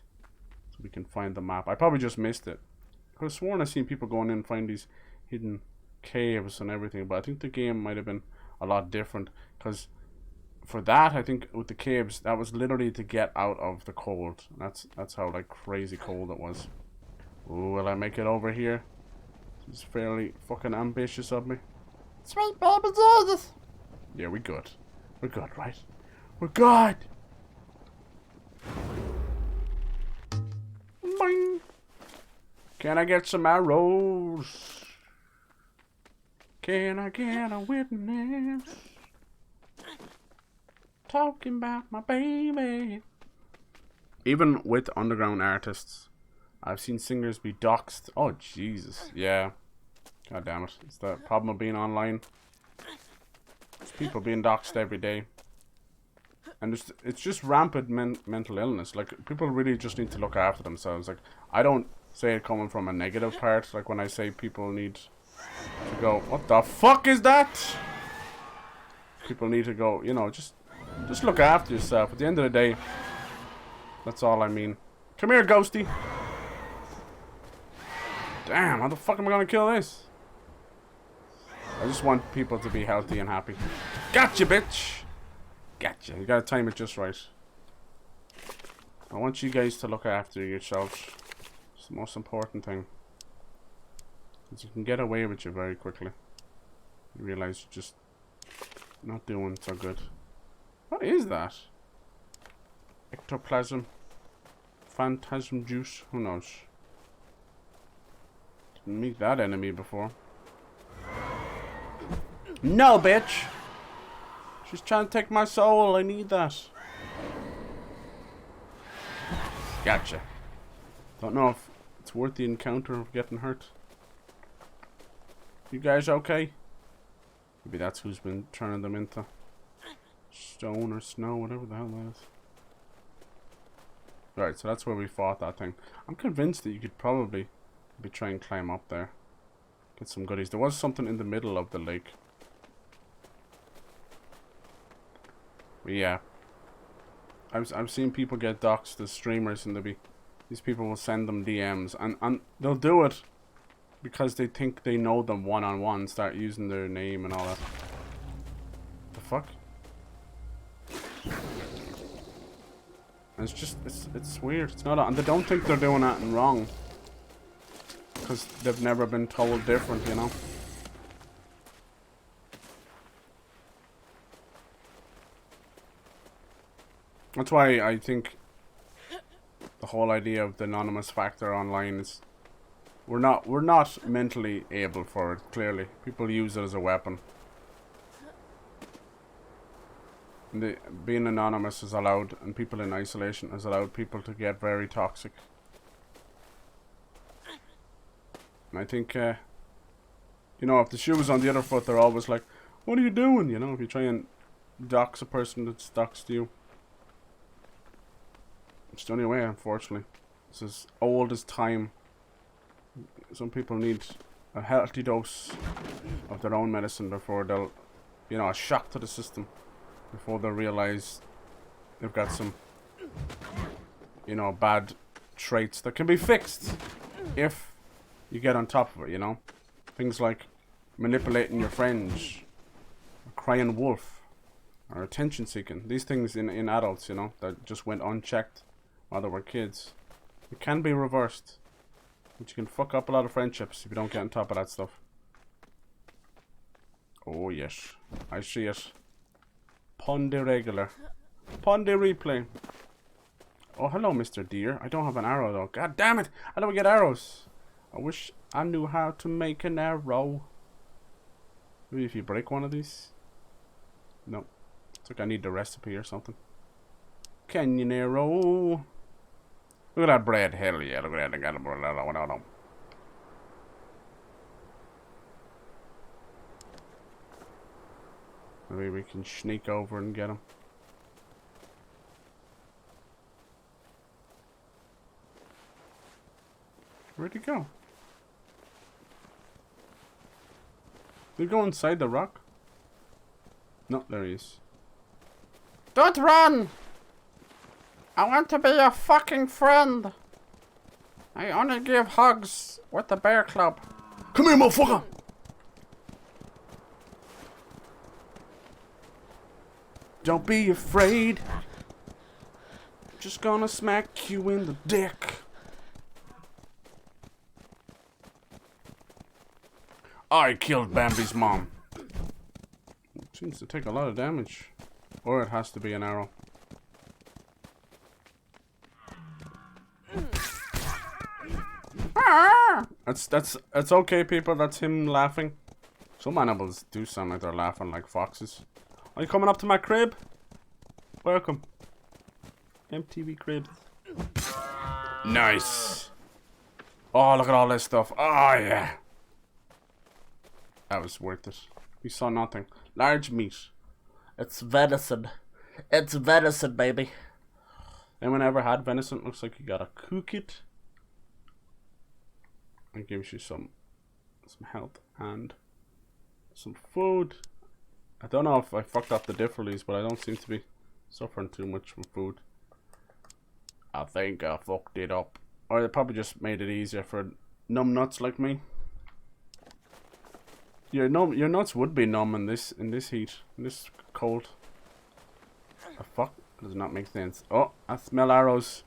so we can find the map. I probably just missed it. I could have sworn I seen people going in and find these hidden caves and everything, but I think the game might have been a lot different, because for that, I think with the caves, that was literally to get out of the cold. That's how like crazy cold it was. Ooh, will I make it over here? It's fairly fucking ambitious of me. Sweet baby Jesus. Yeah, we're good. We're good, right? We're good. Boing. Can I get some arrows? Can I get a witness? Talking about my baby. Even with underground artists, I've seen singers be doxxed. Oh, Jesus. Yeah. God damn it. It's the problem of being online. There's people being doxxed every day. And it's just rampant mental illness. Like, people really just need to look after themselves. Like, I don't say it coming from a negative part. Like, when I say people need to go, what the fuck is that? People need to go, you know, just look after yourself. At the end of the day, that's all I mean. Come here, Ghosty. Damn, how the fuck am I gonna kill this? I just want people to be healthy and happy. Gotcha, bitch! Gotcha. You gotta time it just right. I want you guys to look after yourselves. It's the most important thing. Because you can get away with you very quickly. You realize you're just not doing so good. What is that? Ectoplasm? Phantasm juice? Who knows? Didn't meet that enemy before. No, bitch! She's trying to take my soul. I need that. Gotcha. Don't know if it's worth the encounter of getting hurt. You guys okay? Maybe that's who's been turning them into stone or snow, whatever the hell that is. Right, so that's where we fought that thing. I'm convinced that you could probably try and climb up there. Get some goodies. There was something in the middle of the lake. But yeah. I've seen people get doxxed as streamers, and these people will send them DMs, and they'll do it because they think they know them one-on-one, start using their name and all that. The fuck? And it's just, it's weird. It's not, and they don't think they're doing anything wrong. Because they've never been told different, you know? That's why I think the whole idea of the anonymous factor online is we're not mentally able for it, clearly. People use it as a weapon. And being anonymous is allowed, and people in isolation has allowed people to get very toxic. And I think, you know, if the shoe was on the other foot, they're always like, What are you doing? You know, if you try and dox a person that's doxed you. It's the only way, unfortunately. It's as old as time. Some people need a healthy dose of their own medicine before they'll, you know, a shock to the system before they'll realize they've got some, you know, bad traits that can be fixed if you get on top of it, you know. Things like manipulating your friends, a crying wolf, or attention seeking. These things in adults, you know, that just went unchecked while they were kids. It can be reversed. But you can fuck up a lot of friendships if you don't get on top of that stuff. Oh yes, I see it. Pon de regular. Pon de replay. Oh hello Mr. Deer. I don't have an arrow though. God damn it! How do we get arrows? I wish I knew how to make an arrow. Maybe if you break one of these? No. It's like I need the recipe or something. Canyon arrow. Look at that bread. Hell yeah, look at that. I got it. Maybe we can sneak over and get him. Where'd he go? Did he go inside the rock? No, there he is. Don't run! I want to be your fucking friend. I only give hugs with the bear club. Come here, motherfucker! Don't be afraid. Just gonna smack you in the dick. I killed Bambi's mom. Seems to take a lot of damage. Or it has to be an arrow. That's okay, people. That's him laughing. Some animals do sound like they're laughing like foxes. Are you coming up to my crib? Welcome. MTV crib. Nice. Oh, look at all this stuff. Oh, yeah. That was worth it. We saw nothing. Large meat. It's venison. It's venison, baby. Anyone ever had venison? Looks like you gotta cook it. It gives you some health and some food. I don't know if I fucked up the differentlies, but I don't seem to be suffering too much from food. I think I fucked it up. Or they probably just made it easier for numb nuts like me. Your nuts would be numb in this heat, in this cold. The fuck does not make sense. Oh, I smell arrows.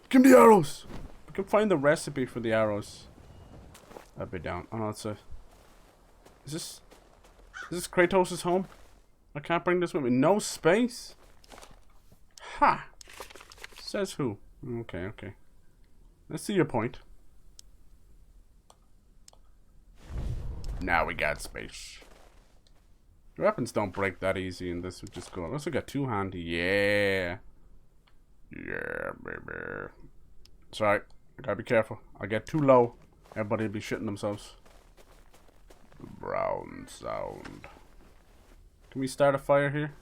Give me the arrows. We can find the recipe for the arrows. I'd be down. Oh no, it's a. Is this Kratos' home? I can't bring this with me. No space. Ha. Says who? Okay, okay. Let's see your point. Now we got space. The weapons don't break that easy in this, which is cool. Let's look at two-handed. Yeah. Yeah, baby. Sorry. I gotta be careful. I get too low. Everybody will be shitting themselves. Brown sound. Can we start a fire here?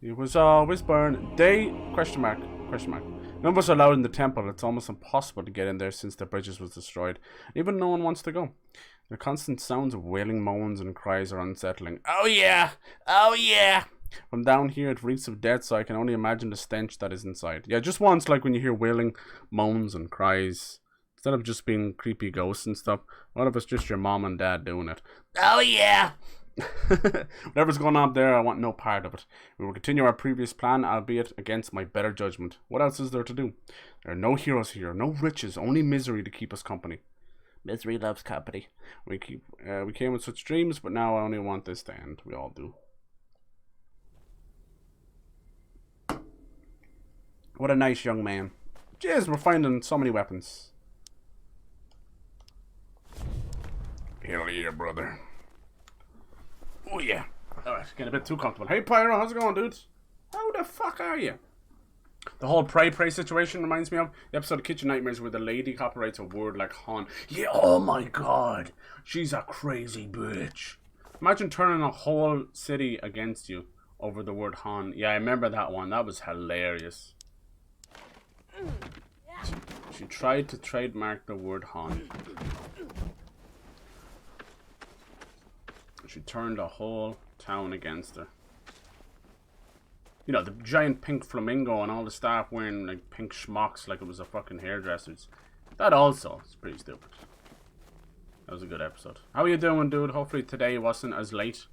It was always burning. They... Question mark. Question mark. None of us are allowed in the temple. It's almost impossible to get in there since the bridges was destroyed. Even no one wants to go. The constant sounds of wailing moans and cries are unsettling. Oh yeah! Oh yeah! From down here it reeks of death, so I can only imagine the stench that is inside. Yeah, just once, like when you hear wailing moans and cries. Instead of just being creepy ghosts and stuff, what if it's just your mom and dad doing it? Oh yeah! Whatever's going on there, I want no part of it. We will continue our previous plan, albeit against my better judgment. What else is there to do? There are no heroes here, no riches, only misery to keep us company. Misery loves company. We came with such dreams, but now I only want this to end. We all do. What a nice young man. Jeez, we're finding so many weapons. Hell yeah, brother. Oh yeah. Alright, getting a bit too comfortable. Hey Pyro, how's it going, dudes? How the fuck are you? The whole Praey situation reminds me of the episode of Kitchen Nightmares where the lady copyrights a word like Han. Yeah, oh my god. She's a crazy bitch. Imagine turning a whole city against you over the word Han. Yeah, I remember that one. That was hilarious. She tried to trademark the word Han. She turned a whole town against her. You know, the giant pink flamingo and all the staff wearing like pink schmucks like it was a fucking hairdresser's. That also is pretty stupid. That was a good episode. How are you doing, dude? Hopefully today wasn't as late.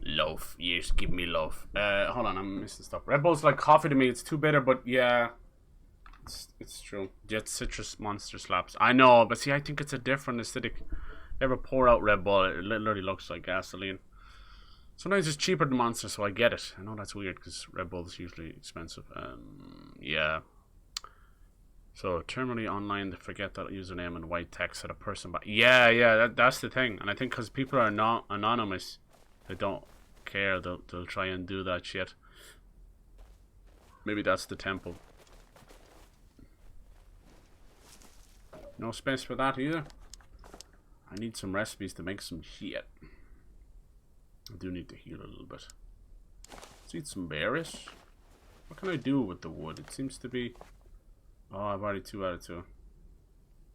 Loaf. Yes, give me loaf. Hold on, I'm missing stuff. Red Bull's like coffee to me. It's too bitter, but yeah. It's true. Jet citrus monster slaps. I know, but see, I think it's a different aesthetic. Never pour out Red Bull. It literally looks like gasoline. Sometimes it's cheaper than Monster, so I get it. I know that's weird because Red Bull is usually expensive. Yeah. So, terminally online, they forget that username and white text at a person. But yeah, that's the thing. And I think because people are not anonymous, they don't care. They'll try and do that shit. Maybe that's the temple. No space for that either. I need some recipes to make some shit. I do need to heal a little bit. Let's eat some berries. What can I do with the wood? It seems to be... Oh, I've already 2 out of 2.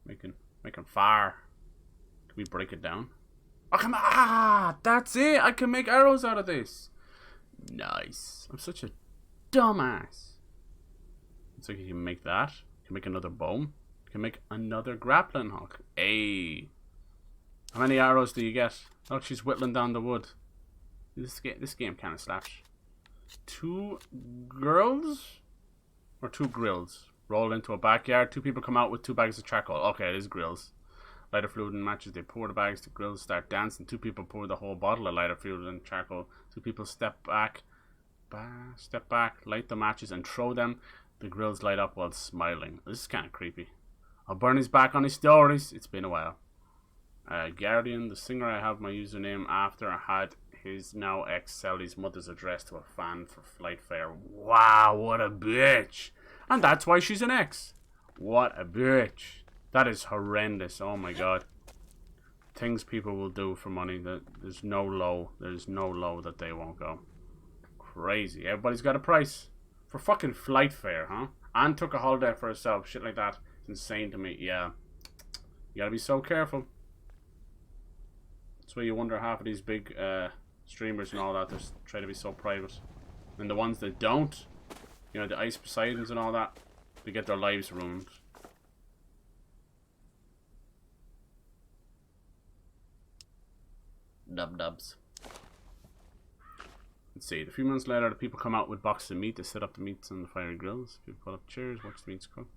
Making fire. Can we break it down? Oh, come on! Ah, that's it! I can make arrows out of this! Nice. I'm such a dumbass. Looks like you can make that. You can make another bow. You can make another grappling hook. Hey! How many arrows do you get? Oh, she's whittling down the wood. This game kind of slaps. 2 girls? Or 2 grills? Roll into a backyard. 2 people come out with 2 bags of charcoal. Okay, it is grills. Lighter fluid and matches. They pour the bags. The grills start dancing. 2 people pour the whole bottle of lighter fluid and charcoal. 2 people step back, light the matches and throw them. The grills light up while smiling. This is kind of creepy. I'll burn his back on his stories. It's been a while. Guardian, the singer I have my username after, I had his now ex sell his mother's address to a fan for flight fare. Wow, what a bitch. And that's why she's an ex. What a bitch. That is horrendous. Oh my god. Things people will do for money. There's no low that they won't go. Crazy. Everybody's got a price. For fucking flight fare, huh? And took a holiday for herself. Shit like that. It's insane to me. Yeah. You gotta be so careful. That's why you wonder half of these big streamers and all that, they're trying to be so private. And the ones that don't, you know, the Ice Poseidons and all that, they get their lives ruined. Dubs. Let's see. A few months later, the people come out with boxes of meat. They set up the meats on the fiery grills. People put up chairs, watch the meats cook.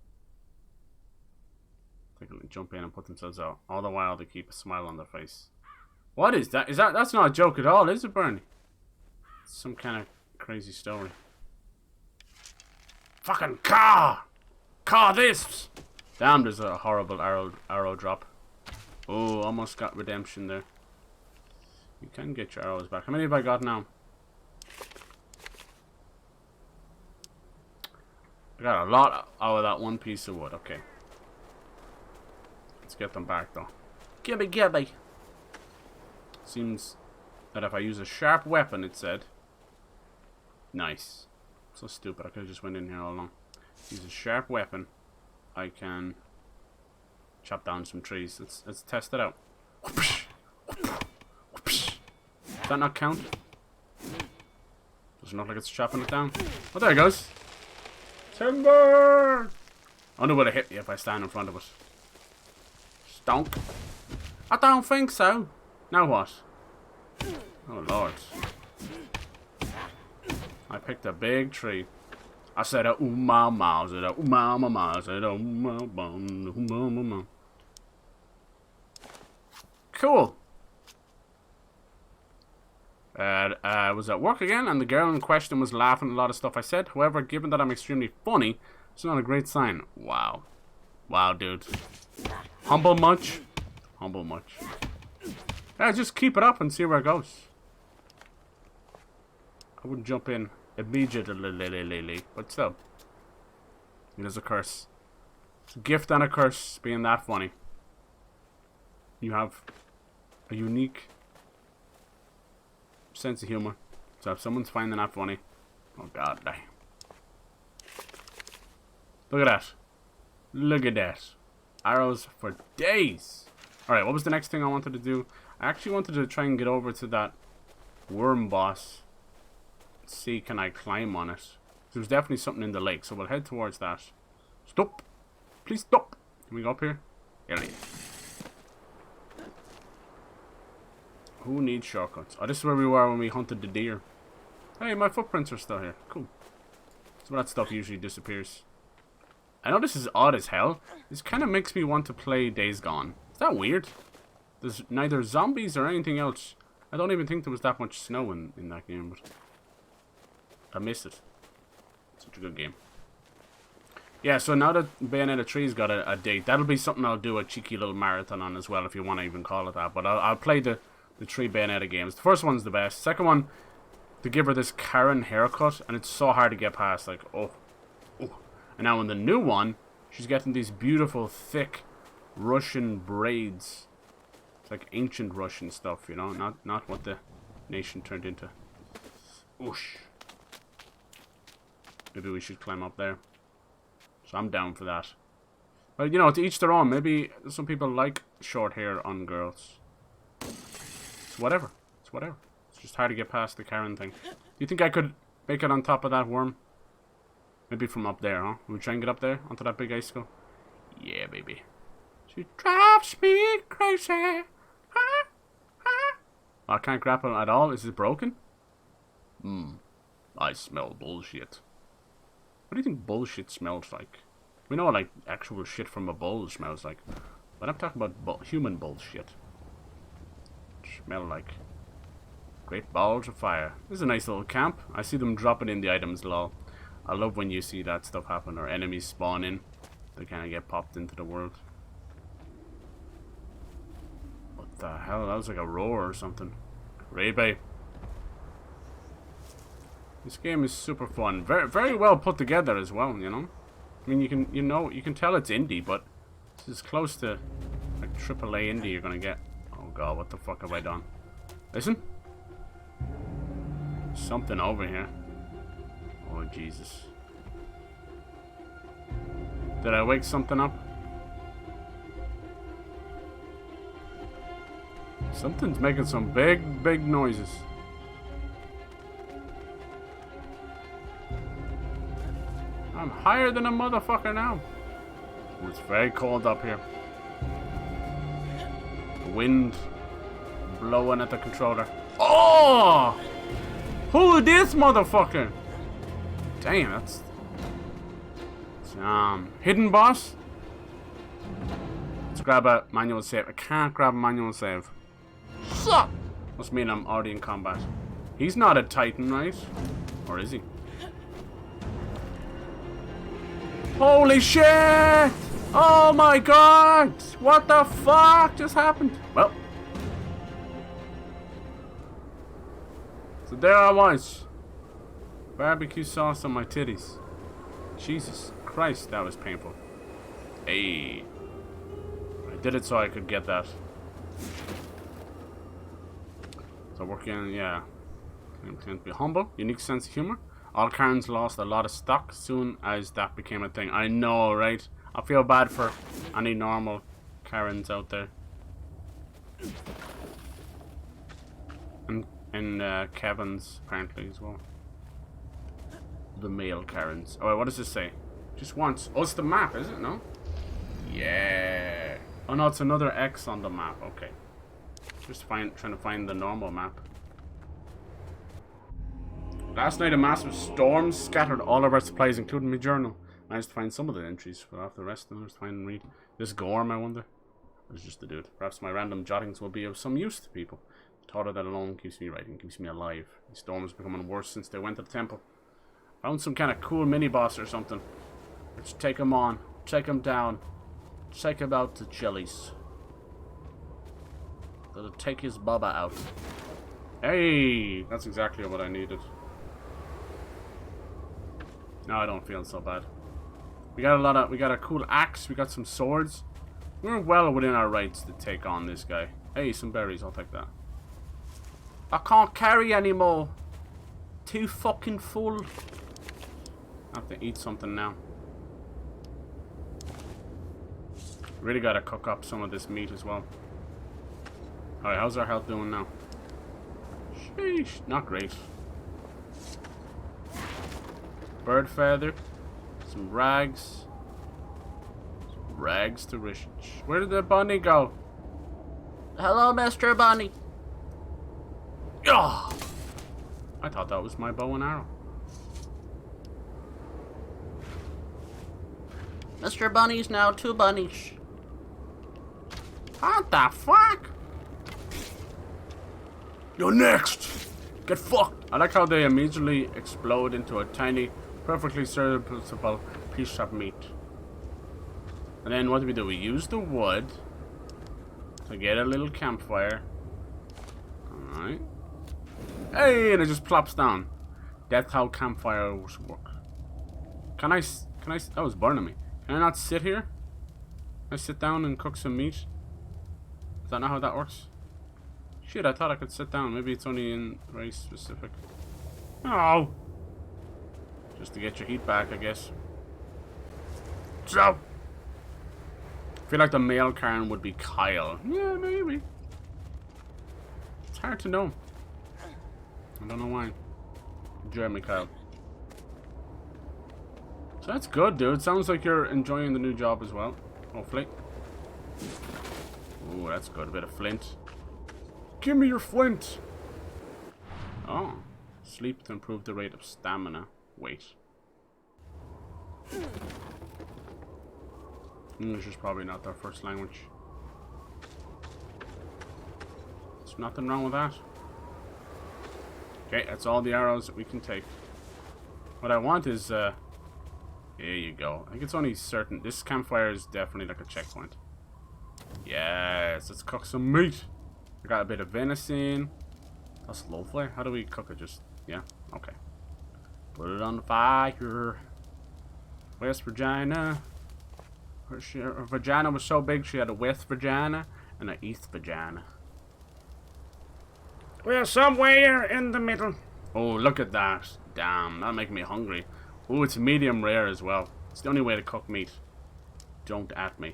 They can jump in and put themselves out. All the while, they keep a smile on their face. What is that? That's not a joke at all, is it, Bernie? It's some kind of crazy story. Fucking car! Car this! Damn, there's a horrible arrow drop. Oh, almost got redemption there. You can get your arrows back. How many have I got now? I got a lot out of that one piece of wood. Okay. Let's get them back, though. Gimme! Seems that if I use a sharp weapon, it said. Nice. So stupid. I could have just went in here all along. Use a sharp weapon. I can chop down some trees. Let's test it out. Does that not count? Doesn't look like it's chopping it down. Oh, there it goes. Timber! I wonder what it hit me if I stand in front of it. Stonk. I don't think so. Now what? Oh lord. I picked a big tree. I said a ma, I said a ma, I said a ma. Cool. I was at work again and the girl in question was laughing at a lot of stuff I said. However, given that I'm extremely funny, it's not a great sign. Wow. Wow, dude. Humble much? Humble much. Yeah, just keep it up and see where it goes. I wouldn't jump in immediately, but still. It is a curse. It's a gift and a curse being that funny. You have a unique sense of humor. So if someone's finding that funny, oh god, die. Look at that. Look at that. Arrows for days. Alright, what was the next thing I wanted to do? I actually wanted to try and get over to that worm boss. See, can I climb on it? There's definitely something in the lake, so we'll head towards that. Stop! Please stop! Can we go up here? Yeah. Who needs shortcuts? Oh, this is where we were when we hunted the deer. Hey, my footprints are still here. Cool. So that stuff usually disappears. I know this is odd as hell. This kind of makes me want to play Days Gone. Is that weird? There's neither zombies or anything else. I don't even think there was that much snow in that game, but I missed it. Such a good game. Yeah, so now that Bayonetta 3's got a date, that'll be something I'll do a cheeky little marathon on as well, if you want to even call it that. But I'll play the 3 Bayonetta games. The first one's the best. Second one, to give her this Karen haircut, and it's so hard to get past, like, oh. And now in the new one, she's getting these beautiful, thick Russian braids. It's like ancient Russian stuff, you know, not what the nation turned into. Oosh. Maybe we should climb up there. So I'm down for that. But, you know, to each their own. Maybe some people like short hair on girls. It's whatever. It's whatever. It's just hard to get past the Karen thing. Do you think I could make it on top of that worm? Maybe from up there, huh? Will we try and get up there? Onto that big icicle? Yeah, baby. She drives me crazy. Huh? Huh? Oh, I can't grapple at all. Is it broken? I smell bullshit. What do you think bullshit smells like? We know like actual shit from a bull smells like. But I'm talking about human bullshit. Smell like great balls of fire. This is a nice little camp. I see them dropping in the items, lol. I love when you see that stuff happen, or enemies spawn in. They kind of get popped into the world. What the hell? That was like a roar or something. Creepy. This game is super fun. Very, very well put together as well, you know? I mean, you can tell it's indie, but it's as close to like AAA indie you're gonna get. Oh god, what the fuck have I done? Listen. Something over here. Oh, Jesus. Did I wake something up? Something's making some big, big noises. I'm higher than a motherfucker now. It's very cold up here. The wind blowing at the controller. Oh! Who is this motherfucker? Damn, that's hidden boss. Let's grab a manual save. I can't grab a manual save. Suck. Must mean I'm already in combat. He's not a Titan, right? Or is he? Holy shit! Oh my god! What the fuck just happened? Well, so there I was. Barbecue sauce on my titties. Jesus Christ, that was painful. Hey. I did it so I could get that. So working, yeah. Can't be humble. Unique sense of humor. All Karens lost a lot of stock soon as that became a thing. I know, right? I feel bad for any normal Karens out there. And Kevin's apparently as well. The male Karens. Oh, what does this say? Just once. Oh, it's the map, is it? No? Yeah. Oh no, it's another X on the map. Okay. Just trying to find the normal map. Last night a massive storm scattered all of our supplies, including my journal. Managed to find some of the entries, but after the rest of them, I was trying to read. This Gorm, I wonder? Or is it just a dude? Perhaps my random jottings will be of some use to people. The thought of that alone keeps me writing, keeps me alive. The storm is becoming worse since they went to the temple. Found some kind of cool mini-boss or something. Let's take him on. Take him down. Take him out to Chili's. Gotta take his bubba out. Hey! That's exactly what I needed. No, I don't feel so bad. We got a cool axe, we got some swords. We're well within our rights to take on this guy. Hey, some berries, I'll take that. I can't carry anymore. Too fucking full. I have to eat something now. Really gotta cook up some of this meat as well. Alright, how's our health doing now? Sheesh, not great. Bird feather. Some rags. Some rags to riches. Where did the bunny go? Hello, Mr. Bunny. Oh, I thought that was my bow and arrow. Mr. Bunny's now 2 bunnies. What the fuck? You're next! Get fucked! I like how they immediately explode into a tiny, perfectly serviceable piece of meat. And then what do? We use the wood to get a little campfire. Alright. Hey, and it just plops down. That's how campfires work. Can I, that was burning me. Can I not sit here? Can I sit down and cook some meat? Is that not how that works? Shit, I thought I could sit down. Maybe it's only in very specific. Oh! Just to get your heat back, I guess. So! I feel like the male Karen would be Kyle. Yeah, maybe. It's hard to know. I don't know why. Jeremy Kyle. So that's good, dude. Sounds like you're enjoying the new job as well. Hopefully. Ooh, that's good. A bit of flint. Give me your flint! Oh. Sleep to improve the rate of stamina. Wait. English is probably not their first language. There's nothing wrong with that. Okay, that's all the arrows that we can take. What I want is, there you go. I think it's only certain. This campfire is definitely like a checkpoint. Yes, let's cook some meat. I got a bit of venison. That's lovely. How do we cook it? Just, yeah, okay. Put it on the fire. West Virginia. Her vagina was so big she had a West Virginia and an East Virginia. We're somewhere in the middle. Oh, look at that. Damn, that'll make me hungry. Oh, it's medium rare as well. It's the only way to cook meat. Don't at me.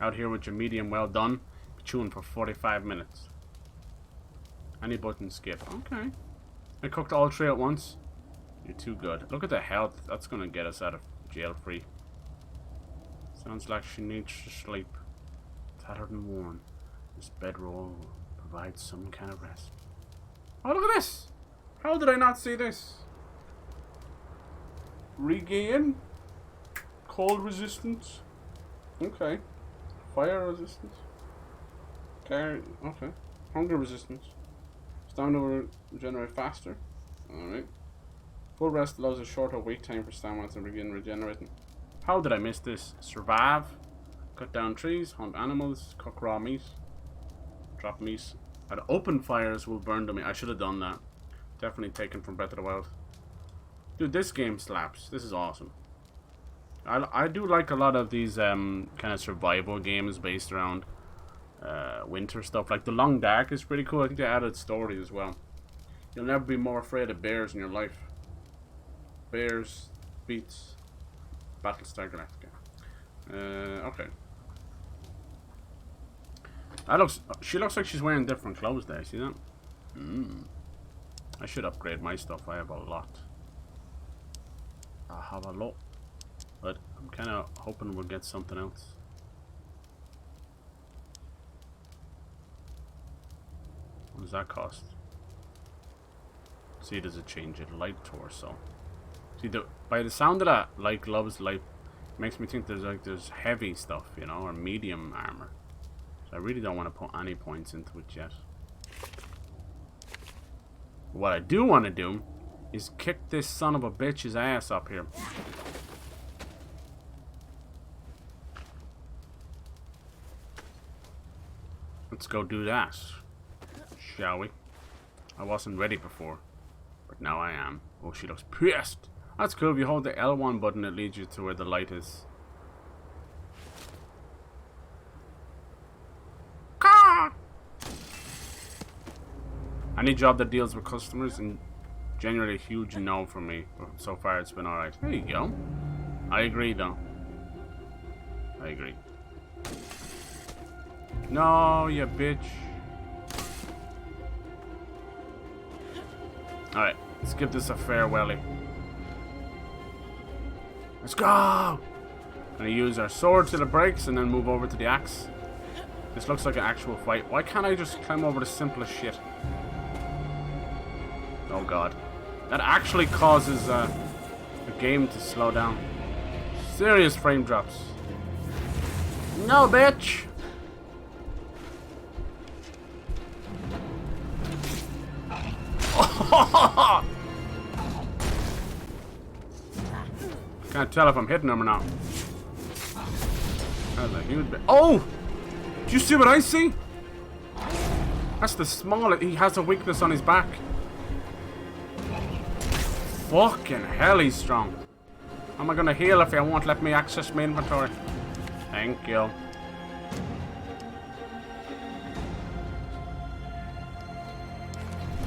Out here with your medium well done. Chewing for 45 minutes. Any button skip. Okay. I cooked all 3 at once. You're too good. Look at the health. That's gonna get us out of jail free. Sounds like she needs to sleep. Tattered and worn. This bedroll provides some kind of rest. Oh, look at this! How did I not see this? Regain. Cold resistance. Okay. Fire resistance. Okay. Hunger resistance. Stamina regenerate faster. Alright. Full rest allows a shorter wait time for stamina to begin regenerating. How did I miss this? Survive. Cut down trees. Hunt animals. Cook raw meat. Drop meat. At open fires will burn the meat. I should have done that. Definitely taken from Breath of the Wild. Dude, this game slaps. This is awesome. I do like a lot of these kind of survival games based around winter stuff. Like The Long Dark is pretty cool. I think they added story as well. You'll never be more afraid of bears in your life. Bears beats Battlestar Galactica. Okay. That looks. She looks like she's wearing different clothes there. See that? I should upgrade my stuff. I have a lot. I have a lot. But I'm kind of hoping we'll get something else. What does that cost? See, does it change it? Light torso. See, by the sound of that, like gloves, light, makes me think there's heavy stuff, you know, or medium armor. So I really don't want to put any points into it yet. What I do want to do is kick this son of a bitch's ass up here. Let's go do that, shall we? I wasn't ready before, but now I am. Oh, she looks pissed. That's cool. If you hold the L1 button, it leads you to where the light is. Any job that deals with customers, and generally a huge no for me. But so far it's been alright. There you go. I agree though. I agree. No, you bitch. Alright, let's give this a farewelly. Let's go! Gonna use our sword till it breaks and then move over to the axe. This looks like an actual fight. Why can't I just climb over the simplest shit? Oh god. That actually causes the game to slow down. Serious frame drops. No, bitch! Can't tell if I'm hitting him or not. That's a huge bit. Oh! Do you see what I see? That's the smallest. He has a weakness on his back. Fucking hell, he's strong. How am I gonna heal if he won't let me access my inventory? Thank you.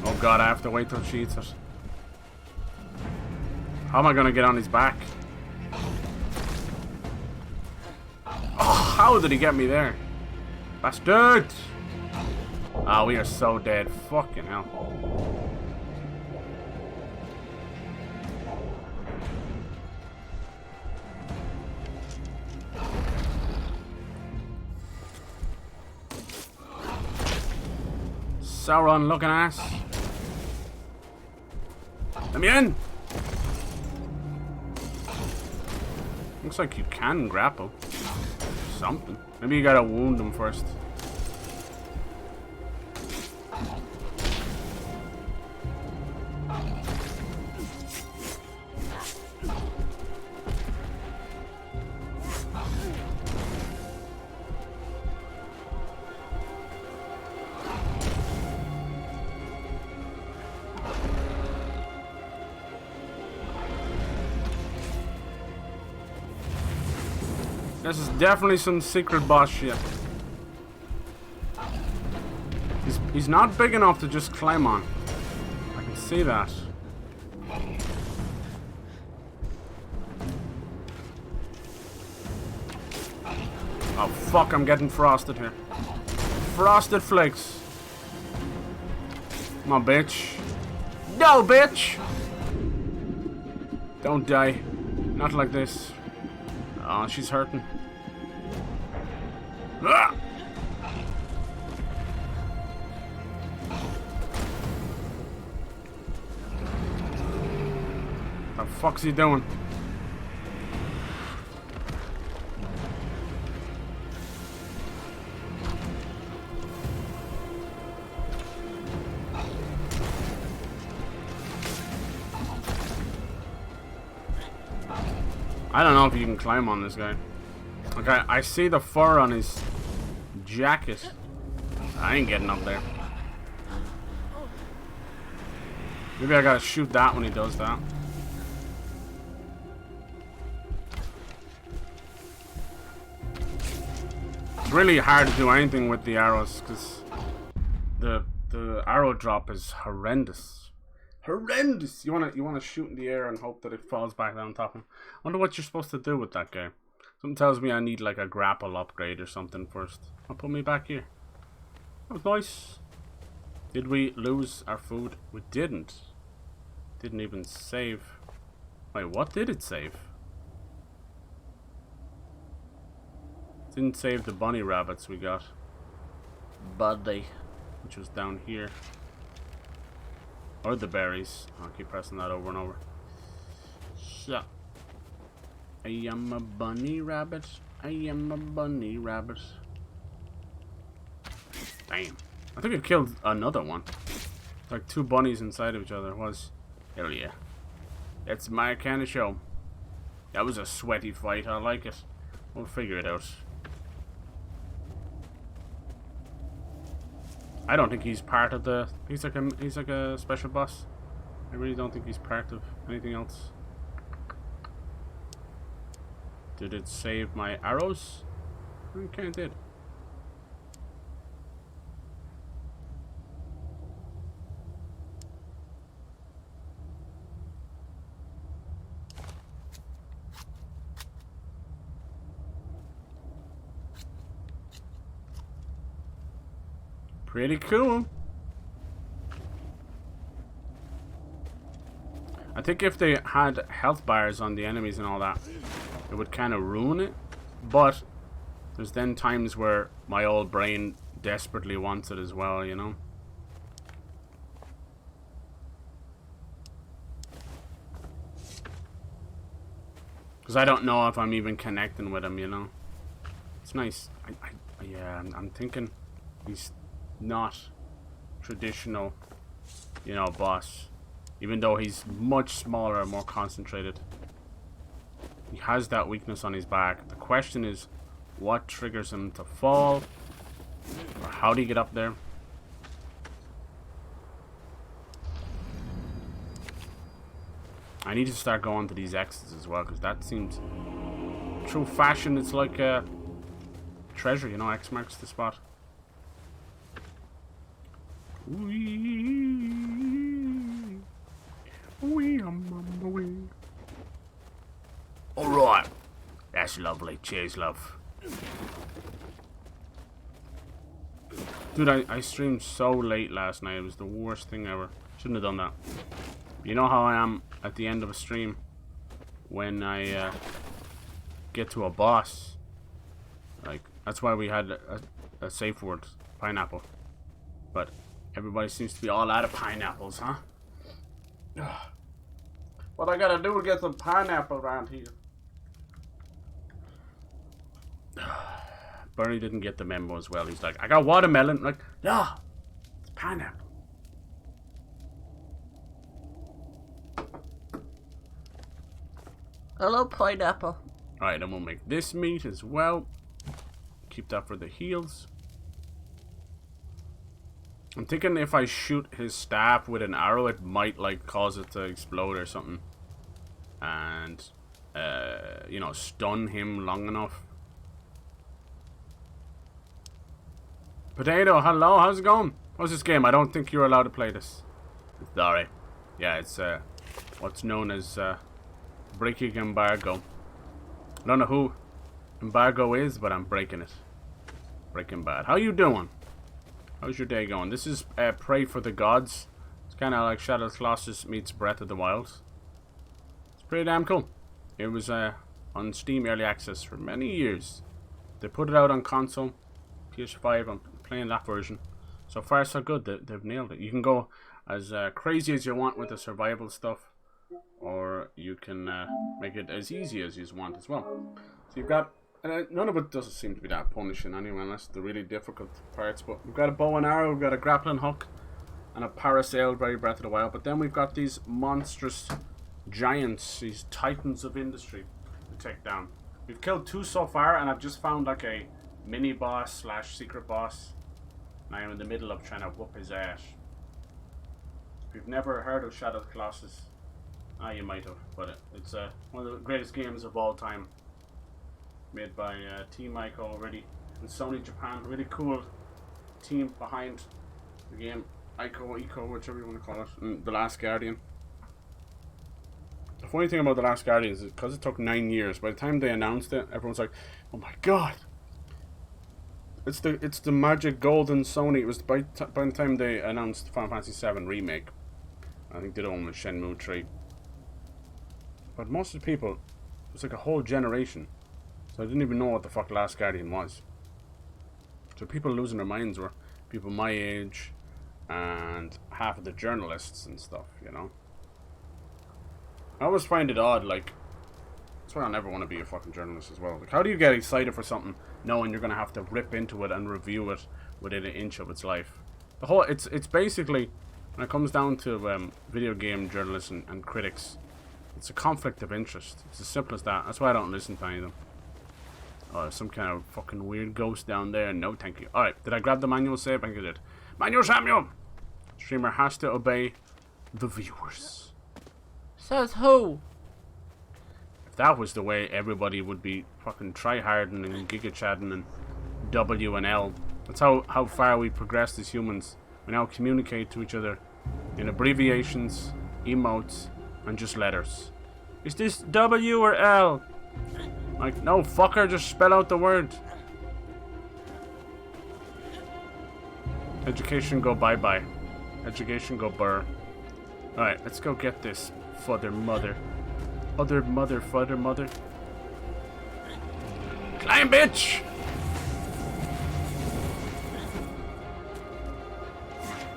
Oh god, I have to wait till she eats it. How am I gonna get on his back? Oh, how did he get me there? Bastard! Ah, we are so dead. Fucking hell. Sauron looking ass. Let me in! Looks like you can grapple. Something. Maybe you gotta wound him first. This is definitely some secret boss shit. He's not big enough to just climb on. I can see that. Oh fuck, I'm getting frosted here. Frosted flakes. Come on, bitch. No, bitch! Don't die. Not like this. Oh, she's hurting. Ah! What the fuck's he doing? I don't know if you can climb on this guy. Okay, I see the fur on his jacket. I ain't getting up there. Maybe I gotta shoot that when he does that. It's really hard to do anything with the arrows because the arrow drop is horrendous. Horrendous! You wanna shoot in the air and hope that it falls back down on top of him. I wonder what you're supposed to do with that guy. Something tells me I need like a grapple upgrade or something first. I'll put me back here. That was nice. Did we lose our food? We didn't. Didn't even save. Wait, what did it save? Didn't save the bunny rabbits we got. Buddy. Which was down here. Or the berries. I'll keep pressing that over and over. So. I am a bunny rabbit. I am a bunny rabbit. Damn. I think I killed another one. Like two bunnies inside of each other. It was. Hell yeah. It's my kind of show. That was a sweaty fight. I like it. We'll figure it out. I don't think he's part of the. He's like a special boss. I really don't think he's part of anything else. Did it save my arrows? Okay, it did. Pretty cool. I think if they had health bars on the enemies and all that, it would kind of ruin it. But there's then times where my old brain desperately wants it as well, you know? Because I don't know if I'm even connecting with him, you know? It's nice. Yeah, I'm thinking he's not traditional, you know, boss. Even though he's much smaller and more concentrated. He has that weakness on his back. The question is, what triggers him to fall? Or how do you get up there? I need to start going to these X's as well, because that seems... True fashion, it's like a treasure, you know, X marks the spot. Wee, I'm on the way. Alright. That's lovely. Cheers, love. Dude, I streamed so late last night. It was the worst thing ever. Shouldn't have done that. You know how I am at the end of a stream when I get to a boss. Like, that's why we had a safe word, pineapple. But everybody seems to be all out of pineapples, huh? What I gotta do to get some pineapple around here? Bernie didn't get the memo as well. He's like, I got watermelon. I'm like, yeah, it's pineapple. Hello, pineapple. Alright, then we'll make this meat as well. Keep that for the heals. I'm thinking if I shoot his staff with an arrow, it might, like, cause it to explode or something. And, you know, stun him long enough. Potato, hello, how's it going? What's this game? I don't think you're allowed to play this. Sorry. Yeah, it's, what's known as, breaking embargo. I don't know who embargo is, but I'm breaking it. Breaking Bad. How you doing? How's your day going? This is Praey For the Gods. It's kind of like Shadow Colossus meets Breath of the Wild. It's pretty damn cool. It was on Steam Early Access for many years. They put it out on console, PS5. I'm playing that version. So far, so good. They've nailed it. You can go as crazy as you want with the survival stuff, or you can make it as easy as you want as well. So you've got none of it doesn't seem to be that punishing anyway, unless the really difficult parts. But we've got a bow and arrow, we've got a grappling hook, and a parasail, very Breath of the Wild. But then we've got these monstrous giants, these titans of industry to take down. We've killed 2 so far, and I've just found like a mini boss slash secret boss. And I am in the middle of trying to whoop his ass. If you've never heard of Shadow Colossus, you might have, but it's one of the greatest games of all time. Made by Team Ico already in Sony Japan. Really cool team behind the game. Ico, whichever you want to call it. And The Last Guardian. The funny thing about The Last Guardian is because it took 9 years. By the time they announced it, everyone's like, "Oh my god, it's the magic golden Sony." It was by the time they announced Final Fantasy VII Remake. I think they did one with Shenmue 3. But most of the people, it was like a whole generation. So I didn't even know what the fuck Last Guardian was. So people losing their minds were people my age and half of the journalists and stuff, you know. I always find it odd, like, that's why I never want to be a fucking journalist as well. Like, how do you get excited for something knowing you're going to have to rip into it and review it within an inch of its life? The whole, it's basically, when it comes down to video game journalists and critics, it's a conflict of interest. It's as simple as that. That's why I don't listen to any of them. Oh, there's some kind of fucking weird ghost down there. No, thank you. Alright, did I grab the manual save? I think I did. Manual Samuel! Streamer has to obey the viewers. Says who? If that was the way everybody would be fucking tryharding and giga-chatting and W and L. That's how far we progressed as humans. We now communicate to each other in abbreviations, emotes, and just letters. Is this W or L? Like, no, fucker, just spell out the word. Education go bye-bye. Education go burr. Alright, let's go get this father mother. Other mother, father mother. Climb, bitch!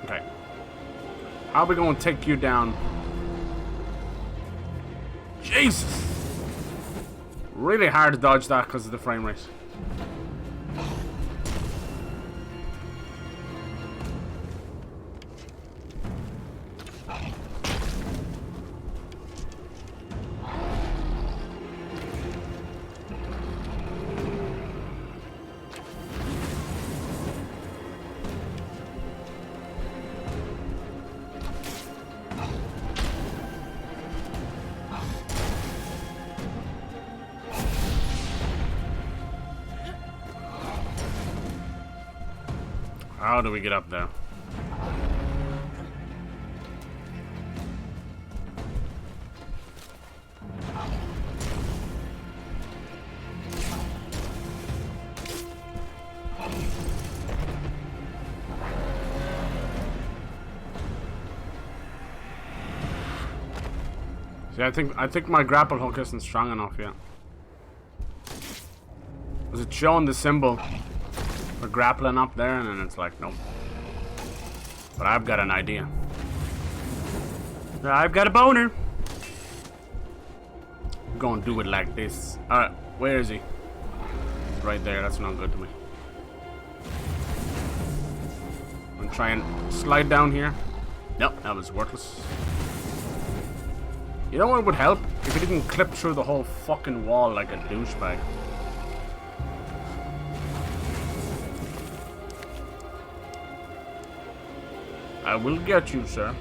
Okay. How are we gonna take you down? Jesus! Really hard to dodge that because of the frame rate. How do we get up there? See, I think my grapple hook isn't strong enough yet. Was it showing the symbol for grappling up there, and then it's like, nope. But I've got an idea. I've got a boner. I'm gonna do it like this. Alright, where is he? Right there, that's not good to me. I'm gonna try and slide down here. Nope, that was worthless. You know what would help? If he didn't clip through the whole fucking wall like a douchebag. I will get you, sir.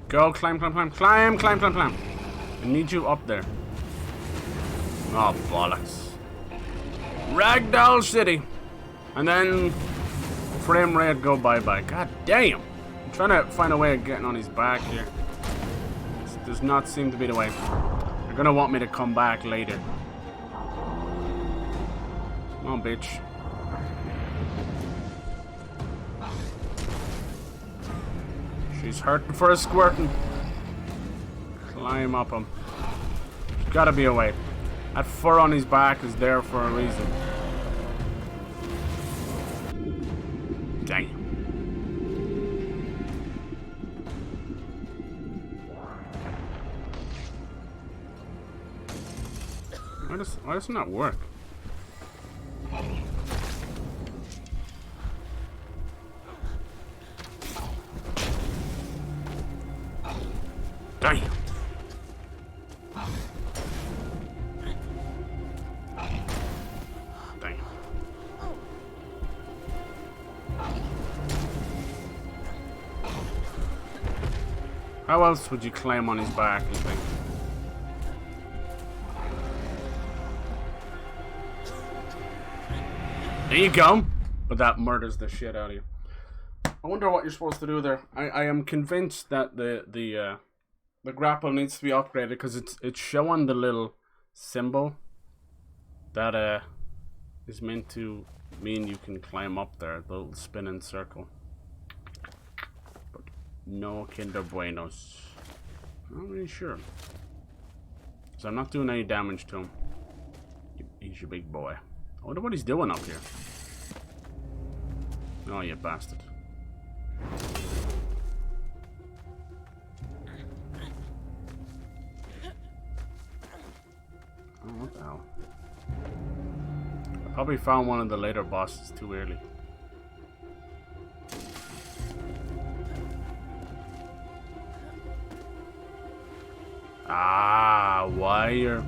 Go, climb, climb, climb, climb, climb, climb, climb. I need you up there. Oh, bollocks. Ragdoll City. And then frame rate go bye-bye. God damn. I'm trying to find a way of getting on his back here. This does not seem to be the way. They're gonna want me to come back later. Come on, bitch. She's hurting for a squirting. Climb up him. There's gotta be a way. That fur on his back is there for a reason. Dang. Why doesn't that work? Damn. Damn. How else would you climb on his back, you think? There you go. But that murders the shit out of you. I wonder what you're supposed to do there. I am convinced that the grapple needs to be upgraded because it's showing the little symbol that is meant to mean you can climb up there, the little spinning circle. But no Kinder Buenos. I'm not really sure. So I'm not doing any damage to him. He's your big boy. I wonder what he's doing up here. Oh, you bastard. Oh, what the hell? I probably found one of the later bosses too early. Ah, why you're...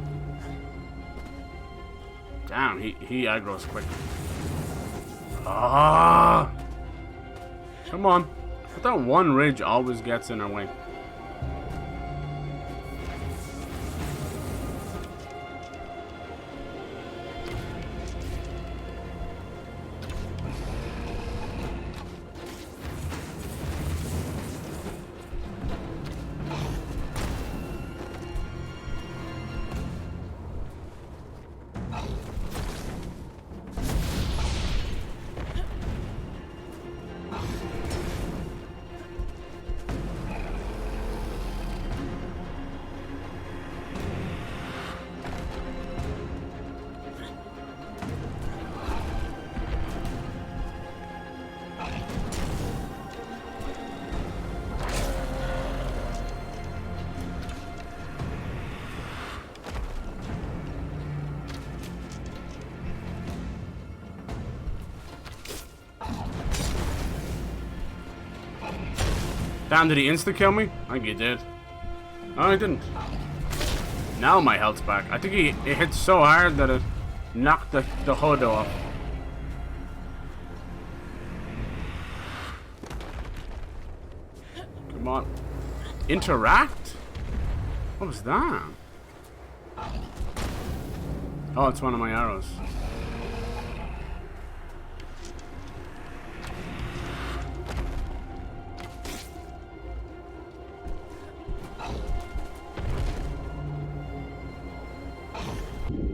Damn, he aggro's quick. Ah! Come on. But that one ridge always gets in our way. Damn, did he insta-kill me? I think he did. No, he didn't. Now my health's back. I think it hit so hard that it knocked the hood off. Come on. Interact? What was that? Oh, it's one of my arrows.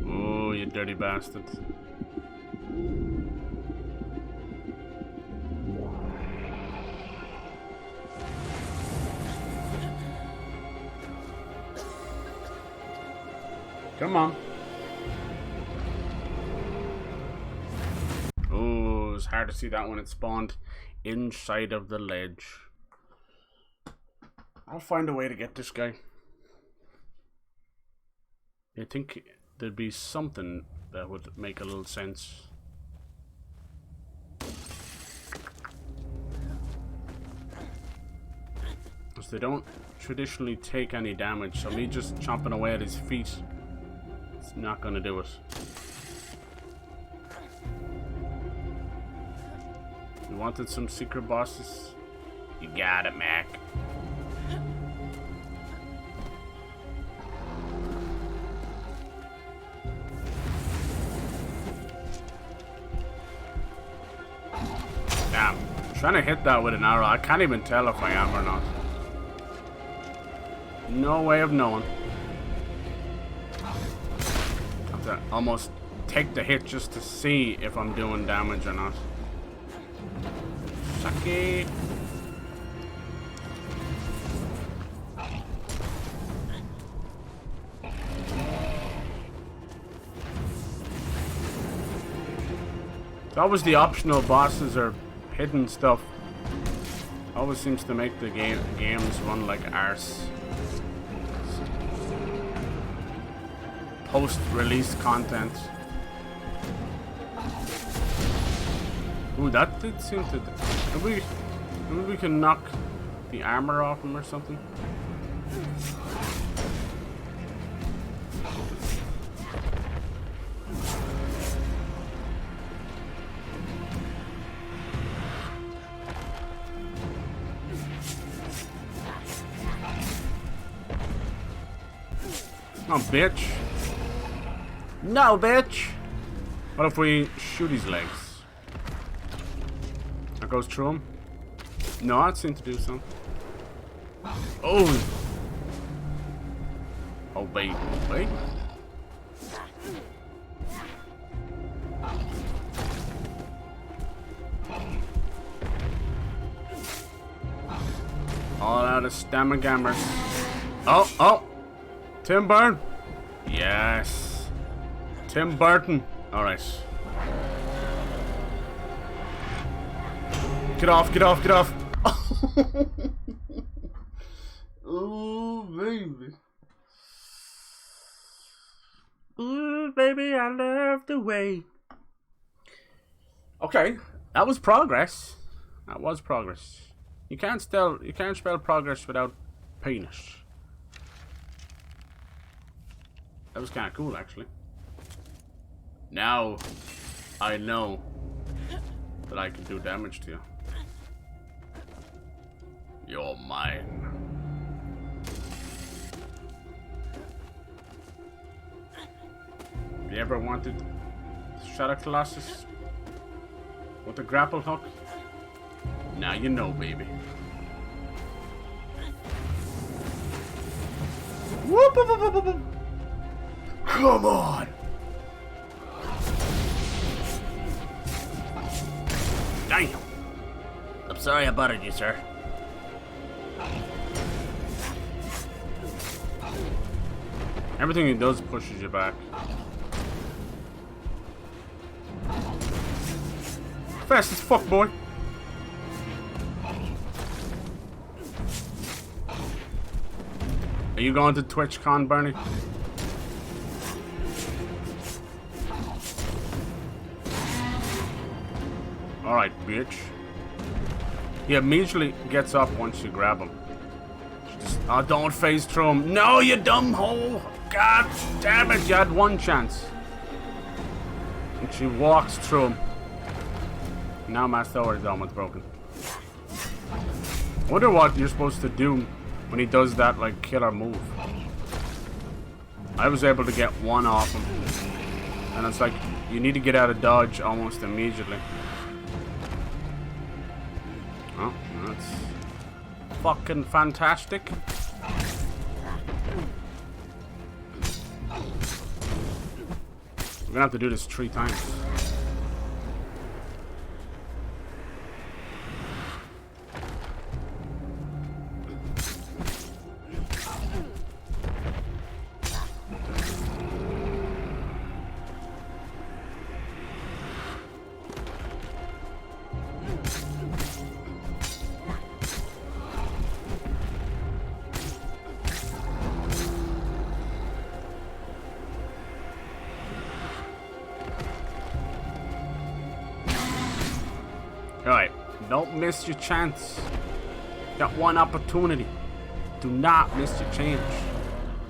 Oh, you dirty bastard. Come on. Oh, it was hard to see that when it spawned inside of the ledge. I'll find a way to get this guy. I think there'd be something that would make a little sense. Because they don't traditionally take any damage, so me just chomping away at his feet, it's not gonna do it. You wanted some secret bosses? You got it, Mac. Damn, I'm trying to hit that with an arrow. I can't even tell if I am or not. No way of knowing. Have to almost take the hit just to see if I'm doing damage or not. Sucky. Always the optional bosses or hidden stuff always seems to make the games run like arse. Post-release content. Ooh, that did seem to... Maybe we can knock the armor off him or something. Oh, bitch. No, bitch. What if we shoot his legs? That goes through him? No, that seemed to do something. Oh! Oh, wait. Wait. All out of stamagammers. Oh, oh! Tim Burton. Yes. Tim Burton. Alright. Get off, get off, get off. Oh, baby. Ooh, baby, I love the way. Okay. That was progress. That was progress. You can't spell progress without penis. That was kind of cool, actually. Now, I know that I can do damage to you. You're mine. Have you ever wanted to shot a Colossus with a grapple hook? Now you know, baby. Whoop, whoop, whoop, whoop, whoop. Come on! Damn! I'm sorry I bothered you, sir. Everything he does pushes you back. Fast as fuck, boy. Are you going to TwitchCon, Bernie? Alright, bitch. He immediately gets up once you grab him. Just, oh, don't phase through him. No, you dumb hole. God damn it, you had one chance. And she walks through him. Now my sword is almost broken. I wonder what you're supposed to do when he does that, like, killer move. I was able to get one off him. And it's like, you need to get out of dodge almost immediately. Oh, that's fucking fantastic. We're gonna have to do this 3 times. Alright, don't miss your chance. Got one opportunity. Do not miss your chance.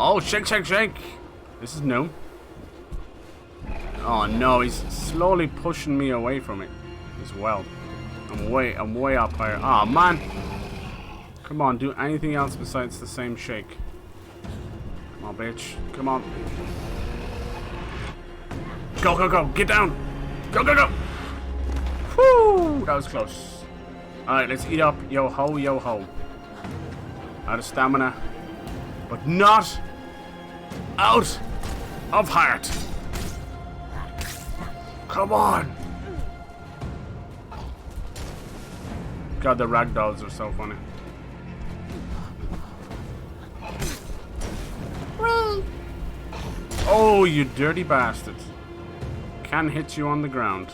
Oh, shake, shake, shake. This is new. Oh no, he's slowly pushing me away from it as well. I'm way up higher. Oh man. Come on, do anything else besides the same shake. Come on, bitch. Come on. Go, go, go. Get down. Go, go, go. Whoo! That was close. Alright, let's eat up yo ho, yo ho. Out of stamina. But not out of heart. Come on. God, the ragdolls are so funny. Oh, you dirty bastard. Can hit you on the ground.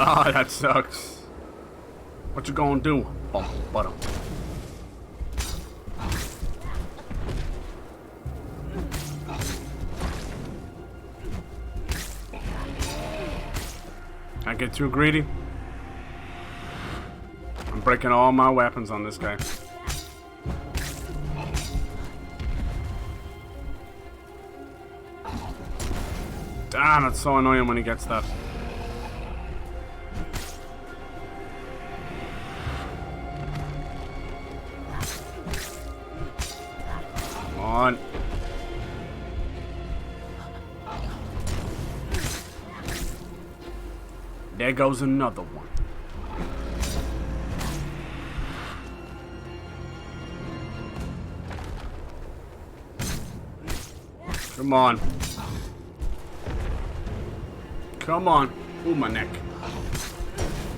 Ah, that sucks. What you gonna do? Bump, bottom. I get too greedy. I'm breaking all my weapons on this guy. Damn, it's so annoying when he gets that. Come on. There goes another one. Come on. Come on. Ooh, my neck.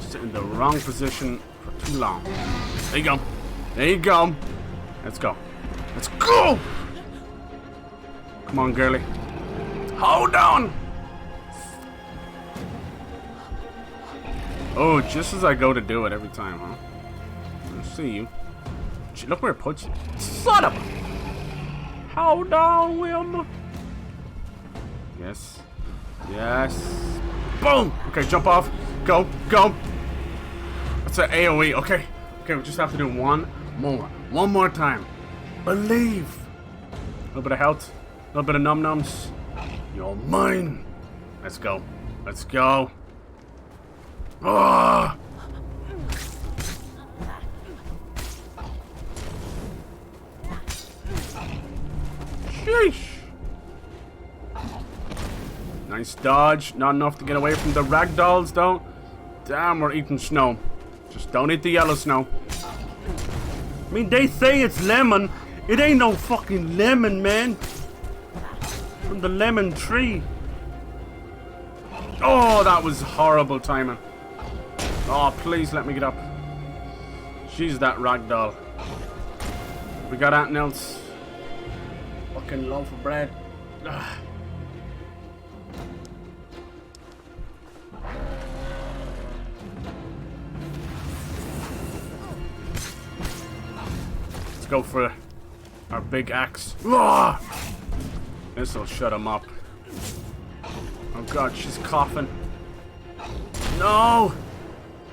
Sit in the wrong position for too long. There you go. There you go. Let's go. Let's go! Come on, girly. Hold on! Oh, just as I go to do it every time, huh? I see you. Look where it puts you. Son of a... Hold on, Wilma. Yes. Yes. Boom! Okay, jump off. Go. Go. That's an AoE. Okay. Okay, we just have to do one more. One more time. Believe. A little bit of health. A little bit of num-nums. You're mine. Let's go. Let's go. Oh! Sheesh. Nice dodge. Not enough to get away from the ragdolls, though. Damn, we're eating snow. Just don't eat the yellow snow. I mean, they say it's lemon. It ain't no fucking lemon, man. From the lemon tree. Oh, that was horrible timing. Oh, please let me get up. She's that ragdoll. We got anything else? Fucking loaf of bread. Ugh. Let's go for our big axe. Ugh. This'll shut him up. Oh god, she's coughing. No!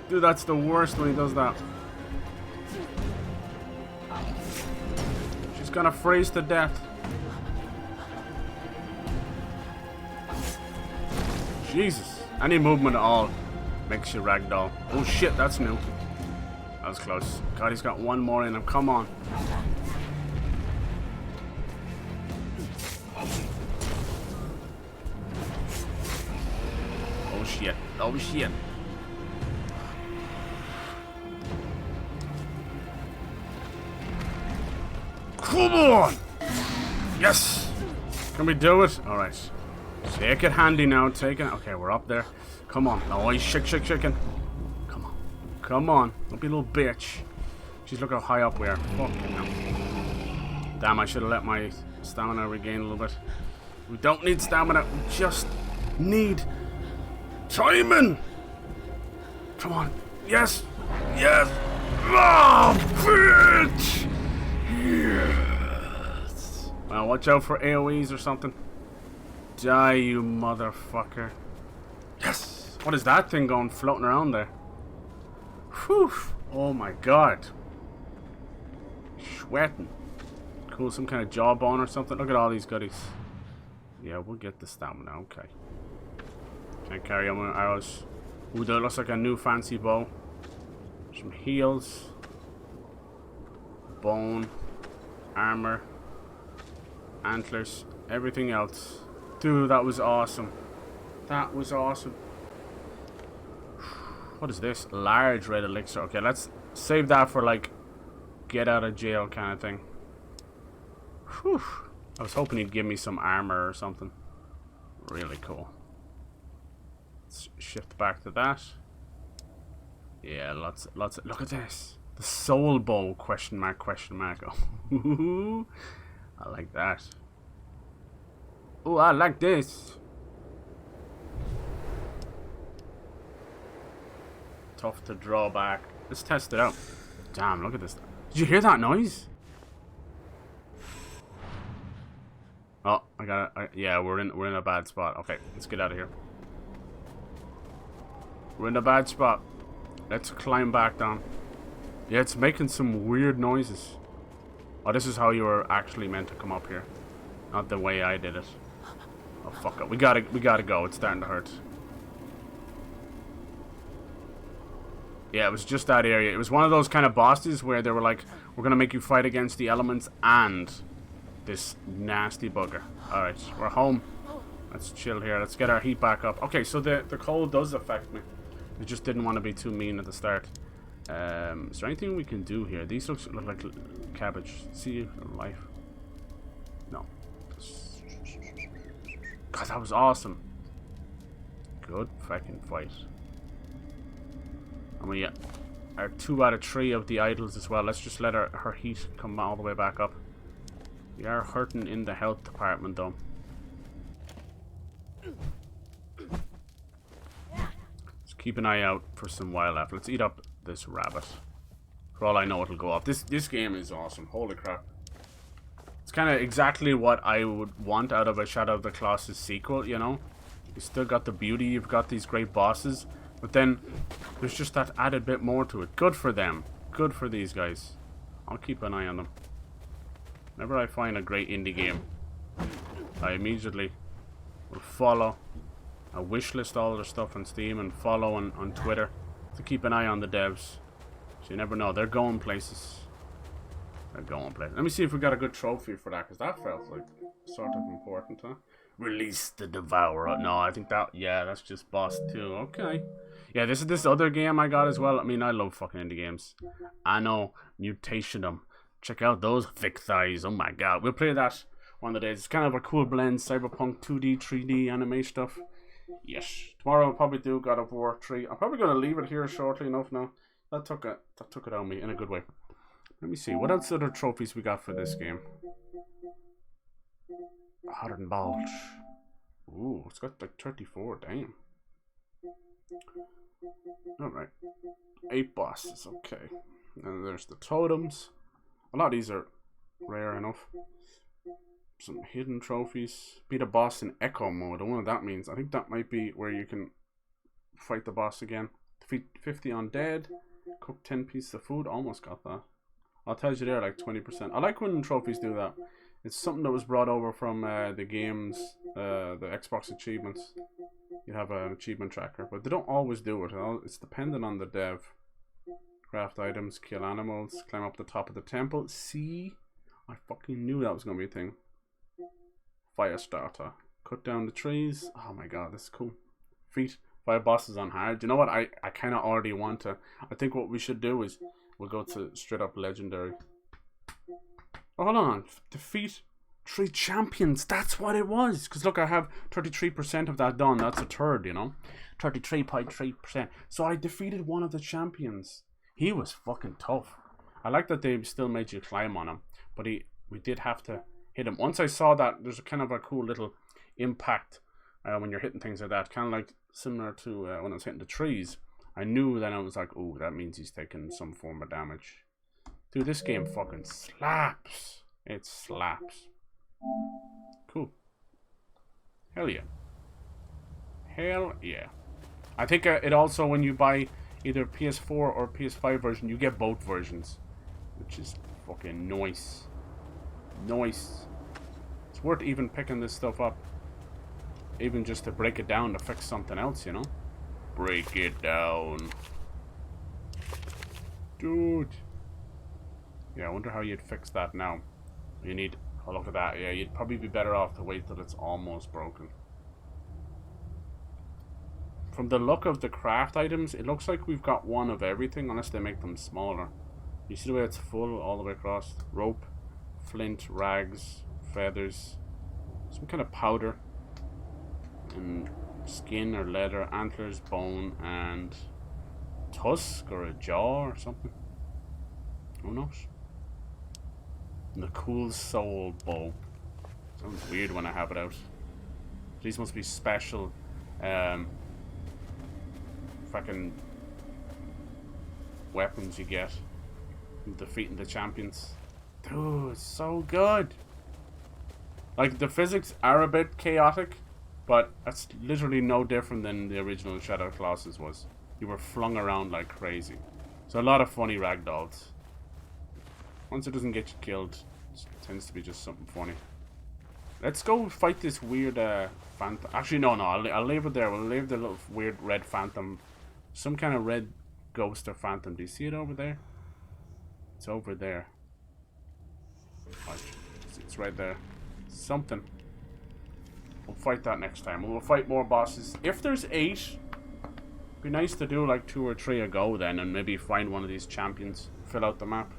Dude, that's the worst when he does that. She's gonna freeze to death. Jesus. Any movement at all makes you ragdoll. Oh shit, that's new. That was close. God, he's got one more in him. Come on. Oh shit. Oh shit. Come on! Yes! Can we do it? Alright. Take it handy now. Take it. Okay, we're up there. Come on. Oh, he's shaking. Come on. Come on. Don't be a little bitch. Jeez, look how high up we are. Fucking hell. Damn, I should have let my stamina regain a little bit. We don't need stamina. We just need timing. Come on. Yes. Yes. Oh, bitch. Yes. Well, watch out for AoEs or something. Die, you motherfucker. Yes! What is that thing going floating around there? Whew! Oh my god. Sweating. Cool, some kind of jawbone or something. Look at all these goodies. Yeah, we'll get the stamina, okay. Can't carry on with arrows. Ooh, that looks like a new fancy bow. Some heals. Bone. Armor. Antlers. Everything else. Dude, that was awesome. That was awesome. What is this? Large red elixir. Okay, let's save that for like get out of jail kind of thing. Whew. I was hoping he'd give me some armor or something. Really cool. Let's shift back to that. Yeah, lots of, look at this. The soul bow, question mark. Oh, I like that. Oh, I like this. Tough to draw back. Let's test it out. Damn, look at this. Did you hear that noise? Oh, I got it. Yeah, we're in a bad spot. Okay, let's get out of here. We're in a bad spot. Let's climb back down. Yeah, it's making some weird noises. Oh, this is how you were actually meant to come up here. Not the way I did it. Oh, fuck it. We gotta go. It's starting to hurt. Yeah, it was just that area. It was one of those kind of bosses where they were like, we're gonna make you fight against the elements and this nasty bugger. Alright, we're home. Let's chill here. Let's get our heat back up. Okay, so the cold does affect me. We just didn't want to be too mean at the start. Is there anything we can do here? These look like cabbage. See life. No. God, that was awesome. Good fucking fight. And we are 2 out of 3 of the idols as well. Let's just let her heat come all the way back up. We are hurting in the health department though. Let's keep an eye out for some wildlife. Let's eat up this rabbit. For all I know, it'll go off. This game is awesome. Holy crap. It's kind of exactly what I would want out of a Shadow of the Colossus sequel, you know? You still got the beauty, you've got these great bosses, but then there's just that added bit more to it. Good for them. Good for these guys. I'll keep an eye on them. Whenever I find a great indie game, I immediately will follow. I wishlist all their stuff on Steam and follow on Twitter to keep an eye on the devs. So you never know. They're going places. Let me see if we got a good trophy for that, because that felt like sort of important, huh? Release the Devourer. No, I think that, yeah, that's just boss 2. Okay. Yeah, this other game I got as well. I mean, I love fucking indie games. I know. Mutationum. Check out those thick thighs. Oh my god. We'll play that one of the days. It's kind of a cool blend. Cyberpunk 2D, 3D anime stuff. Yes. Tomorrow I'll probably do God of War 3. I'm probably going to leave it here shortly enough now. That took it on me in a good way. Let me see. What else other trophies we got for this game? Hot and Bulge. Ooh, it's got like 34. Damn. Alright. 8 bosses. Okay. And there's the totems. A lot of these are rare enough. some hidden trophies. Beat a boss in echo mode. I wonder what that means. I think that might be where you can fight the boss again. Defeat 50 undead. Cook 10 pieces of food. Almost got that. I'll tell you there, like 20%. I like when trophies do that. It's something that was brought over from the games, the Xbox achievements. You have an achievement tracker, but they don't always do it. It's dependent on the dev. Craft items, kill animals, climb up the top of the temple. See? I fucking knew that was going to be a thing. Fire starter. Cut down the trees. Oh my god, this is cool. Feat 5 bosses on hard. You know what? I kind of already want to. I think what we should do is we'll go to straight up legendary. Oh, hold on. Defeat 3 champions. That's what it was. Because look, I have 33% of that done. That's a third, you know. 33.3%. So I defeated one of the champions. He was fucking tough. I like that they still made you climb on him. But we did have to hit him. Once I saw that, there's a kind of a cool little impact when you're hitting things like that. Kind of like similar to when I was hitting the trees. I knew then I was like, oh, that means he's taking some form of damage. Dude, this game fucking slaps. It slaps. Cool. Hell yeah. Hell yeah. I think it also, when you buy either PS4 or PS5 version, you get both versions. Which is fucking nice. Nice. It's worth even picking this stuff up. Even just to break it down to fix something else, you know? Break it down. Dude. Yeah, I wonder how you'd fix that now. You need... Oh, look at that. Yeah, you'd probably be better off to wait till it's almost broken. From the look of the craft items, it looks like we've got one of everything, unless they make them smaller. You see the way it's full all the way across? Rope, flint, rags, feathers, some kind of powder, and skin or leather, antlers, bone, and tusk or a jaw or something. Who knows? And the cool soul bow. Sounds weird when I have it out. These must be special fucking weapons you get from defeating the champions. Dude, it's so good. Like, the physics are a bit chaotic, but that's literally no different than the original Shadow Colossus was. You were flung around like crazy. So a lot of funny ragdolls. Once it doesn't get you killed, it tends to be just something funny. Let's go fight this weird phantom. Actually, no, I'll leave it there. We'll leave the little weird red phantom. Some kind of red ghost or phantom. Do you see it over there? It's over there. It's right there. Something. We'll fight that next time. We'll fight more bosses. If there's 8, it'd be nice to do like 2 or 3 a go then, and maybe find one of these champions. Fill out the map.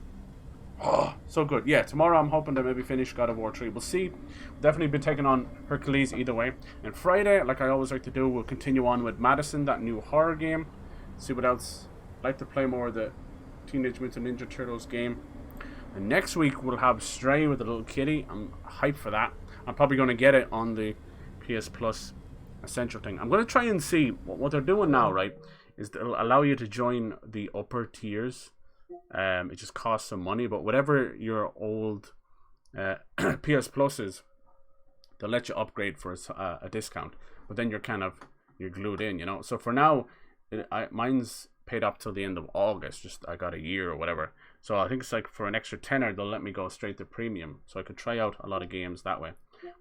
Oh, so good. Yeah, tomorrow I'm hoping to maybe finish God of War 3. We'll see. We'll definitely be taking on Hercules either way. And Friday, like I always like to do, we'll continue on with Madison, that new horror game. See what else. I'd like to play more of the Teenage Mutant Ninja Turtles game. And next week we'll have Stray with the little kitty. I'm hyped for that. I'm probably going to get it on the PS Plus Essential thing. I'm going to try and see what they're doing now, right? Is they'll allow you to join the upper tiers. It just costs some money, but whatever your old PS Plus is, they'll let you upgrade for a discount. But then you're glued in, you know. So for now, mine's paid up till the end of August. Just I got a year or whatever. So I think it's like for an extra tenner, they'll let me go straight to premium, so I could try out a lot of games that way.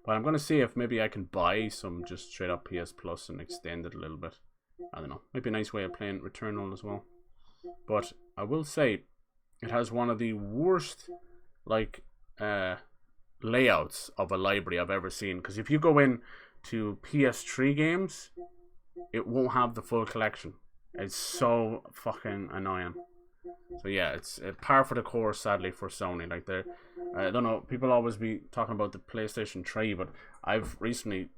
But I'm gonna see if maybe I can buy some just straight up PS Plus and extend it a little bit. I don't know. Might be a nice way of playing Returnal as well. But I will say, it has one of the worst like layouts of a library I've ever seen. Because if you go in to PS3 games, it won't have the full collection. It's so fucking annoying. So yeah, it's par for the course, sadly, for Sony. Like they're, I don't know, people always be talking about the PlayStation 3, but I've recently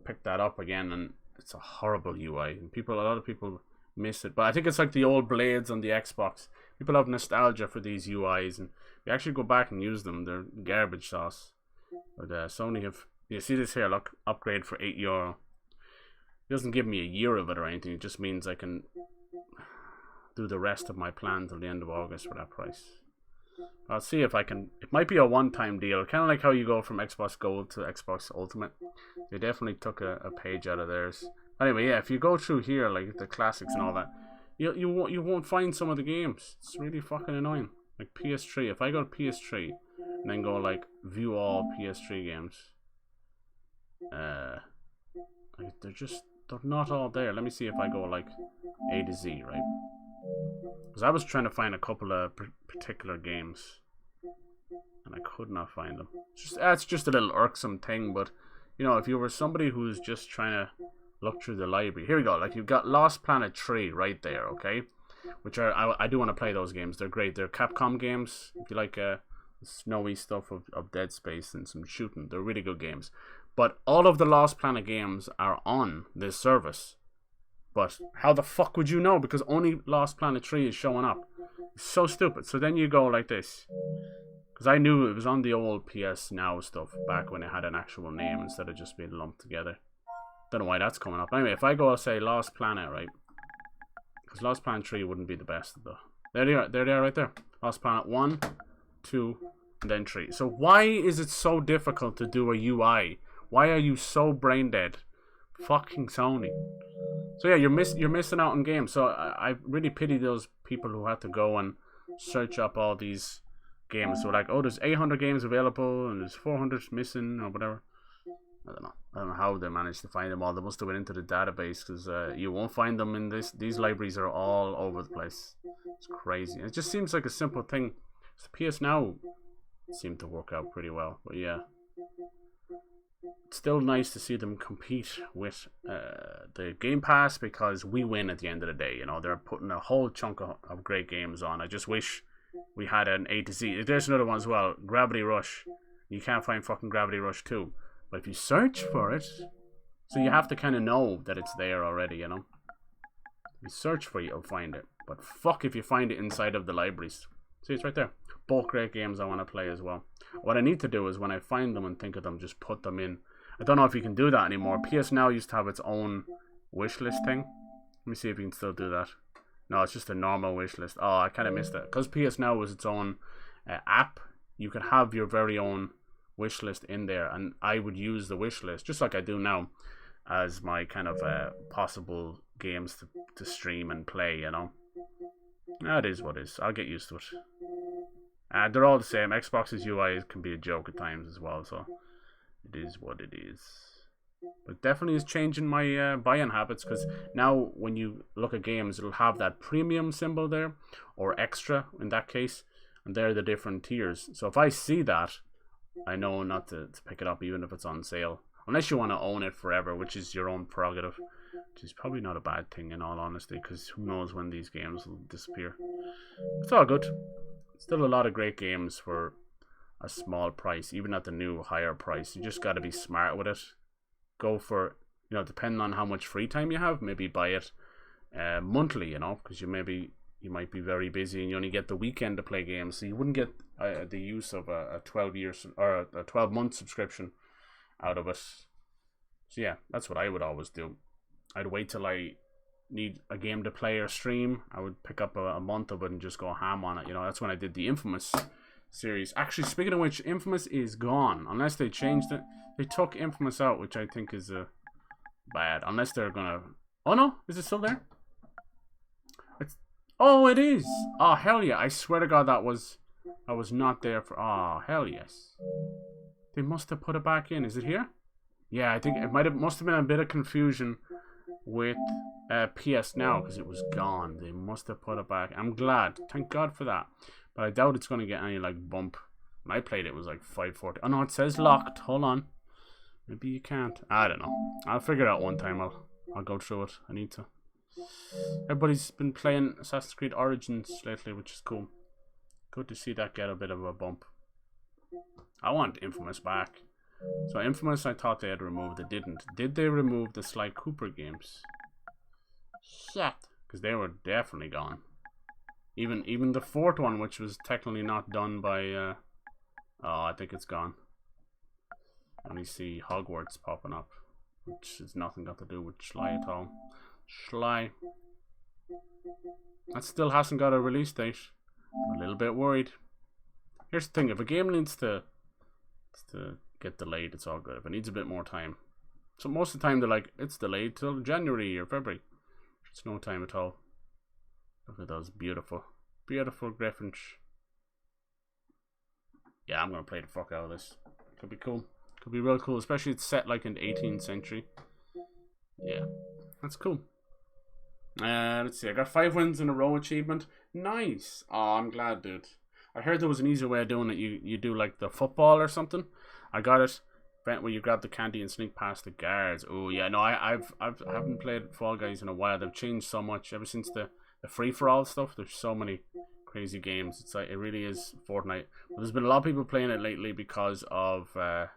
picked that up again, and it's a horrible UI. And a lot of people miss it. But I think it's like the old blades on the Xbox. People have nostalgia for these UIs, and if you actually go back and use them, they're garbage sauce. But Sony have, you see this here, look, upgrade for €8. It doesn't give me a year of it or anything. It just means I can do the rest of my plan till the end of August for that price. I'll see if I can. It might be a one-time deal, kind of like how you go from Xbox Gold to Xbox Ultimate. They definitely took a page out of theirs. Anyway, yeah, if you go through here, like the classics and all that, you won't find some of the games. It's really fucking annoying. Like PS3, if I go to PS3 and then go like view all PS3 games, like they're not all there. Let me see if I go like A to Z, right? Because I was trying to find a couple of particular games and I could not find them. It's just a little irksome thing, but you know, if you were somebody who's just trying to look through the library, here we go. Like you've got Lost Planet 3 right there, okay? Which I do want to play those games. They're great. They're Capcom games. If you like snowy stuff of Dead Space and some shooting, they're really good games. But all of the Lost Planet games are on this service. But how the fuck would you know? Because only Lost Planet 3 is showing up. It's so stupid. So then you go like this. Because I knew it was on the old PS Now stuff back when it had an actual name instead of just being lumped together. Don't know why that's coming up. Anyway, if I go, say, Lost Planet, right? Because Lost Planet 3 wouldn't be the best, though. There they are. There they are right there. Lost Planet 1, 2, and then 3. So why is it so difficult to do a UI? Why are you so brain dead? Fucking Sony. So yeah, you're missing out on games. So I really pity those people who had to go and search up all these games. So like, oh, there's 800 games available and there's 400 missing or whatever. I don't know how they managed to find them all. They must have went into the database because you won't find them in this. These libraries are all over the place. It's crazy. It just seems like a simple thing. The PS Now seemed to work out pretty well, but yeah. It's still nice to see them compete with the Game Pass because we win at the end of the day. You know, they're putting a whole chunk of great games on. I just wish we had an A to Z. There's another one as well, Gravity Rush. You can't find fucking Gravity Rush 2. But if you search for it, so you have to kind of know that it's there already, you know. If you search for it, you'll find it. But fuck if you find it inside of the libraries. See, it's right there. Both great games I want to play as well. What I need to do is when I find them and think of them, just put them in. I don't know if you can do that anymore. PS Now used to have its own wishlist thing. Let me see if you can still do that. No, it's just a normal wishlist. Oh, I kind of missed it. Because PS Now was its own app, you could have your very own wishlist in there. And I would use the wishlist, just like I do now, as my kind of possible games to stream and play, you know. That is what it is. I'll get used to it. They're all the same. Xbox's UI can be a joke at times as well, so it is what it is. But definitely is changing my buying habits, because now when you look at games, it'll have that premium symbol there, or extra in that case, and they're the different tiers. So if I see that, I know not to pick it up even if it's on sale. Unless you want to own it forever, which is your own prerogative. Which is probably not a bad thing in all honesty, because who knows when these games will disappear. It's all good. Still a lot of great games for a small price, even at the new higher price. You just got to be smart with it. Go for, you know, depending on how much free time you have, maybe buy it monthly, you know, because you might be very busy and you only get the weekend to play games, so you wouldn't get the use of a 12 years or a 12-month subscription out of it. So yeah, that's what I would always do. I'd wait till I need a game to play or stream. I would pick up a month of it and just go ham on it. You know, that's when I did the Infamous series. Actually, speaking of which, Infamous is gone. Unless they changed it. They took Infamous out, which I think is bad. Unless they're gonna... Oh no, is it still there? Oh, it is! Oh, hell yeah. I swear to God that was not there for... Oh, hell yes. They must have put it back in. Is it here? Yeah, I think it must have been a bit of confusion with PS Now, because it was gone. They must have put it back. I'm glad. Thank God for that. But I doubt it's going to get any like bump. When I played it was like 540. Oh no, it says locked. Hold on. Maybe you can't. I don't know. I'll figure it out one time. I'll go through it. I need to. Everybody's been playing Assassin's Creed Origins lately, which is cool. Good to see that get a bit of a bump. I want Infamous back. So Infamous, I thought they had removed. They didn't. Did they remove the Sly Cooper games? Shit. Because they were definitely gone. Even the fourth one, which was technically not done by... oh, I think it's gone. I only see Hogwarts popping up, which has nothing got to do with Sly at all. Sly. That still hasn't got a release date. I'm a little bit worried. Here's the thing, if a game needs to get delayed, it's all good. If it needs a bit more time. So most of the time they're like, it's delayed till January or February. It's no time at all. Look at those beautiful, beautiful griffins. Yeah, I'm gonna play the fuck out of this. Could be cool. Could be real cool, especially it's set like in the 18th century. Yeah, that's cool. Let's see, I got 5 wins in a row achievement. Nice. Oh, I'm glad, dude. I heard there was an easier way of doing it. You do like the football or something. I got it. Where you grab the candy and sneak past the guards. Oh yeah, no, I haven't played Fall Guys in a while. They've changed so much ever since the free for all stuff. There's so many crazy games. It's like it really is Fortnite. But there's been a lot of people playing it lately because of the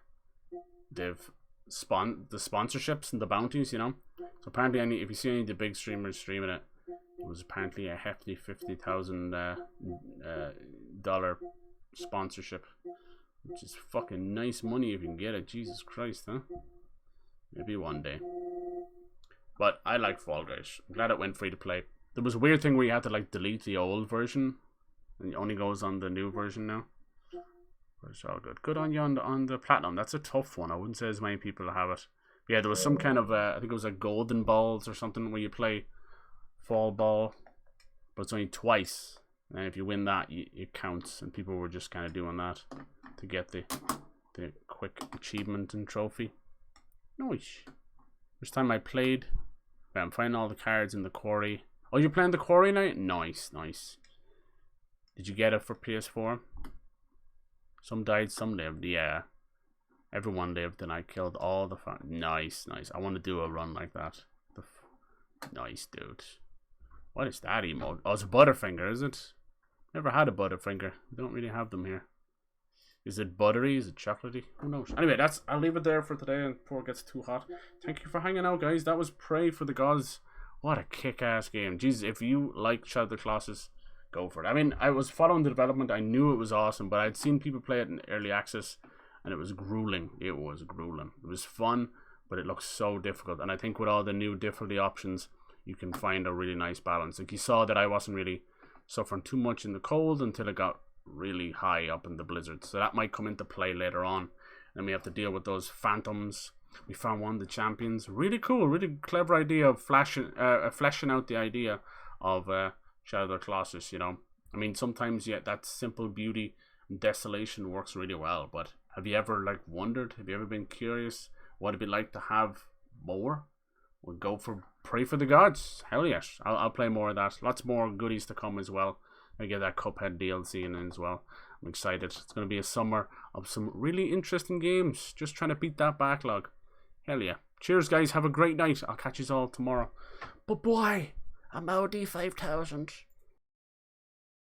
sponsorships and the bounties, you know. So apparently, if you see any of the big streamers streaming it, it was apparently a hefty $50,000 dollar sponsorship, which is fucking nice money if you can get it. Jesus Christ, huh? Maybe one day. But I like Fall Guys. I'm glad it went free to play. There was a weird thing where you had to like delete the old version, and it only goes on the new version now. But it's all good. Good on you on the platinum. That's a tough one. I wouldn't say as many people have it. But yeah, there was some kind of I think it was like golden balls or something where you play fall ball, but it's only twice. And if you win that, it counts. And people were just kind of doing that to get the quick achievement and trophy. Nice. First time I played. Right, I'm finding all the cards in the quarry. Oh, you're playing the quarry now? Nice, nice. Did you get it for PS4? Some died, some lived. Yeah. Everyone lived and I killed all the fun. Nice, nice. I want to do a run like that. Nice, dude. What is that emote? Oh, it's a Butterfinger, is it? Never had a Butterfinger. We don't really have them here. Is it buttery? Is it chocolatey? Who knows? Anyway, I'll leave it there for today before it gets too hot. Thank you for hanging out, guys. That was Praey for the Gods. What a kick-ass game. Jesus, if you like Shadow of the Colossus, go for it. I mean, I was following the development. I knew it was awesome, but I'd seen people play it in early access, and it was grueling. It was grueling. It was fun, but it looks so difficult. And I think with all the new difficulty options, you can find a really nice balance. Like you saw that I wasn't really suffering too much in the cold until it got really high up in the blizzard. So that might come into play later on. And we have to deal with those phantoms. We found one of the champions. Really cool, really clever idea of fleshing out the idea of Shadow of the Colossus, you know. I mean, sometimes, yeah, that simple beauty and desolation works really well. But have you ever, like, wondered? Have you ever been curious what it'd be like to have more? We'll go for Praey for the Gods. Hell yes. I'll play more of that. Lots more goodies to come as well. I get that Cuphead DLC in as well. I'm excited. It's going to be a summer of some really interesting games. Just trying to beat that backlog. Hell yeah. Cheers, guys. Have a great night. I'll catch you all tomorrow. But boy, I'm Audi 5000.